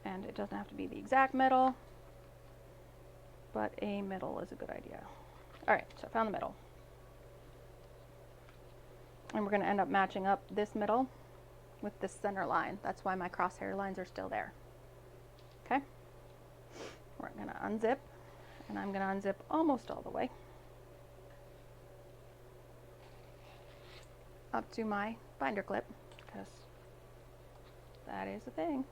And it doesn't have to be the exact middle, but a middle is a good idea. All right, so I found the middle. And we're going to end up matching up this middle with this center line. That's why my crosshair lines are still there. Okay? We're going to unzip, and I'm going to unzip almost all the way up to my binder clip, because that is a thing.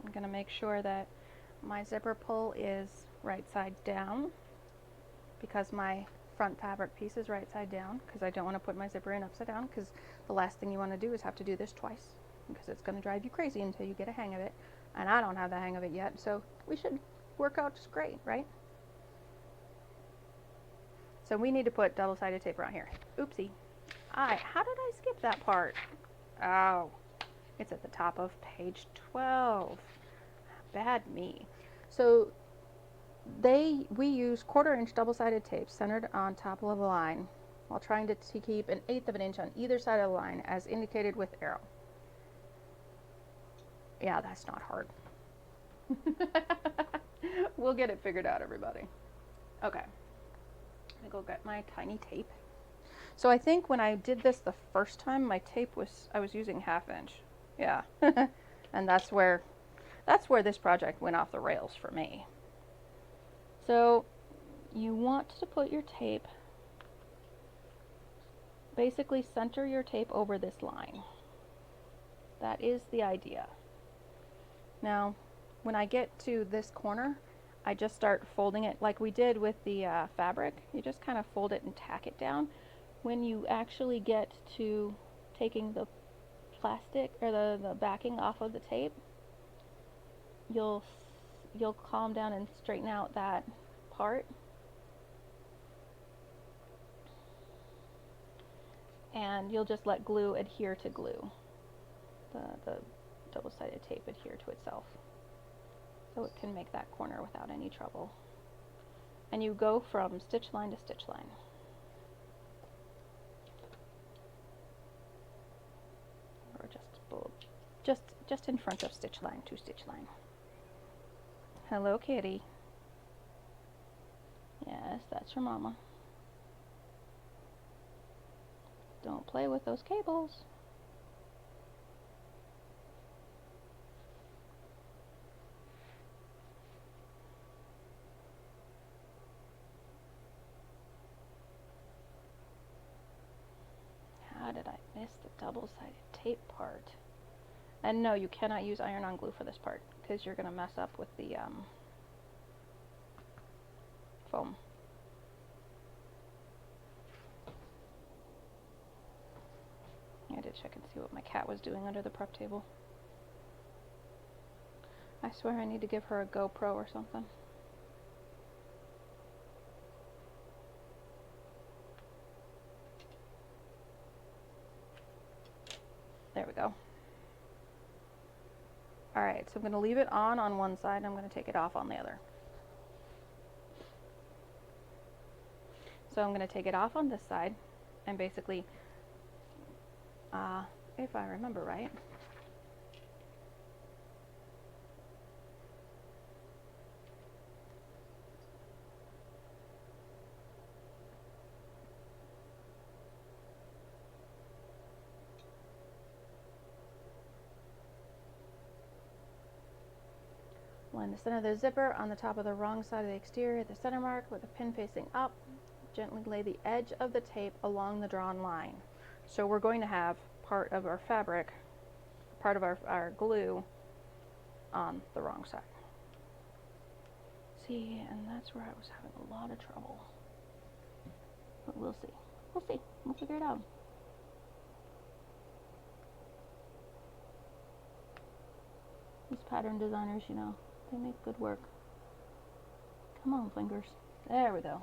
I'm going to make sure that my zipper pull is right side down, because my front fabric piece is right side down, because I don't want to put my zipper in upside down, because the last thing you want to do is have to do this twice, because it's going to drive you crazy until you get a hang of it, and I don't have the hang of it yet, so we should work out just great, right? So we need to put double-sided tape around here. Oopsie. How did I skip that part? Oh, it's at the top of page 12. Bad me. So we use 1/4 inch double-sided tape centered on top of the line while trying to keep 1/8 of an inch on either side of the line as indicated with arrow. Yeah, that's not hard. We'll get it figured out, everybody. Okay. Let me go get my tiny tape. So I think when I did this the first time, my tape I was using 1/2 inch. Yeah. And that's where this project went off the rails for me. So you want to put your tape, basically center your tape over this line. That is the idea. Now, when I get to this corner, I just start folding it like we did with the fabric. You just kind of fold it and tack it down. When you actually get to taking the plastic or the backing off of the tape, you'll calm down and straighten out that part. And you'll just let glue adhere to glue. The double-sided tape adhere to itself, so it can make that corner without any trouble. And you go from stitch line to stitch line. Or just in front of stitch line to stitch line. Hello, kitty. Yes, that's your mama. Don't play with those cables. How did I miss the double-sided tape part? And no, you cannot use iron-on glue for this part. because you're going to mess up with the foam. I had to check and see what my cat was doing under the prep table. I swear I need to give her a GoPro or something. There we go. Alright, so I'm going to leave it on one side, and I'm going to take it off on the other. So I'm going to take it off on this side, and basically, if I remember right, line the center of the zipper on the top of the wrong side of the exterior at the center mark with the pin facing up. Gently lay the edge of the tape along the drawn line. So we're going to have part of our fabric, part of our glue on the wrong side. See, and that's where I was having a lot of trouble. But we'll see. We'll see. We'll figure it out. These pattern designers, you know, they make good work. Come on, fingers. There we go.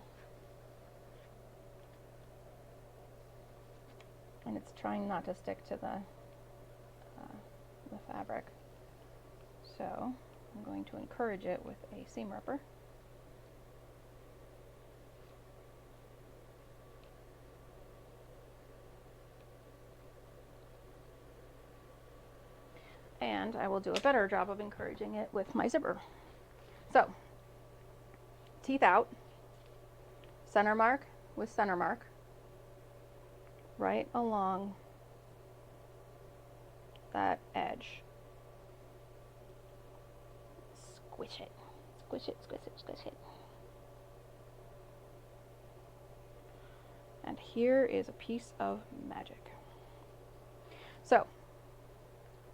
And it's trying not to stick to the fabric. So I'm going to encourage it with a seam ripper. And I will do a better job of encouraging it with my zipper. So, teeth out, center mark with center mark, right along that edge. Squish it, squish it, squish it, squish it. And here is a piece of magic. So,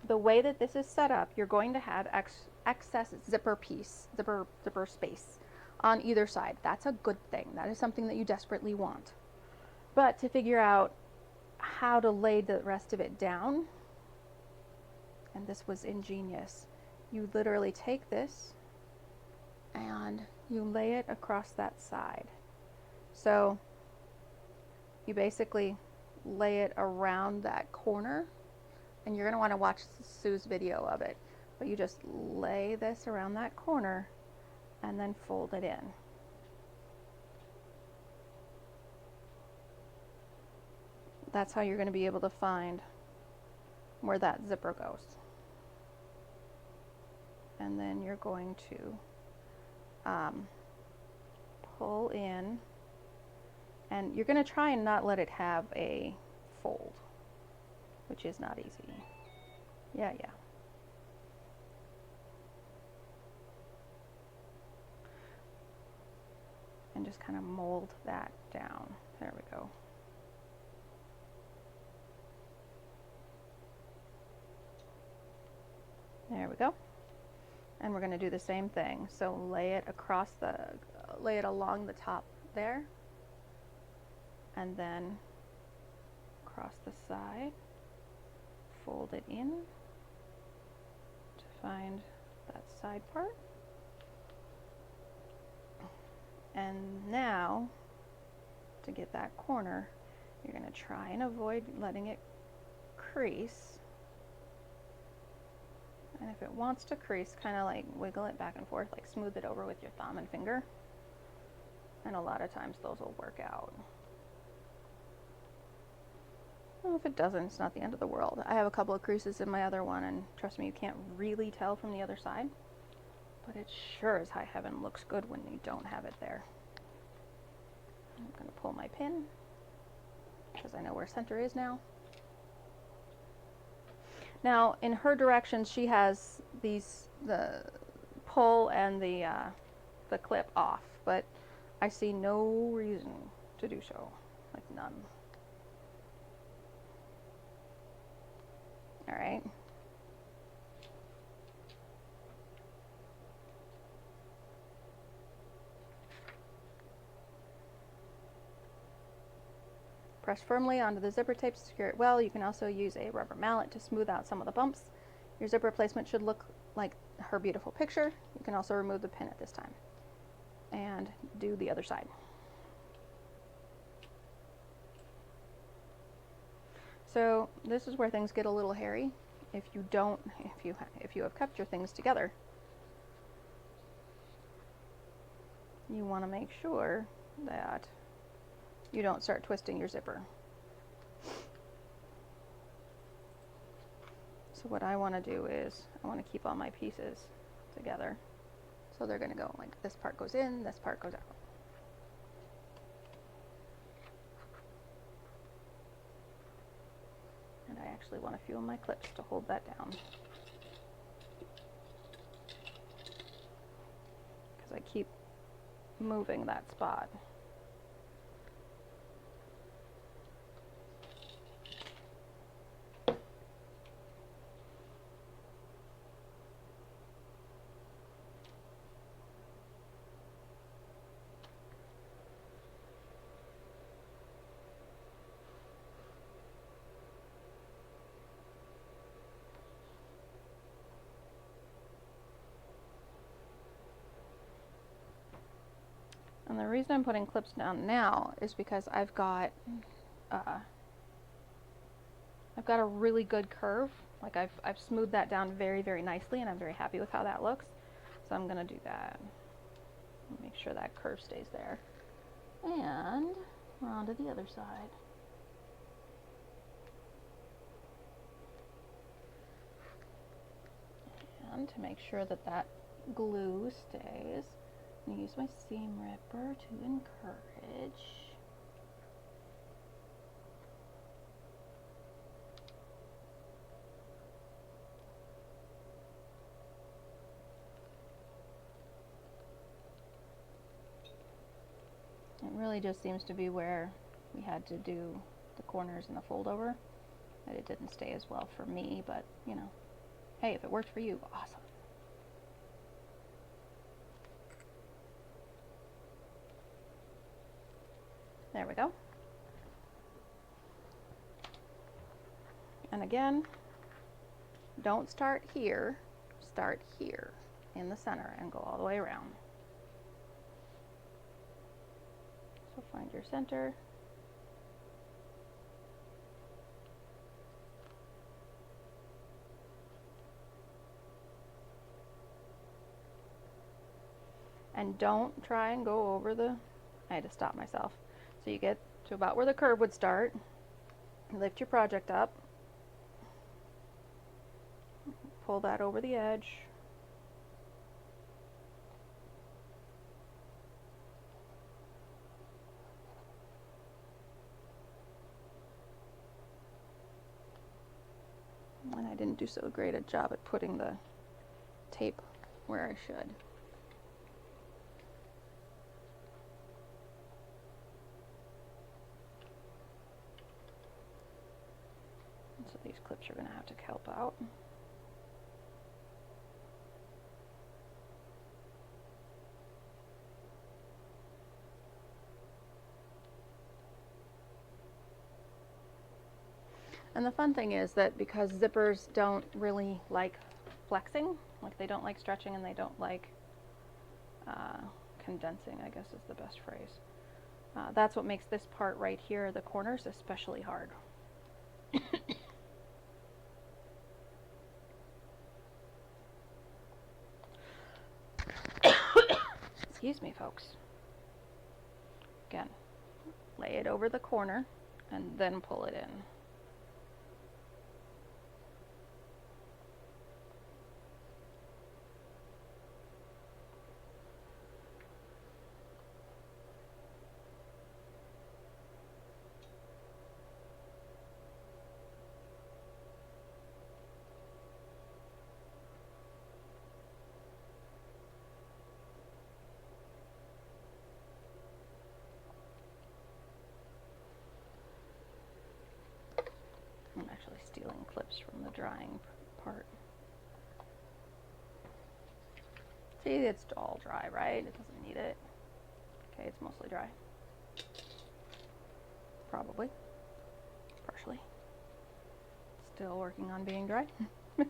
the way that this is set up, you're going to have excess zipper space on either side. That's a good thing. That is something that you desperately want. But to figure out how to lay the rest of it down, and this was ingenious, you literally take this and you lay it across that side. So you basically lay it around that corner, and you're going to want to watch Sue's video of it. But you just lay this around that corner and then fold it in. That's how you're going to be able to find where that zipper goes. And then you're going to pull in, and you're going to try and not let it have a fold, which is not easy. Yeah. And just kind of mold that down. There we go. There we go. And we're going to do the same thing. So lay it across lay it along the top there, and then across the side, fold it in to find that side part. And now, to get that corner, you're going to try and avoid letting it crease. And if it wants to crease, kind of like wiggle it back and forth, like smooth it over with your thumb and finger. And a lot of times those will work out. Well, if it doesn't, it's not the end of the world. I have a couple of creases in my other one, and trust me, you can't really tell from the other side. But it sure as high heaven looks good when you don't have it there. I'm going to pull my pin, because I know where center is now. Now, in her directions, she has the pull and the clip off, but I see no reason to do so, like none. All right. Press firmly onto the zipper tape to secure it well. You can also use a rubber mallet to smooth out some of the bumps. Your zipper placement should look like her beautiful picture. You can also remove the pin at this time. And do the other side. So this is where things get a little hairy. If you have kept your things together, you want to make sure that you don't start twisting your zipper. So what I want to do is I want to keep all my pieces together. So they're going to go like this part goes in, this part goes out. And I actually want a few of my clips to hold that down, because I keep moving that spot. And the reason I'm putting clips down now is because I've got a really good curve. Like I've smoothed that down very, very nicely, and I'm very happy with how that looks. So I'm gonna do that. Make sure that curve stays there. And we're on to the other side. And to make sure that that glue stays, I'm going to use my seam ripper to encourage. It really just seems to be where we had to do the corners and the fold over, that it didn't stay as well for me, but you know, hey, if it worked for you, awesome. There we go. And again, don't start here, start here in the center and go all the way around. So find your center. And don't try and go over the, I had to stop myself. So you get to about where the curve would start, lift your project up, pull that over the edge, and I didn't do so great a job at putting the tape where I should. So these clips are going to have to help out. And the fun thing is that because zippers don't really like flexing, like they don't like stretching and they don't like condensing, I guess is the best phrase. That's what makes this part right here, the corners, especially hard. Excuse me, folks. Again, lay it over the corner and then pull it in. I'm actually stealing clips from the drying part. See, it's all dry, right? It doesn't need it. Okay, it's mostly dry. Probably. actually. Still working on being dry. There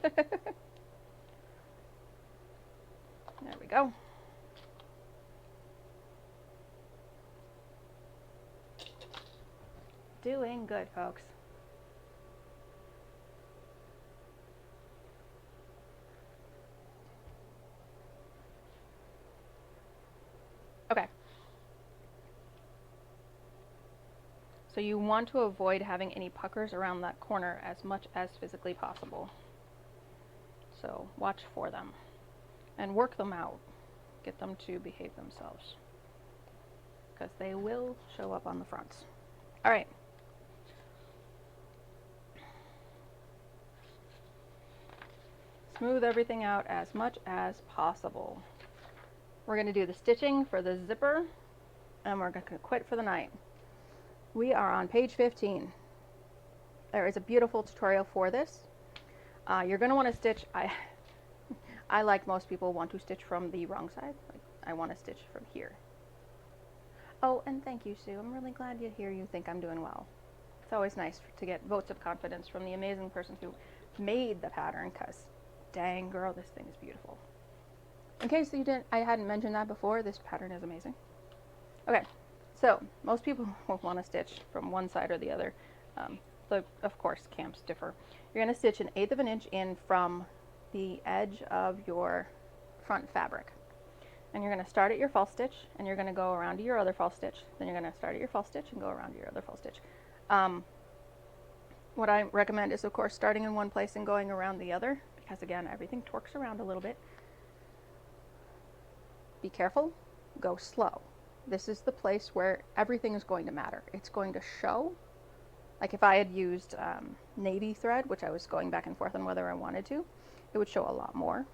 we go. Doing good, folks. Okay. So you want to avoid having any puckers around that corner as much as physically possible. So watch for them and work them out. Get them to behave themselves, because they will show up on the fronts. All right. Smooth everything out as much as possible. We're going to do the stitching for the zipper, and we're going to quit for the night. We are on page 15. There is a beautiful tutorial for this. You're going to want to stitch, I like most people want to stitch from the wrong side. Like, I want to stitch from here. Oh, and thank you, Sue. I'm really glad to hear you think I'm doing well. It's always nice to get votes of confidence from the amazing person who made the pattern, because dang girl, this thing is beautiful. In case you didn't, I hadn't mentioned that before, this pattern is amazing. Okay, so most people will want to stitch from one side or the other. Of course, camps differ. You're going to stitch 1/8 of an inch in from the edge of your front fabric. And you're going to start at your false stitch, and you're going to go around to your other false stitch. Then you're going to start at your false stitch and go around to your other false stitch. What I recommend is, of course, starting in one place and going around the other, because again, everything torques around a little bit. Be careful, go slow. This is the place where everything is going to matter. It's going to show. Like if I had used navy thread, which I was going back and forth on whether I wanted to, it would show a lot more.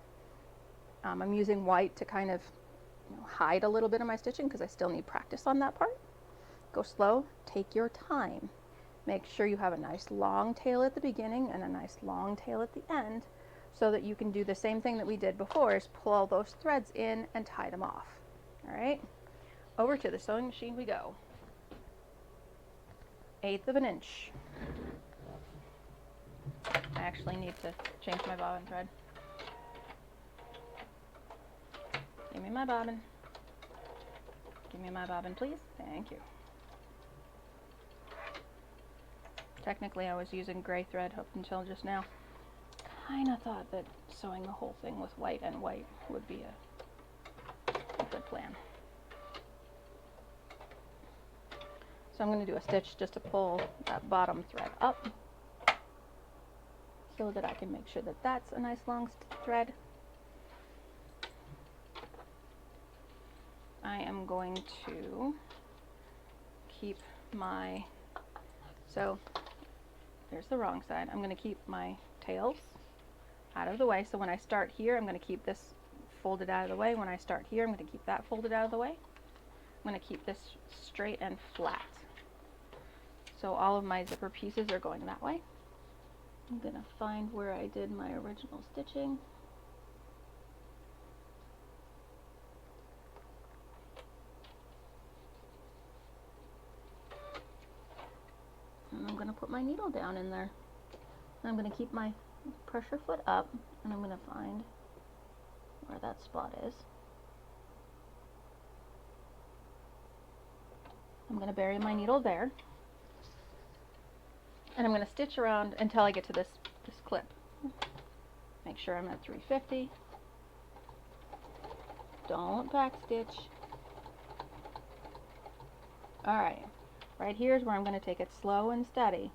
I'm using white to kind of hide a little bit of my stitching because I still need practice on that part. Go slow, take your time. Make sure you have a nice long tail at the beginning and a nice long tail at the end, so that you can do the same thing that we did before, is pull all those threads in and tie them off. All right, over to the sewing machine we go. 1/8 of an inch. I actually need to change my bobbin thread. Give me my bobbin. Give me my bobbin, please. Thank you. Technically, I was using gray thread up until just now. Kinda thought that sewing the whole thing with white and white would be a good plan. So I'm going to do a stitch just to pull that bottom thread up, so that I can make sure that that's a nice long thread. I am going to keep my, so there's the wrong side. I'm going to keep my tails out of the way. So when I start here, I'm going to keep this folded out of the way. When I start here, I'm going to keep that folded out of the way. I'm going to keep this straight and flat. So all of my zipper pieces are going that way. I'm going to find where I did my original stitching. And I'm going to put my needle down in there. And I'm going to keep my pressure foot up, and I'm going to find where that spot is. I'm going to bury my needle there. And I'm going to stitch around until I get to this clip. Make sure I'm at 350. Don't back stitch. Alright, right here is where I'm going to take it slow and steady.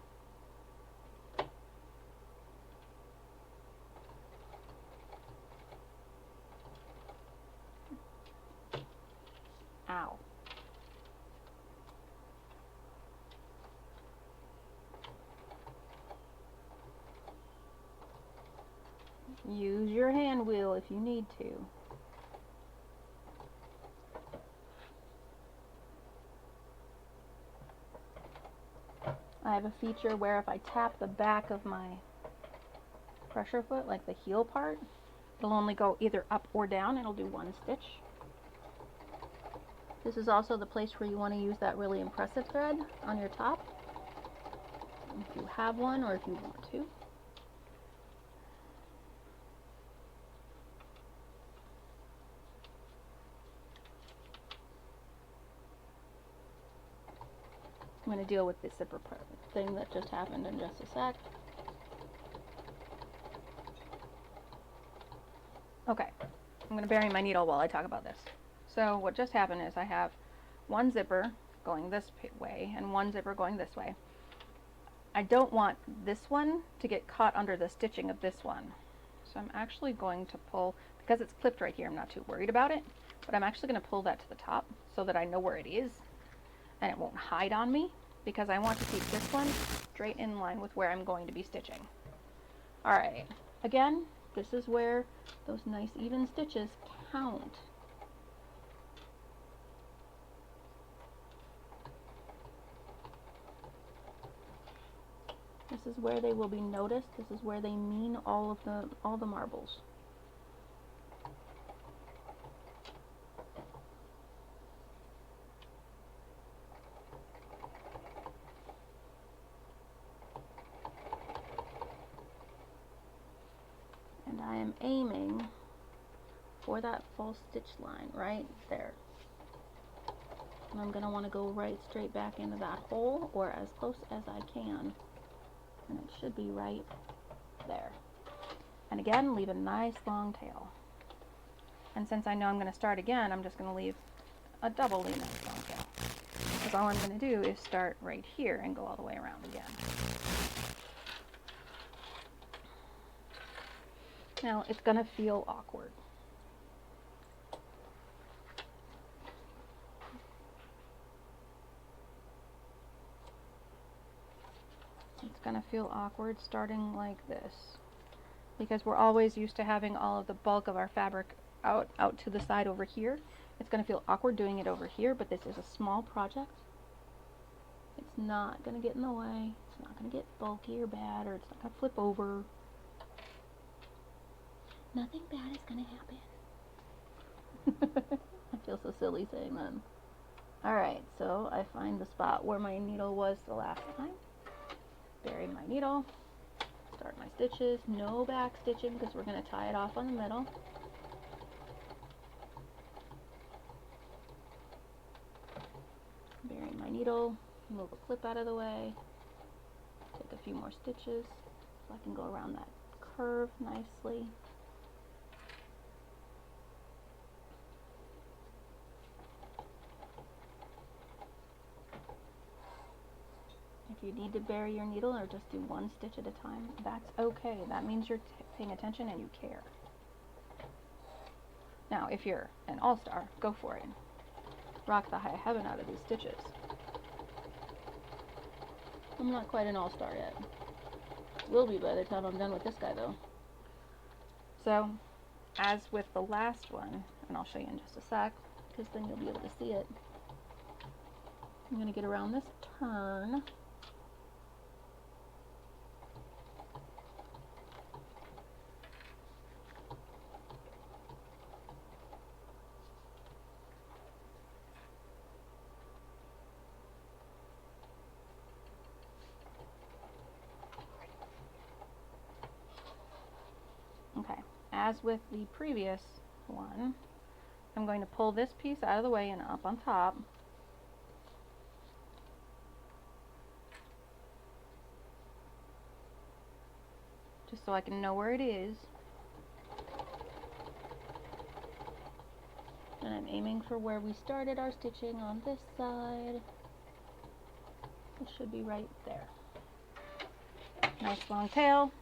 Ow. Use your hand wheel if you need to. I have a feature where if I tap the back of my pressure foot, like the heel part, it'll only go either up or down. It'll do one stitch. This is also the place where you want to use that really impressive thread on your top. if you have one or if you want to. I'm going to deal with this zipper thing that just happened in just a sec. Okay, I'm going to bury my needle while I talk about this. So what just happened is I have one zipper going this way and one zipper going this way. I don't want this one to get caught under the stitching of this one. So I'm actually going to pull, because it's clipped right here, I'm not too worried about it, but I'm actually going to pull that to the top so that I know where it is and it won't hide on me, because I want to keep this one straight in line with where I'm going to be stitching. Alright, again, this is where those nice even stitches count. This is where they will be noticed. This is where they mean all the marbles. And I am aiming for that false stitch line right there. And I'm going to want to go right straight back into that hole, or as close as I can. And it should be right there. And again, leave a nice long tail. And since I know I'm going to start again, I'm just going to leave a doubly nice long tail. Because all I'm going to do is start right here and go all the way around again. Now, it's going to feel awkward. It's going to feel awkward starting like this, because we're always used to having all of the bulk of our fabric out to the side over here. It's going to feel awkward doing it over here, but this is a small project. It's not going to get in the way. It's not going to get bulky or bad, or it's not going to flip over. Nothing bad is going to happen. I feel so silly saying that. Alright, so I find the spot where my needle was the last time. Bury my needle. Start my stitches. No back stitching because we're going to tie it off on the middle. Bury my needle. Move a clip out of the way. Take a few more stitches so I can go around that curve nicely. If you need to bury your needle or just do one stitch at a time, that's okay. That means you're paying attention and you care. Now, if you're an all-star, go for it. Rock the high heaven out of these stitches. I'm not quite an all-star yet. Will be by the time I'm done with this guy, though. So, as with the last one, and I'll show you in just a sec, because then you'll be able to see it. I'm going to get around this turn. Okay, as with the previous one, I'm going to pull this piece out of the way and up on top. Just so I can know where it is. And I'm aiming for where we started our stitching on this side. It should be right there. Nice long tail.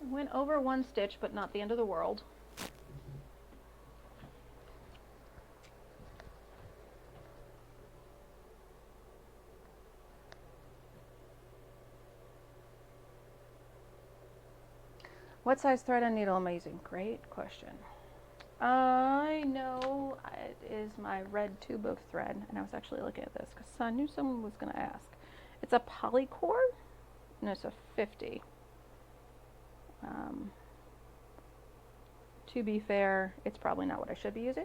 Went over one stitch, but not the end of the world. What size thread and needle amazing? Great question. I know it is my red tube of thread, and I was actually looking at this because I knew someone was going to ask. It's a polycore, and it's a 50. To be fair, it's probably not what I should be using.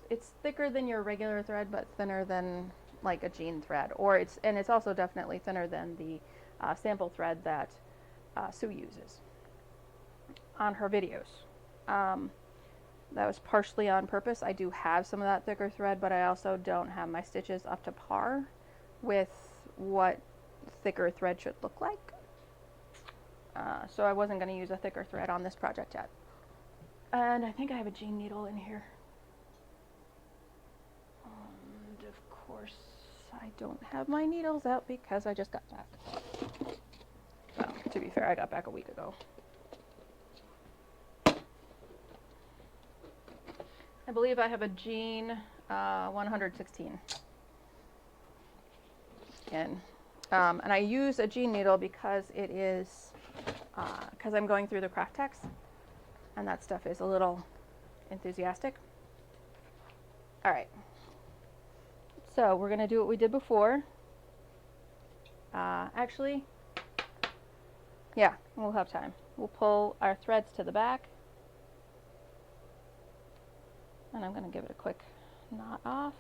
it's thicker than your regular thread, but thinner than like a jean thread, or it's also definitely thinner than the sample thread that Sue uses on her videos. That was partially on purpose. I do have some of that thicker thread, but I also don't have my stitches up to par with what thicker thread should look like. So I wasn't going to use a thicker thread on this project yet. And I think I have a jean needle in here. And of course, I don't have my needles out because I just got back. Well, to be fair, I got back a week ago. I believe I have a jean 116 in. And I use a jean needle because it is, because I'm going through the craft text, and that stuff is a little enthusiastic. All right. So we're going to do what we did before. Actually, yeah, we'll have time. We'll pull our threads to the back. And I'm going to give it a quick knot off.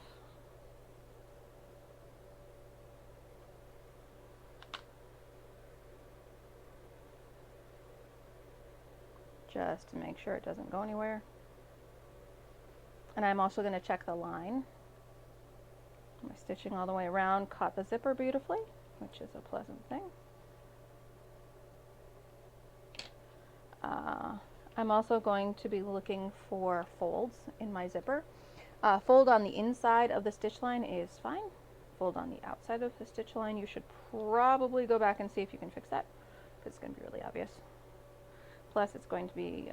Just to make sure it doesn't go anywhere. And I'm also going to check the line. My stitching all the way around caught the zipper beautifully, which is a pleasant thing. I'm also going to be looking for folds in my zipper. Fold on the inside of the stitch line is fine. Fold on the outside of the stitch line, you should probably go back and see if you can fix that, because it's going to be really obvious. Plus it's going to be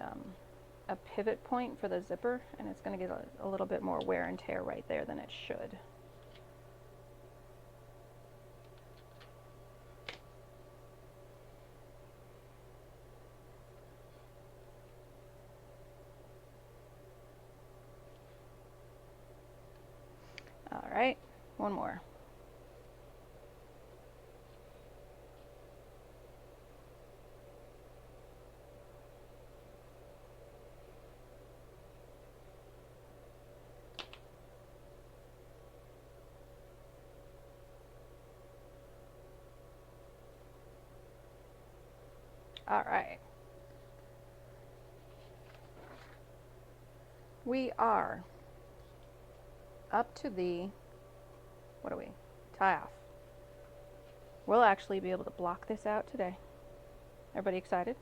a pivot point for the zipper, and it's going to get a little bit more wear and tear right there than it should. All right, one more. All right. We are up to the, what are we? Tie off. We'll actually be able to block this out today. Everybody excited?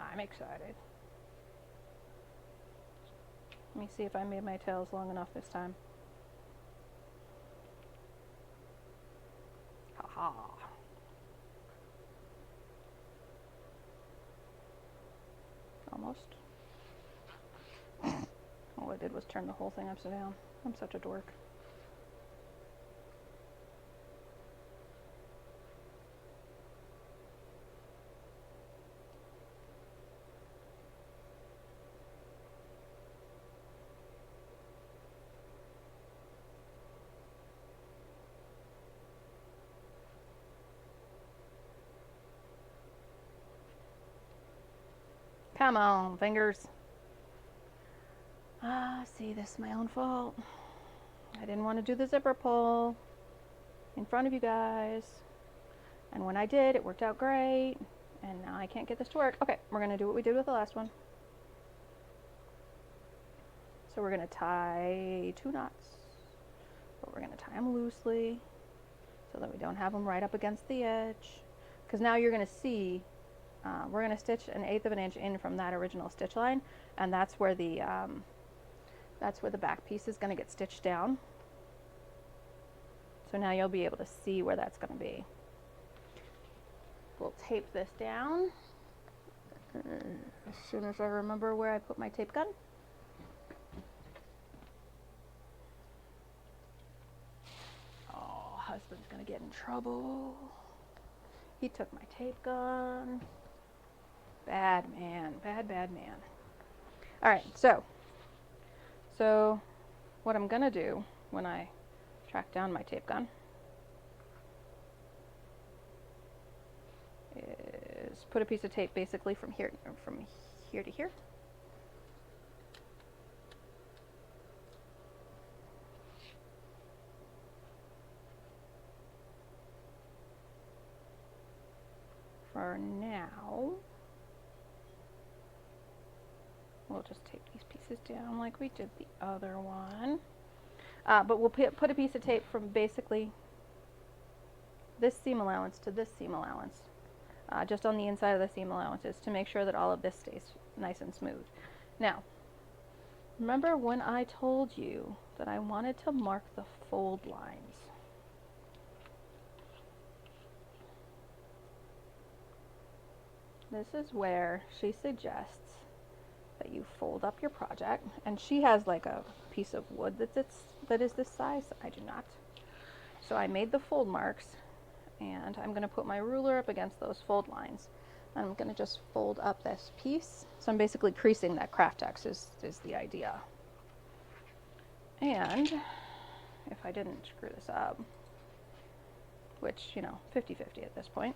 I'm excited. Let me see if I made my tails long enough this time. Haha. Almost. All I did was turn the whole thing upside down. I'm such a dork. Come on, fingers. See, this is my own fault. I didn't want to do the zipper pull in front of you guys. And when I did, it worked out great. And now I can't get this to work. Okay, we're going to do what we did with the last one. So we're going to tie 2 knots. But we're going to tie them loosely so that we don't have them right up against the edge. Because now you're going to see, we're going to stitch 1/8 of an inch in from that original stitch line. And that's where the back piece is going to get stitched down. So now you'll be able to see where that's going to be. We'll tape this down as soon as I remember where I put my tape gun. Oh, husband's going to get in trouble. He took my tape gun. Bad man, bad man. All right, so what I'm going to do when I track down my tape gun is put a piece of tape basically from here to here. for now, we'll just tape these pieces down like we did the other one. But we'll put a piece of tape from basically this seam allowance to this seam allowance, just on the inside of the seam allowances, to make sure that all of this stays nice and smooth. Now, remember when I told you that I wanted to mark the fold lines? This is where she suggests that you fold up your project, and she has like a piece of wood that is this size. I do not. So I made the fold marks, and I'm going to put my ruler up against those fold lines. I'm going to just fold up this piece. So I'm basically creasing that craft text is the idea. And if I didn't screw this up, which, you know, 50-50 at this point,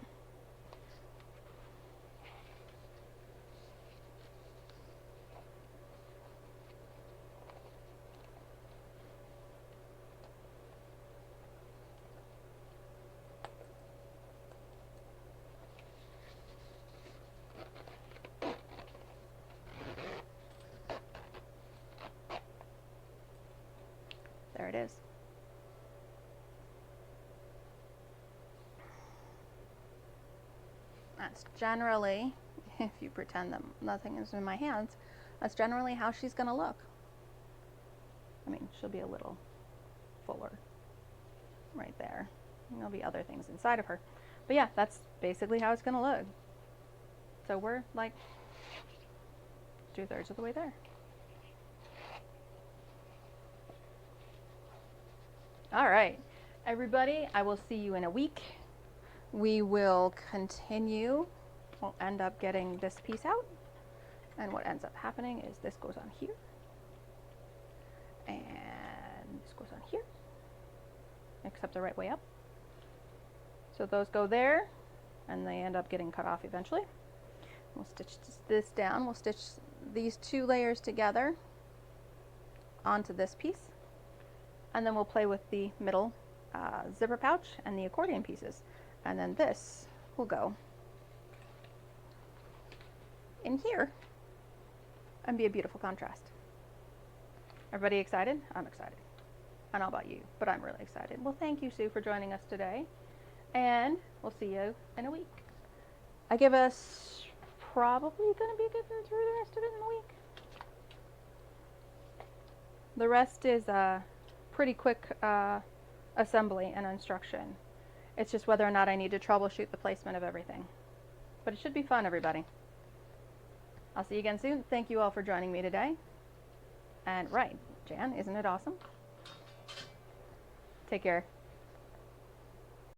there it is. That's generally, if you pretend that nothing is in my hands, that's generally how she's going to look. I mean, she'll be a little fuller right there. And there'll be other things inside of her. But yeah, that's basically how it's going to look. So we're like 2/3 of the way there. All right, everybody, I will see you in a week. We will continue. We'll end up getting this piece out. And what ends up happening is this goes on here. And this goes on here, except the right way up. So those go there, and they end up getting cut off eventually. We'll stitch this down. We'll stitch these two layers together onto this piece. And then we'll play with the middle zipper pouch and the accordion pieces. And then this will go in here and be a beautiful contrast. Everybody excited? I'm excited. I don't know about you, but I'm really excited. Well, thank you, Sue, for joining us today. And we'll see you in a week. I give us probably going to be getting through the rest of it in a week. The rest is pretty quick assembly and instruction. It's just whether or not I need to troubleshoot the placement of everything. But it should be fun, everybody. I'll see you again soon. Thank you all for joining me today. And right, Jan, isn't it awesome? Take care.